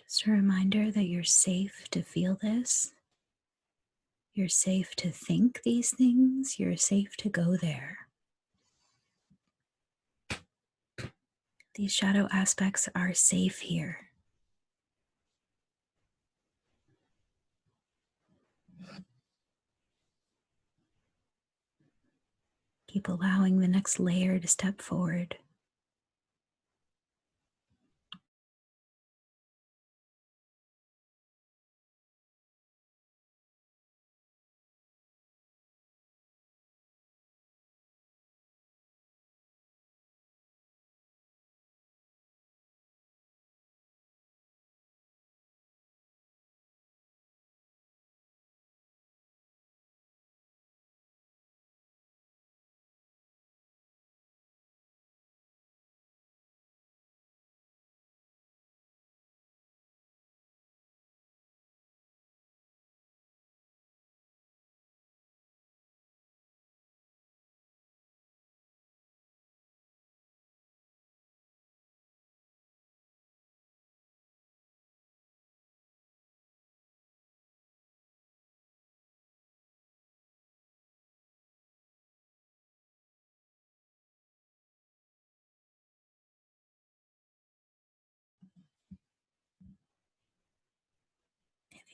Just a reminder that you're safe to feel this. You're safe to think these things. You're safe to go there. These shadow aspects are safe here. Keep allowing the next layer to step forward.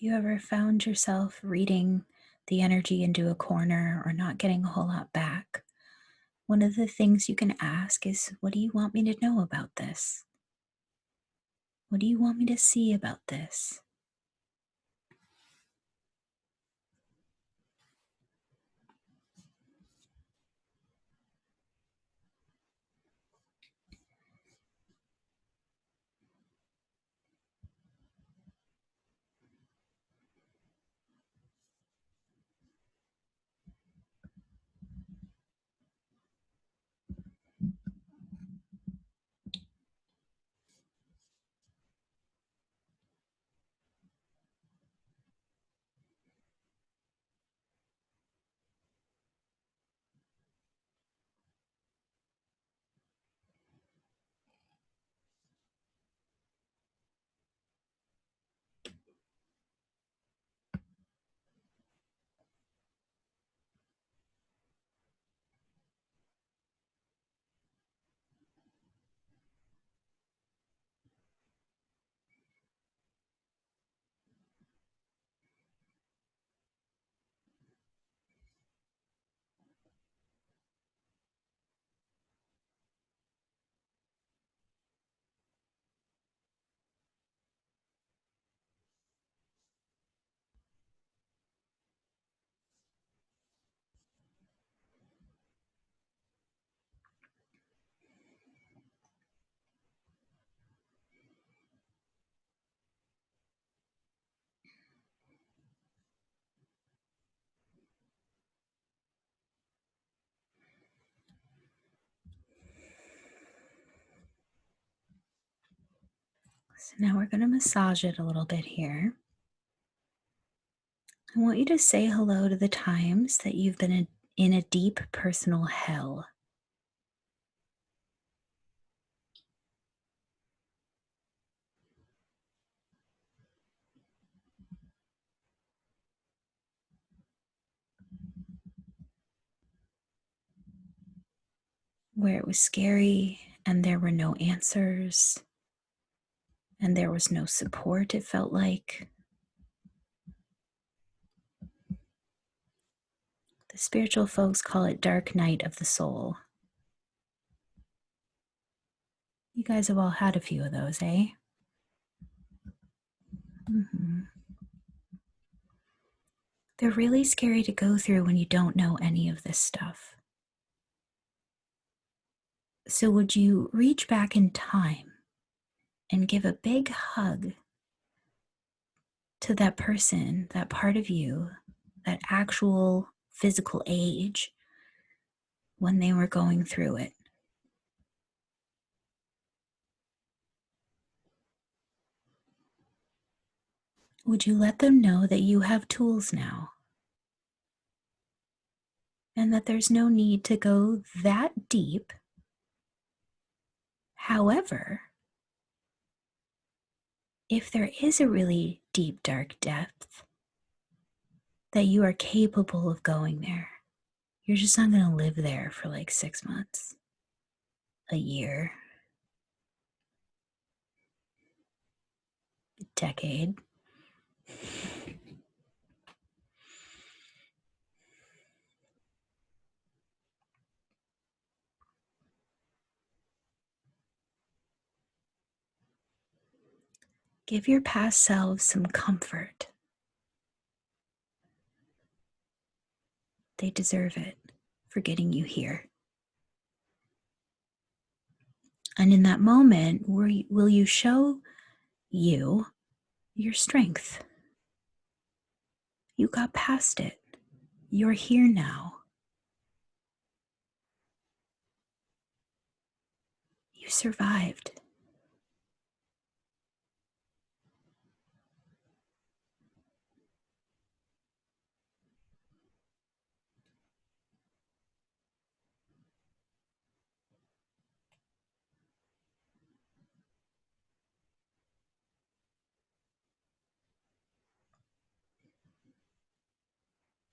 you ever found yourself reading the energy into a corner or not getting a whole lot back, one of the things you can ask is, what do you want me to know about this? What do you want me to see about this? So now we're going to massage it a little bit here. I want you to say hello to the times that you've been in a deep personal hell. Where it was scary and there were no answers and there was no support, it felt like. The spiritual folks call it dark night of the soul. You guys have all had a few of those, eh? Mm-hmm. They're really scary to go through when you don't know any of this stuff. So would you reach back in time and give a big hug to that person, that part of you, that actual physical age when they were going through it? Would you let them know that you have tools now and that there's no need to go that deep? However, if there is a really deep, dark depth, that you are capable of going there. You're just not going to live there for like 6 months, a year, a decade. Give your past selves some comfort. They deserve it for getting you here. And in that moment, will you show you your strength? You got past it. You're here now. You survived.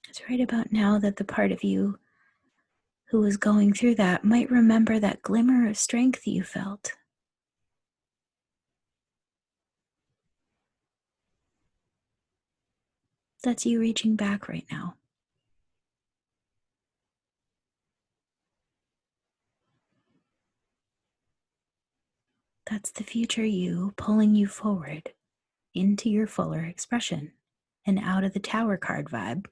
It's right about now that the part of you who was going through that might remember that glimmer of strength you felt. That's you reaching back right now. That's the future you pulling you forward into your fuller expression and out of the tower card vibe.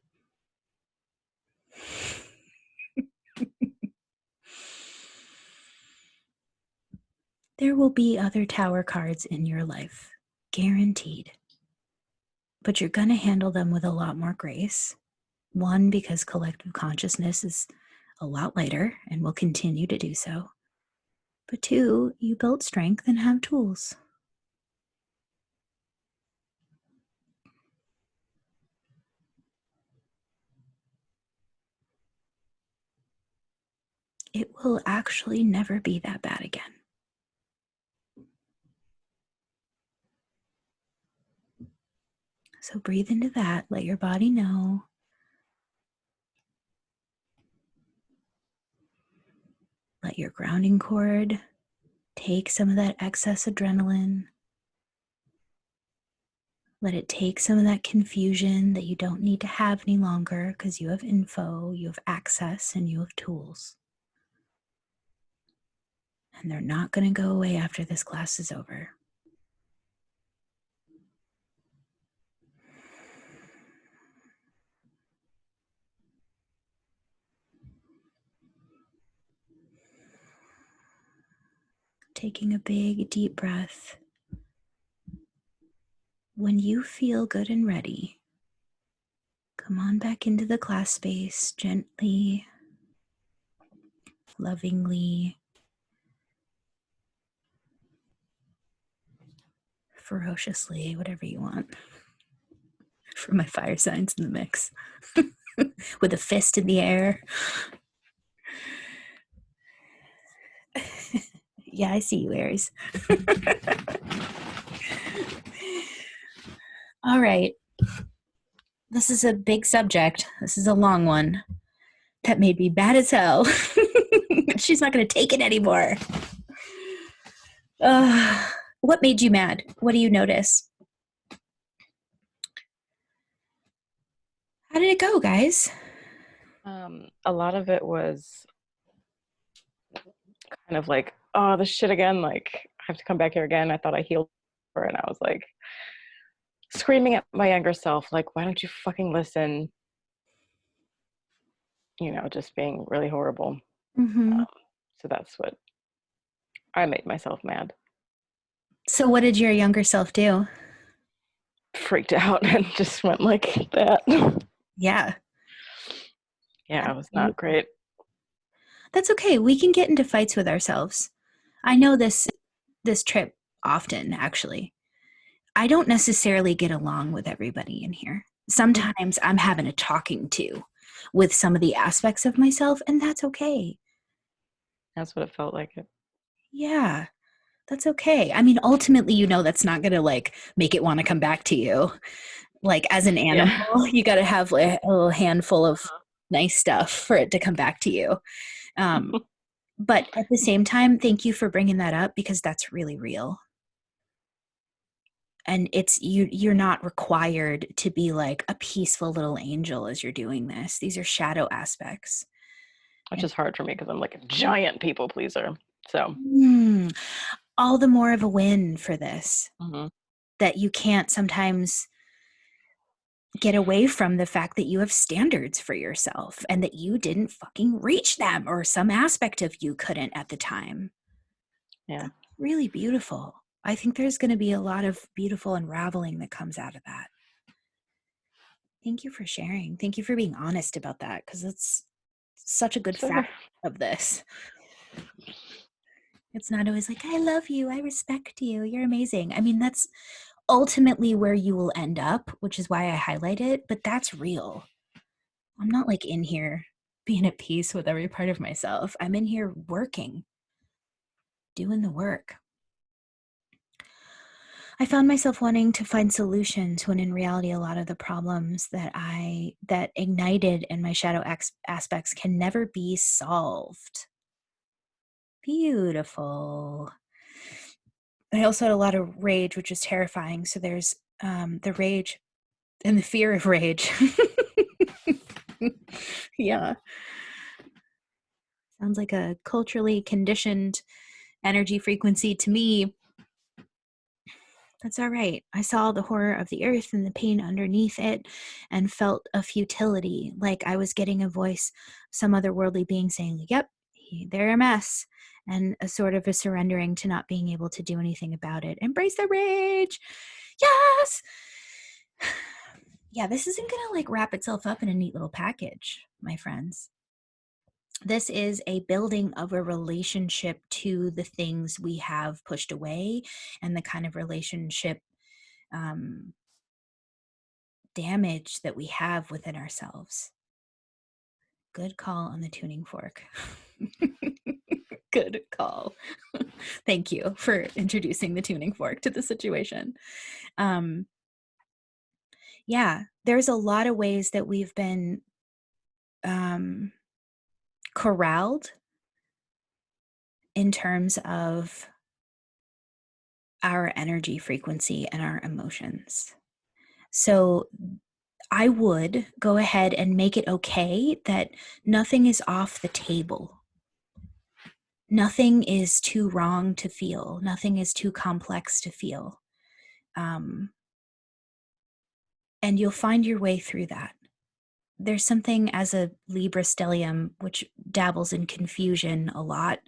There will be other tower cards in your life, guaranteed. But you're going to handle them with a lot more grace. One, because collective consciousness is a lot lighter and will continue to do so. But two, you built strength and have tools. It will actually never be that bad again. So breathe into that. Let your body know. Let your grounding cord take some of that excess adrenaline. Let it take some of that confusion that you don't need to have any longer because you have info, you have access, and you have tools. And they're not going to go away after this class is over. Taking a big, deep breath. When you feel good and ready, come on back into the class space gently, lovingly, ferociously, whatever you want. For my fire signs in the mix. With a fist in the air. Yeah, I see you, Aries. All right. This is a big subject. This is a long one. That made me mad as hell. She's not going to take it anymore. What made you mad? What do you notice? How did it go, guys? A lot of it was kind of like, oh, this shit again. Like, I have to come back here again. I thought I healed her, and I was like screaming at my younger self, like, why don't you fucking listen? You know, just being really horrible. Mm-hmm. So that's what I made myself mad. So what did your younger self do? Freaked out and just went like that. Yeah. Yeah, it was not great. That's okay. We can get into fights with ourselves. I know this trip often, actually. I don't necessarily get along with everybody in here. Sometimes I'm having a talking to with some of the aspects of myself, and that's okay. That's what it felt like. Yeah, that's okay. I mean, ultimately, you know, that's not going to like make it want to come back to you. Like as an animal, you got to have like, a little handful of nice stuff for it to come back to you. But at the same time, thank you for bringing that up because that's really real. And it's you're not required to be like a peaceful little angel as you're doing this. These are shadow aspects. Which is hard for me because I'm like a giant people pleaser. So all the more of a win for this. Mm-hmm. That you can't sometimes get away from the fact that you have standards for yourself and that you didn't fucking reach them or some aspect of you couldn't at the time. Yeah. That's really beautiful. I think there's going to be a lot of beautiful unraveling that comes out of that. Thank you for sharing. Thank you for being honest about that because it's such a good fact of this. It's not always like, I love you, I respect you, you're amazing. I mean, that's ultimately where you will end up, which is why I highlight it, but that's real. I'm not like in here being at peace with every part of myself. I'm in here working, doing the work. I found myself wanting to find solutions when in reality, a lot of the problems that ignited in my shadow aspects can never be solved. Beautiful. I also had a lot of rage, which is terrifying. So there's the rage And the fear of rage. Yeah. Sounds like a culturally conditioned energy frequency to me. That's all right. I saw the horror of the earth and the pain underneath it and felt a futility, like I was getting a voice, some otherworldly being saying, yep, they're a mess, and a sort of a surrendering to not being able to do anything about it. Embrace the rage. Yes. Yeah, this isn't going to like wrap itself up in a neat little package, my friends. This is a building of a relationship to the things we have pushed away and the kind of relationship damage that we have within ourselves. Good call on the tuning fork. Good call. Thank you for introducing the tuning fork to the situation. Yeah, there's a lot of ways that we've been corralled in terms of our energy frequency and our emotions. So I would go ahead and make it okay that nothing is off the table. Nothing is too wrong to feel. Nothing is too complex to feel. And you'll find your way through that. There's something as a Libra stellium, which dabbles in confusion a lot,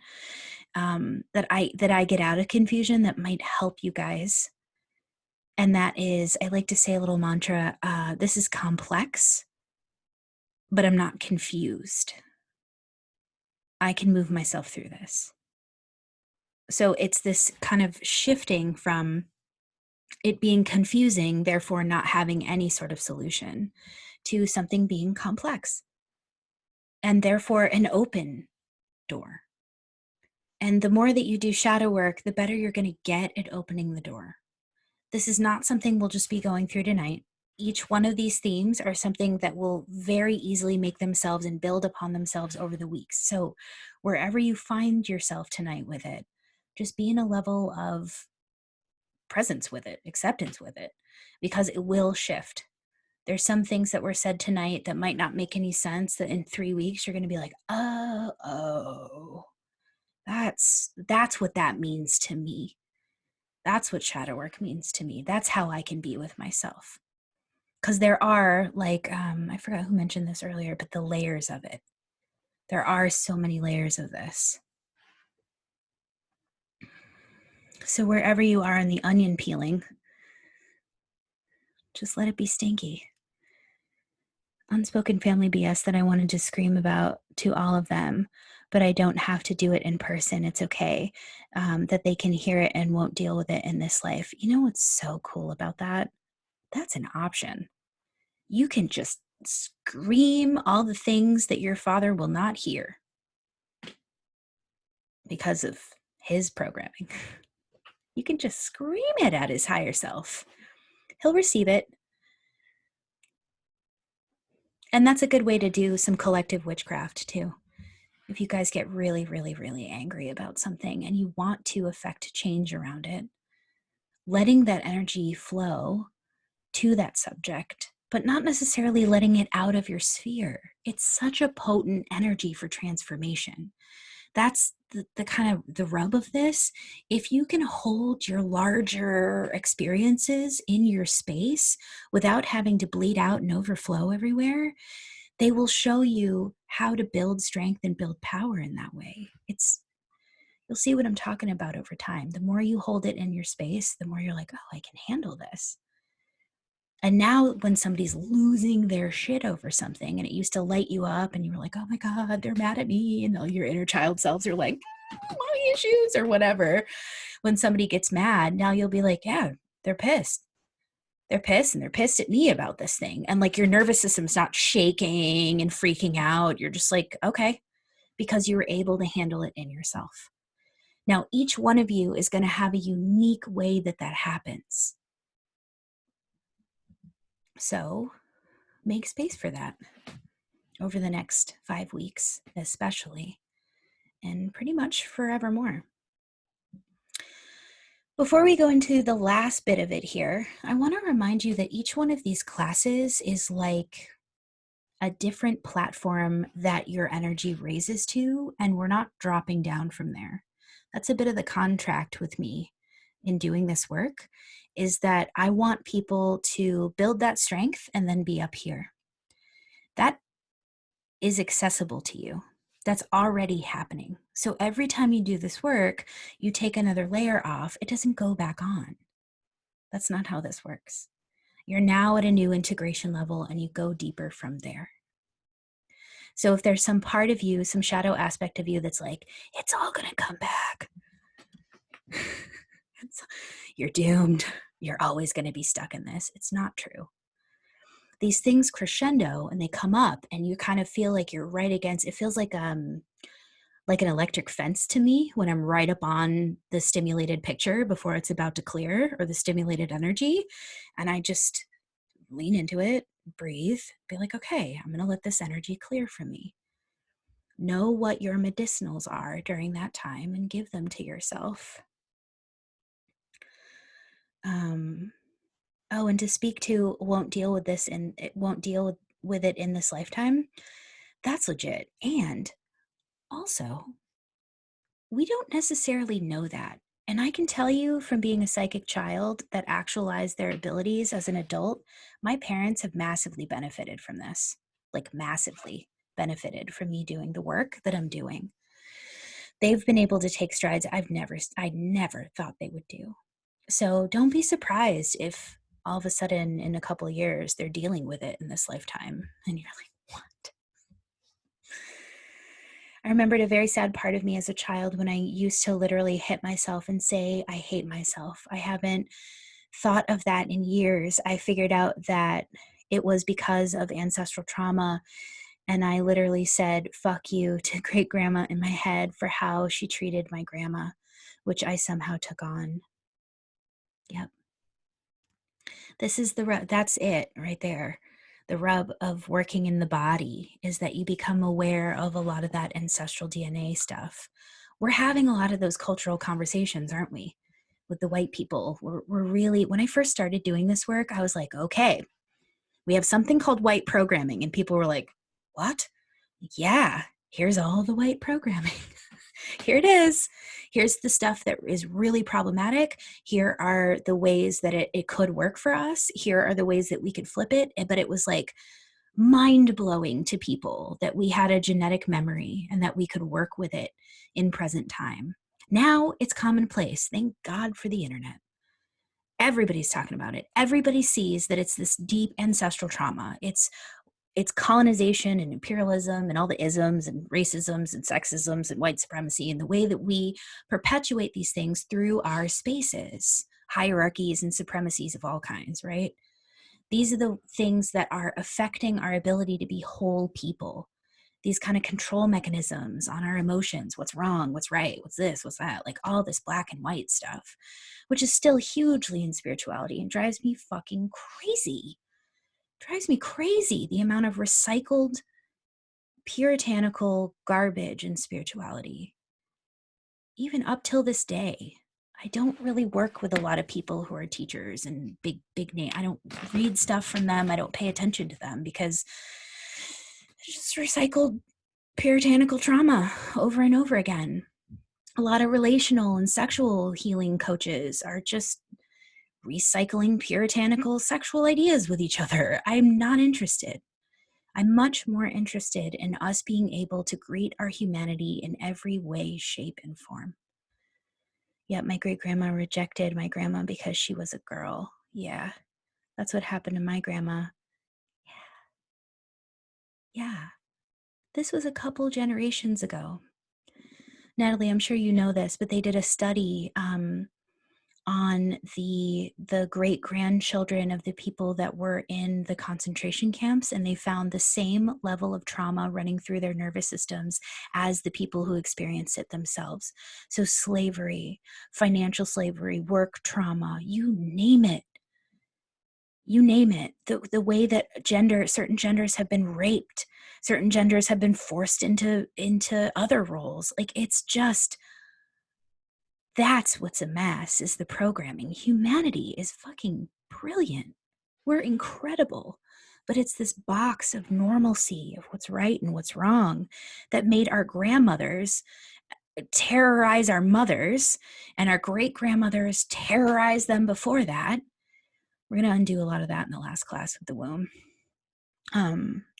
that I get out of confusion that might help you guys. And that is, I like to say a little mantra, this is complex, but I'm not confused. I can move myself through this. So it's this kind of shifting from it being confusing, therefore not having any sort of solution, to something being complex and therefore an open door. And the more that you do shadow work, the better you're going to get at opening the door. This is not something we'll just be going through tonight. Each one of these themes are something that will very easily make themselves and build upon themselves over the weeks. So wherever you find yourself tonight with it, just be in a level of presence with it, acceptance with it, because it will shift. There's some things that were said tonight that might not make any sense, that in 3 weeks you're going to be like, oh, that's what that means to me. That's what shadow work means to me. That's how I can be with myself. Because there are, like, I forgot who mentioned this earlier, but the layers of it. There are so many layers of this. So wherever you are in the onion peeling, just let it be stinky. Unspoken family BS that I wanted to scream about to all of them, but I don't have to do it in person. It's okay, that they can hear it and won't deal with it in this life. You know what's so cool about that? That's an option. You can just scream all the things that your father will not hear because of his programming. You can just scream it at his higher self. He'll receive it. And that's a good way to do some collective witchcraft too. If you guys get really, really, really angry about something and you want to affect change around it, letting that energy flow to that subject, but not necessarily letting it out of your sphere. It's such a potent energy for transformation. That's the kind of the rub of this. If you can hold your larger experiences in your space without having to bleed out and overflow everywhere, they will show you how to build strength and build power in that way. You'll see what I'm talking about over time. The more you hold it in your space, the more you're like, oh, I can handle this. And now when somebody's losing their shit over something and it used to light you up and you were like, oh my God, they're mad at me. And all your inner child selves are like, mommy issues or whatever. When somebody gets mad, now you'll be like, yeah, they're pissed. They're pissed and they're pissed at me about this thing. And like your nervous system's not shaking and freaking out. You're just like, okay, because you were able to handle it in yourself. Now, each one of you is going to have a unique way that happens. So make space for that over the next 5 weeks, especially, and pretty much forevermore. Before we go into the last bit of it here, I want to remind you that each one of these classes is like a different platform that your energy raises to, and we're not dropping down from there. That's a bit of the contract with me in doing this work, is that I want people to build that strength and then be up here. That is accessible to you. That's already happening. So every time you do this work, you take another layer off, it doesn't go back on. That's not how this works. You're now at a new integration level and you go deeper from there. So if there's some part of you, some shadow aspect of you that's like, it's all gonna come back. You're doomed. You're always gonna be stuck in this. It's not true. These things crescendo and they come up and you kind of feel like you're right against, it feels like an electric fence to me when I'm right up on the stimulated picture before it's about to clear, or the stimulated energy. And I just lean into it, breathe, be like, okay, I'm going to let this energy clear from me. Know what your medicinals are during that time and give them to yourself. Oh, and to speak to won't deal with this and it won't deal with it in this lifetime. That's legit. And also, we don't necessarily know that. And I can tell you from being a psychic child that actualized their abilities as an adult, my parents have massively benefited from this, like massively benefited from me doing the work that I'm doing. They've been able to take strides I never thought they would do. So don't be surprised if all of a sudden in a couple of years they're dealing with it in this lifetime and you're like, what? I remembered a very sad part of me as a child when I used to literally hit myself and say, I hate myself. I haven't thought of that in years. I figured out that it was because of ancestral trauma. And I literally said, fuck you to great grandma in my head for how she treated my grandma, which I somehow took on. Yep. That's it right there. The rub of working in the body is that you become aware of a lot of that ancestral DNA stuff. We're having a lot of those cultural conversations, aren't we? With the white people. We're really, when I first started doing this work, I was like, okay, we have something called white programming. And people were like, what? Yeah, here's all the white programming. Here it is. Here's the stuff that is really problematic. Here are the ways that it could work for us. Here are the ways that we could flip it. But it was like mind-blowing to people that we had a genetic memory and that we could work with it in present time. Now it's commonplace. Thank God for the internet. Everybody's talking about it. Everybody sees that it's this deep ancestral trauma. It's colonization and imperialism and all the isms and racisms and sexisms and white supremacy and the way that we perpetuate these things through our spaces, hierarchies and supremacies of all kinds, right? These are the things that are affecting our ability to be whole people. These kind of control mechanisms on our emotions, what's wrong, what's right, what's this, what's that, like all this black and white stuff, which is still hugely in spirituality and drives me fucking crazy. Drives me crazy, the amount of recycled puritanical garbage in spirituality. Even up till this day, I don't really work with a lot of people who are teachers and big name. I don't read stuff from them. I don't pay attention to them because it's just recycled puritanical trauma over and over again. A lot of relational and sexual healing coaches are just recycling puritanical sexual ideas with each other. I'm not interested. I'm much more interested in us being able to greet our humanity in every way, shape, and form. Yet my great-grandma rejected my grandma because she was a girl. Yeah, that's what happened to my grandma. Yeah. This was a couple generations ago. Natalie, I'm sure you know this, but they did a study on the great-grandchildren of the people that were in the concentration camps, and they found the same level of trauma running through their nervous systems as the people who experienced it themselves. So slavery, financial slavery, work trauma, you name it. You name it. The way that certain genders have been raped, certain genders have been forced into other roles. Like, it's just That's what's a mess, is the programming. Humanity is fucking brilliant. We're incredible. But it's this box of normalcy, of what's right and what's wrong, that made our grandmothers terrorize our mothers, and our great grandmothers terrorize them before that. We're going to undo a lot of that in the last class with the womb.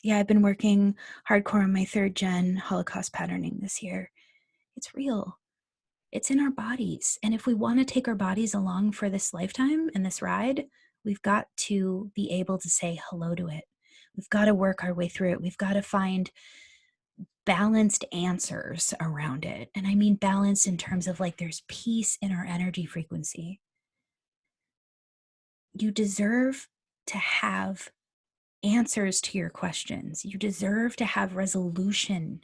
Yeah, I've been working hardcore on my 3rd gen Holocaust patterning this year. It's real. It's in our bodies. And if we want to take our bodies along for this lifetime and this ride, we've got to be able to say hello to it. We've got to work our way through it. We've got to find balanced answers around it. And I mean balance in terms of like there's peace in our energy frequency. You deserve to have answers to your questions. You deserve to have resolution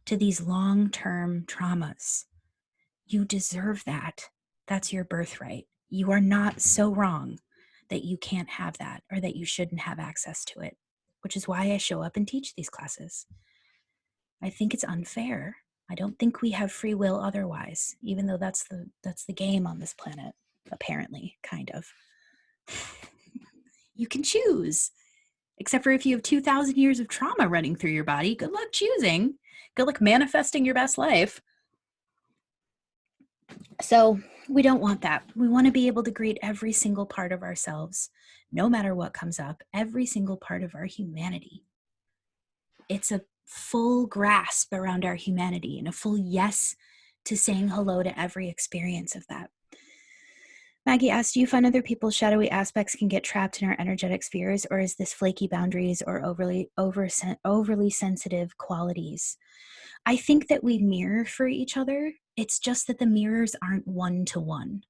to these long-term traumas. You deserve that. That's your birthright. You are not so wrong that you can't have that or that you shouldn't have access to it, which is why I show up and teach these classes. I think it's unfair. I don't think we have free will otherwise, even though that's the game on this planet, apparently, kind of. You can choose, except for if you have 2,000 years of trauma running through your body. Good luck choosing. Good luck manifesting your best life. So we don't want that. We want to be able to greet every single part of ourselves, no matter what comes up, every single part of our humanity. It's a full grasp around our humanity and a full yes to saying hello to every experience of that. Maggie asked, do you find other people's shadowy aspects can get trapped in our energetic spheres, or is this flaky boundaries or overly sensitive qualities? I think that we mirror for each other. It's just that the mirrors aren't one-to-one.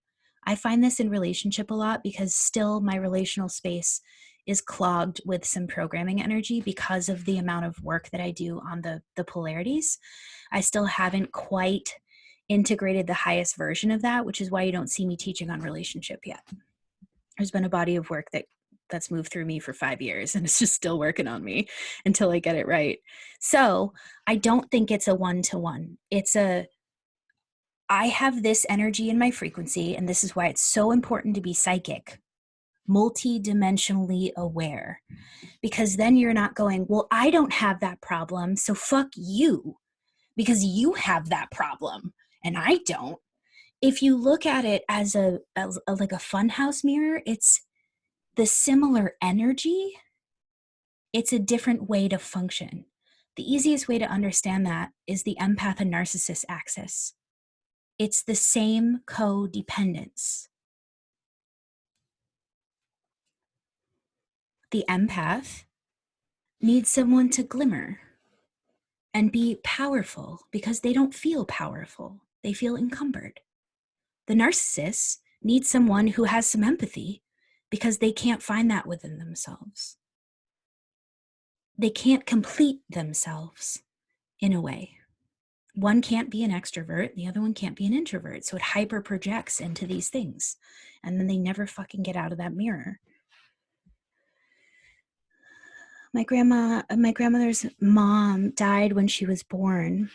I find this in relationship a lot because still my relational space is clogged with some programming energy because of the amount of work that I do on the polarities. I still haven't quite integrated the highest version of that, which is why you don't see me teaching on relationship yet. There's been a body of work that's moved through me for 5 years, and it's just still working on me until I get it right. So I don't think it's a one-to-one. I have this energy in my frequency, and this is why it's so important to be psychic, multi-dimensionally aware, because then you're not going, well, I don't have that problem, so fuck you, because you have that problem and I don't. If you look at it as like a funhouse mirror, it's the similar energy. It's a different way to function. The easiest way to understand that is the empath and narcissist axis. It's the same codependence. The empath needs someone to glimmer and be powerful because they don't feel powerful. They feel encumbered. The narcissist needs someone who has some empathy because they can't find that within themselves. They can't complete themselves in a way. One can't be an extrovert, the other one can't be an introvert. So it hyper projects into these things. And then they never fucking get out of that mirror. My grandmother's mom died when she was born.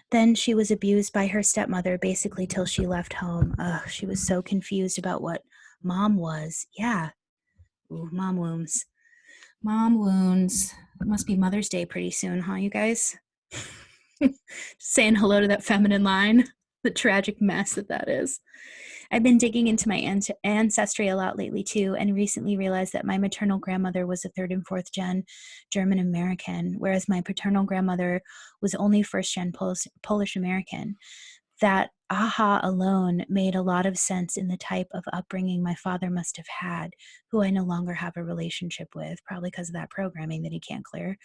Then she was abused by her stepmother basically till she left home. She was so confused about what mom was. Yeah. Ooh, mom wounds. Mom wounds. It must be Mother's Day pretty soon, huh, you guys? Saying hello to that feminine line. The tragic mess that is. I've been digging into my ancestry a lot lately too, and recently realized that my maternal grandmother was a 3rd and 4th gen German American, whereas my paternal grandmother was only 1st gen Polish American. That aha alone made a lot of sense in the type of upbringing my father must have had, who I no longer have a relationship with, probably because of that programming that he can't clear.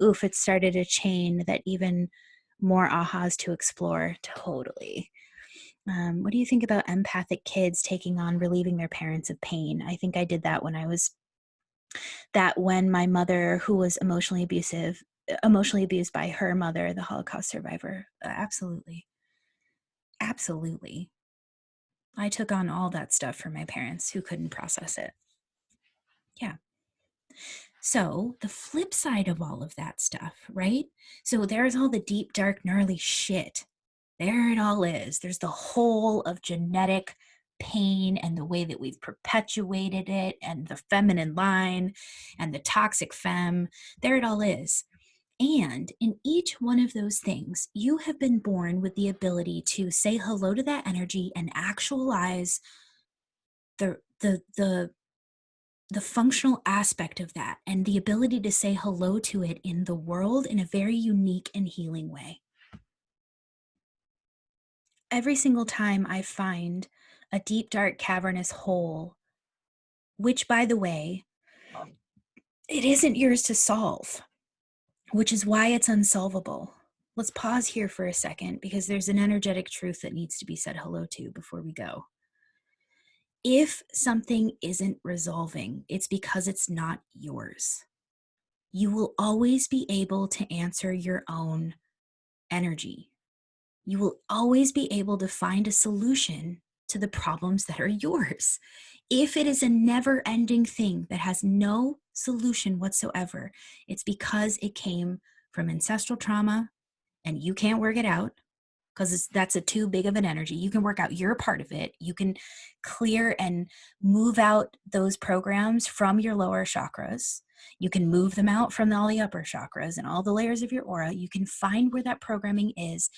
Oof, it started a chain that even more ahas to explore. Totally. What do you think about empathic kids taking on relieving their parents of pain? I think I did that when my mother, who was emotionally abused by her mother, the Holocaust survivor. Absolutely. Absolutely. I took on all that stuff for my parents who couldn't process it. Yeah. So the flip side of all of that stuff, right? So there's all the deep, dark, gnarly shit There it all is. There's the whole of genetic pain and the way that we've perpetuated it, and the feminine line and the toxic femme. There it all is. And in each one of those things, you have been born with the ability to say hello to that energy and actualize the functional aspect of that, and the ability to say hello to it in the world in a very unique and healing way. Every single time I find a deep, dark, cavernous hole, which, by the way, it isn't yours to solve, which is why it's unsolvable. Let's pause here for a second, because there's an energetic truth that needs to be said hello to before we go. If something isn't resolving, it's because it's not yours. You will always be able to answer your own energy. You will always be able to find a solution to the problems that are yours. If it is a never-ending thing that has no solution whatsoever, it's because it came from ancestral trauma and you can't work it out, because that's too big of an energy. You can work out your part of it. You can clear and move out those programs from your lower chakras. You can move them out from all the upper chakras and all the layers of your aura. You can find where that programming is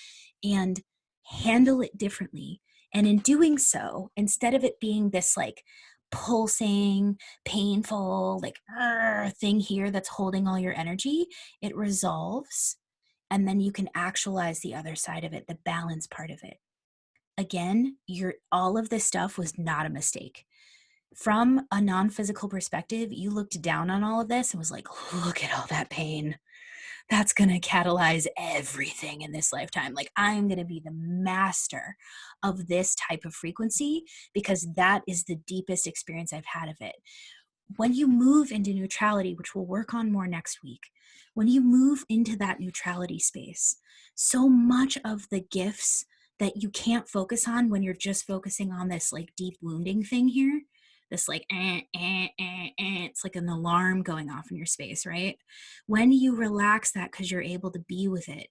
and handle it differently. And in doing so, instead of it being this like pulsing, painful, like thing here that's holding all your energy, it resolves. And then you can actualize the other side of it, the balance part of it. Again, all of this stuff was not a mistake. From a non-physical perspective, you looked down on all of this and was like, look at all that pain. That's going to catalyze everything in this lifetime. Like, I'm going to be the master of this type of frequency, because that is the deepest experience I've had of it. When you move into neutrality, which we'll work on more next week, when you move into that neutrality space, so much of the gifts that you can't focus on when you're just focusing on this like deep wounding thing here, this like, it's like an alarm going off in your space, right? When you relax that because you're able to be with it,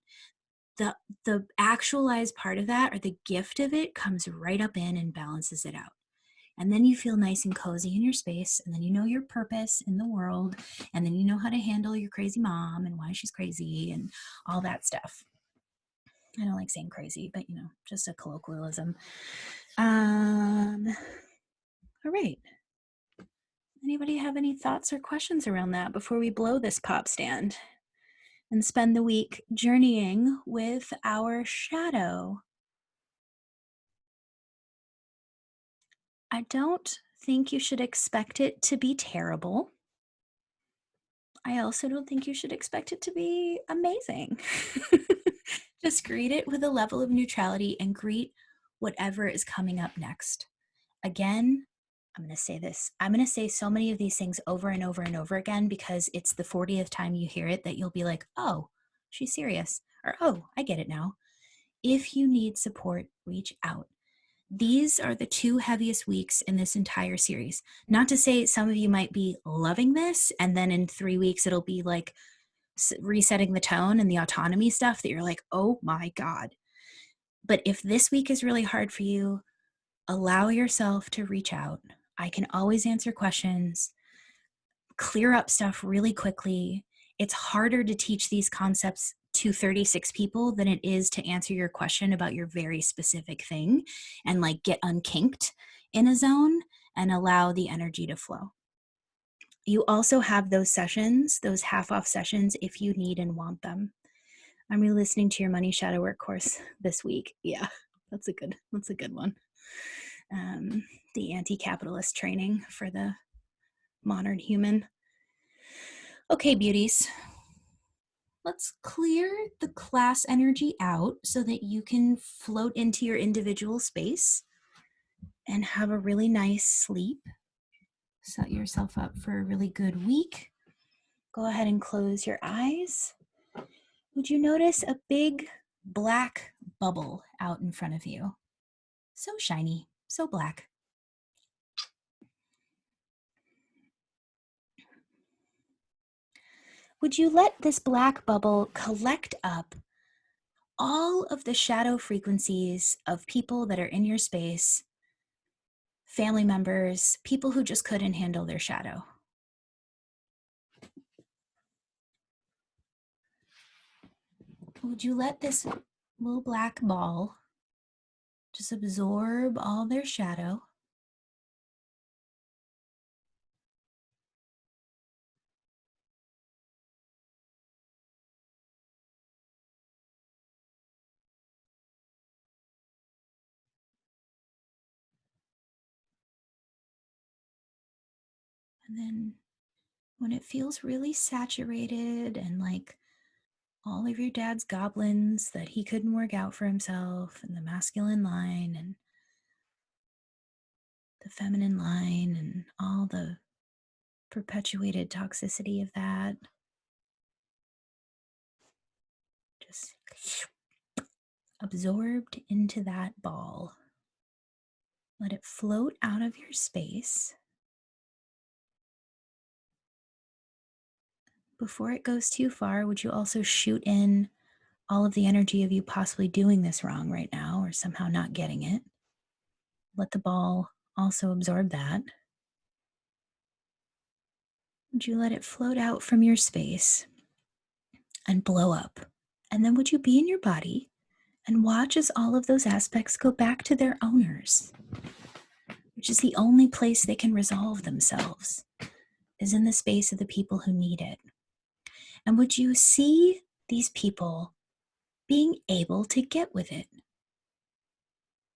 the actualized part of that, or the gift of it, comes right up in and balances it out. And then you feel nice and cozy in your space, and then you know your purpose in the world, and then you know how to handle your crazy mom and why she's crazy and all that stuff. I don't like saying crazy, but just a colloquialism. All right. Anybody have any thoughts or questions around that before we blow this pop stand and spend the week journeying with our shadow? I don't think you should expect it to be terrible. I also don't think you should expect it to be amazing. Just greet it with a level of neutrality and greet whatever is coming up next. Again, I'm going to say this. I'm going to say so many of these things over and over and over again, because it's the 40th time you hear it that you'll be like, oh, she's serious. Or, oh, I get it now. If you need support, reach out. These are the 2 heaviest weeks in this entire series. Not to say some of you might be loving this, and then in 3 weeks it'll be like resetting the tone and the autonomy stuff that you're like, oh my God. But if this week is really hard for you, allow yourself to reach out. I can always answer questions, clear up stuff really quickly. It's harder to teach these concepts to 36 people than it is to answer your question about your very specific thing and like get unkinked in a zone and allow the energy to flow. You also have those sessions, those half-off sessions, if you need and want them. I'm re-listening to your Money Shadow Work course this week. Yeah, that's a good one. The anti-capitalist training for the modern human. Okay, beauties. Let's clear the class energy out so that you can float into your individual space and have a really nice sleep. Set yourself up for a really good week. Go ahead and close your eyes. Would you notice a big black bubble out in front of you? So shiny, so black. Would you let this black bubble collect up all of the shadow frequencies of people that are in your space, family members, people who just couldn't handle their shadow. Would you let this little black ball just absorb all their shadow? And then when it feels really saturated and like all of your dad's goblins that he couldn't work out for himself, and the masculine line and the feminine line and all the perpetuated toxicity of that, just absorbed into that ball. Let it float out of your space. Before it goes too far, would you also shoot in all of the energy of you possibly doing this wrong right now or somehow not getting it? Let the ball also absorb that. Would you let it float out from your space and blow up? And then would you be in your body and watch as all of those aspects go back to their owners, which is the only place they can resolve themselves, is in the space of the people who need it. And would you see these people being able to get with it?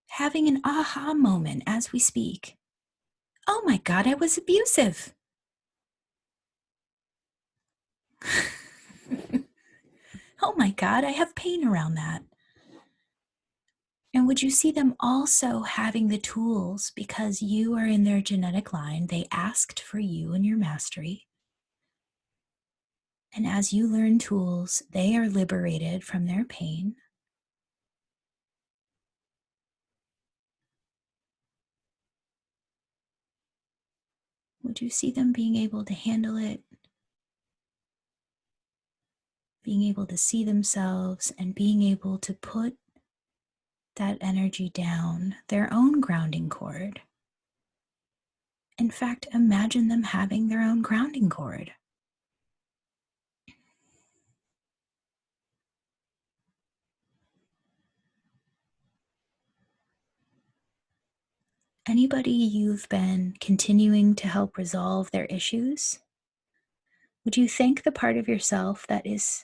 Having an aha moment as we speak. Oh my God, I was abusive. Oh my God, I have pain around that. And would you see them also having the tools because you are in their genetic line? They asked for you and your mastery. And as you learn tools, they are liberated from their pain. Would you see them being able to handle it, being able to see themselves, and being able to put that energy down their own grounding cord? In fact, imagine them having their own grounding cord. Anybody you've been continuing to help resolve their issues? Would you thank the part of yourself that is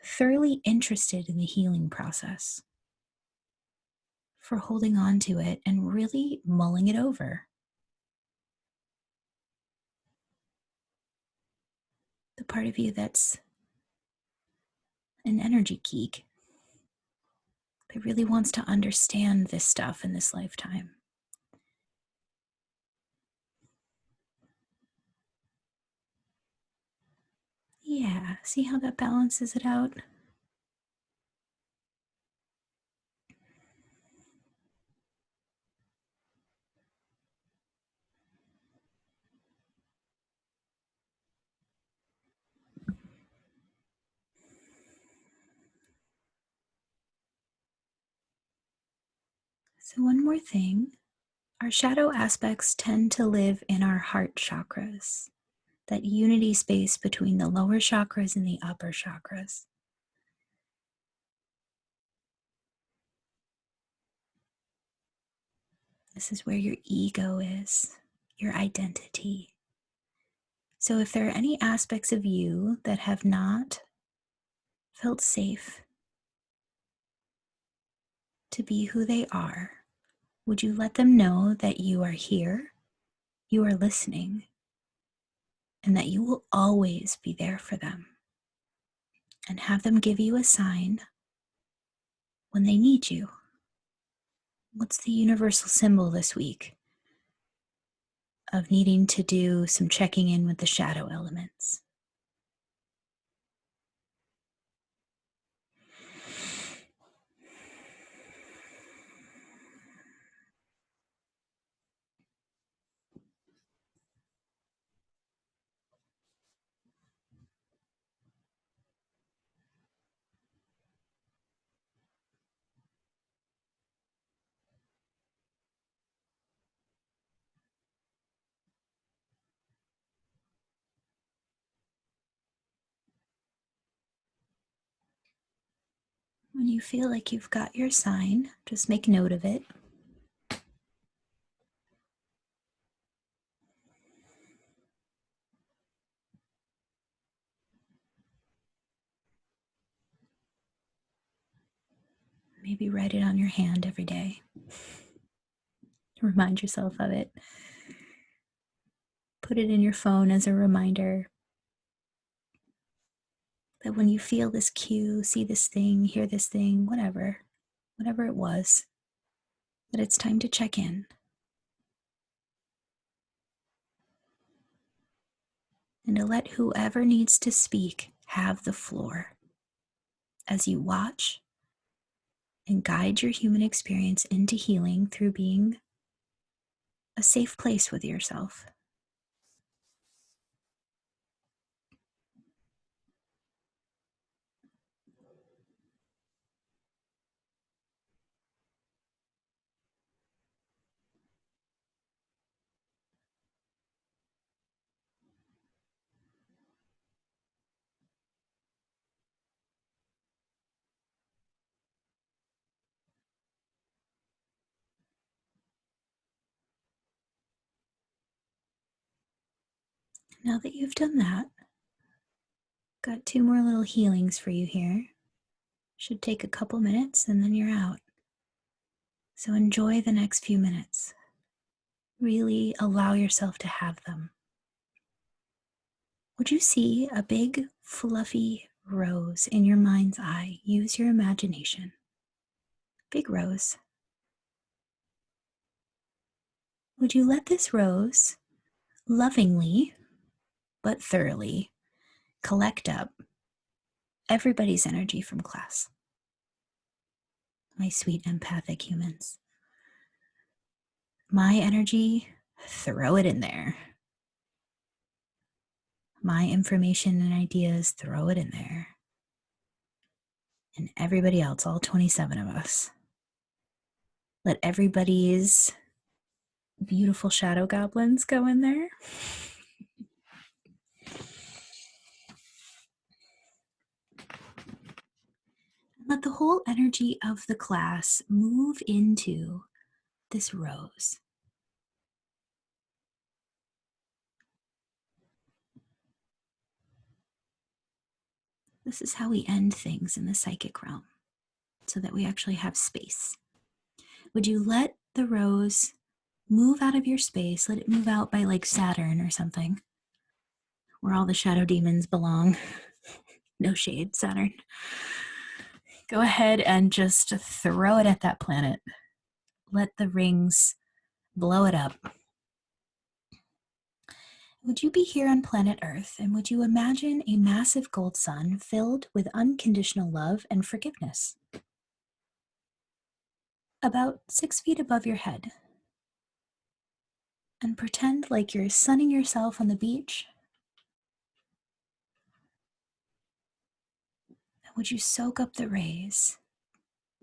thoroughly interested in the healing process for holding on to it and really mulling it over? The part of you that's an energy geek that really wants to understand this stuff in this lifetime. Yeah, see how that balances it out? So one more thing, our shadow aspects tend to live in our heart chakras, that unity space between the lower chakras and the upper chakras. This is where your ego is, your identity. So if there are any aspects of you that have not felt safe to be who they are, would you let them know that you are here, you are listening, and that you will always be there for them? And have them give you a sign when they need you. What's the universal symbol this week of needing to do some checking in with the shadow elements? When you feel like you've got your sign, just make note of it. Maybe write it on your hand every day. Remind yourself of it. Put it in your phone as a reminder that when you feel this cue, see this thing, hear this thing, whatever it was, that it's time to check in. And to let whoever needs to speak have the floor as you watch and guide your human experience into healing through being a safe place with yourself. Now that you've done that, got 2 more little healings for you here. Should take a couple minutes and then you're out. So enjoy the next few minutes. Really allow yourself to have them. Would you see a big, fluffy rose in your mind's eye? Use your imagination. Big rose. Would you let this rose lovingly, but thoroughly, collect up everybody's energy from class? My sweet empathic humans. My energy, throw it in there. My information and ideas, throw it in there. And everybody else, all 27 of us. Let everybody's beautiful shadow goblins go in there. Let the whole energy of the class move into this rose. This is how we end things in the psychic realm, so that we actually have space. Would you let the rose move out of your space? Let it move out by like Saturn or something, where all the shadow demons belong. No shade, Saturn. Go ahead and just throw it at that planet. Let the rings blow it up. Would you be here on planet Earth, and would you imagine a massive gold sun filled with unconditional love and forgiveness? About 6 feet above your head. And pretend like you're sunning yourself on the beach. And would you soak up the rays?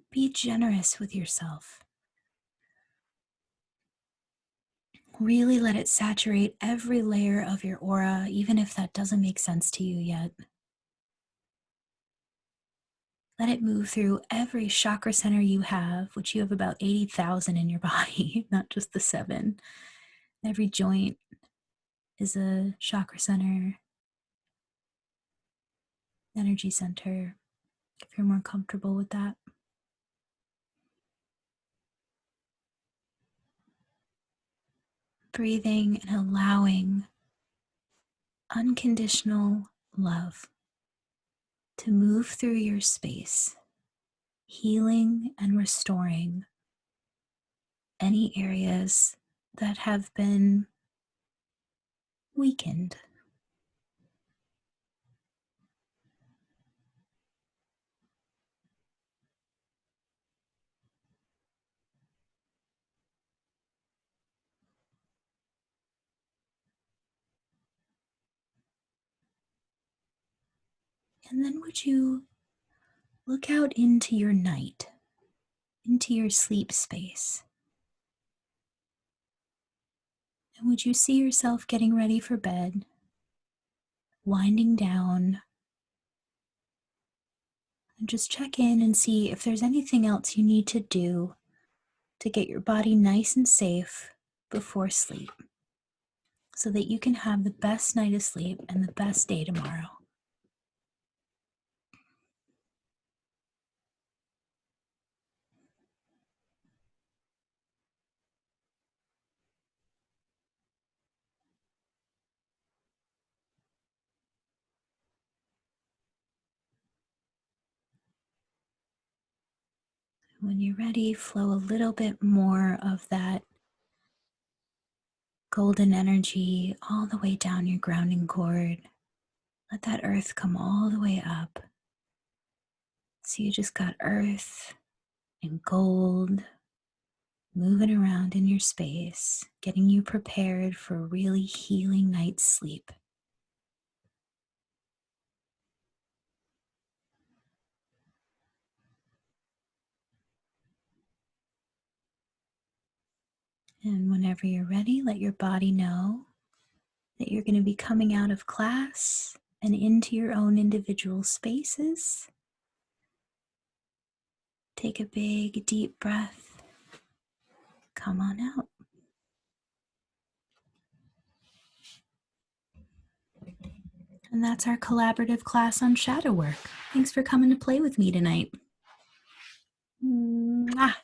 Be generous with yourself. Really let it saturate every layer of your aura, even if that doesn't make sense to you yet. Let it move through every chakra center you have, which you have about 80,000 in your body, not just the 7. Every joint is a chakra center, energy center, if you're more comfortable with that. Breathing and allowing unconditional love to move through your space, healing and restoring any areas that have been weakened. And then would you look out into your night, into your sleep space? And would you see yourself getting ready for bed, winding down, And just check in and see if there's anything else you need to do to get your body nice and safe before sleep so that you can have the best night of sleep and the best day tomorrow. When you're ready, flow a little bit more of that golden energy all the way down your grounding cord. Let that earth come all the way up. So you just got earth and gold moving around in your space, getting you prepared for a really healing night's sleep. And whenever you're ready, let your body know that you're going to be coming out of class and into your own individual spaces. Take a big, deep breath. Come on out. And that's our collaborative class on shadow work. Thanks for coming to play with me tonight. Mwah.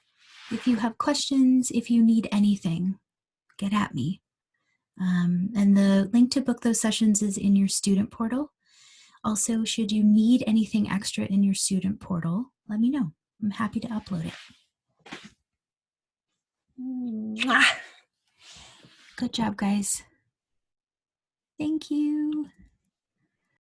If you have questions, if you need anything, get at me. And the link to book those sessions is in your student portal. Also, should you need anything extra in your student portal, let me know. I'm happy to upload it. Mwah. Good job, guys. Thank you.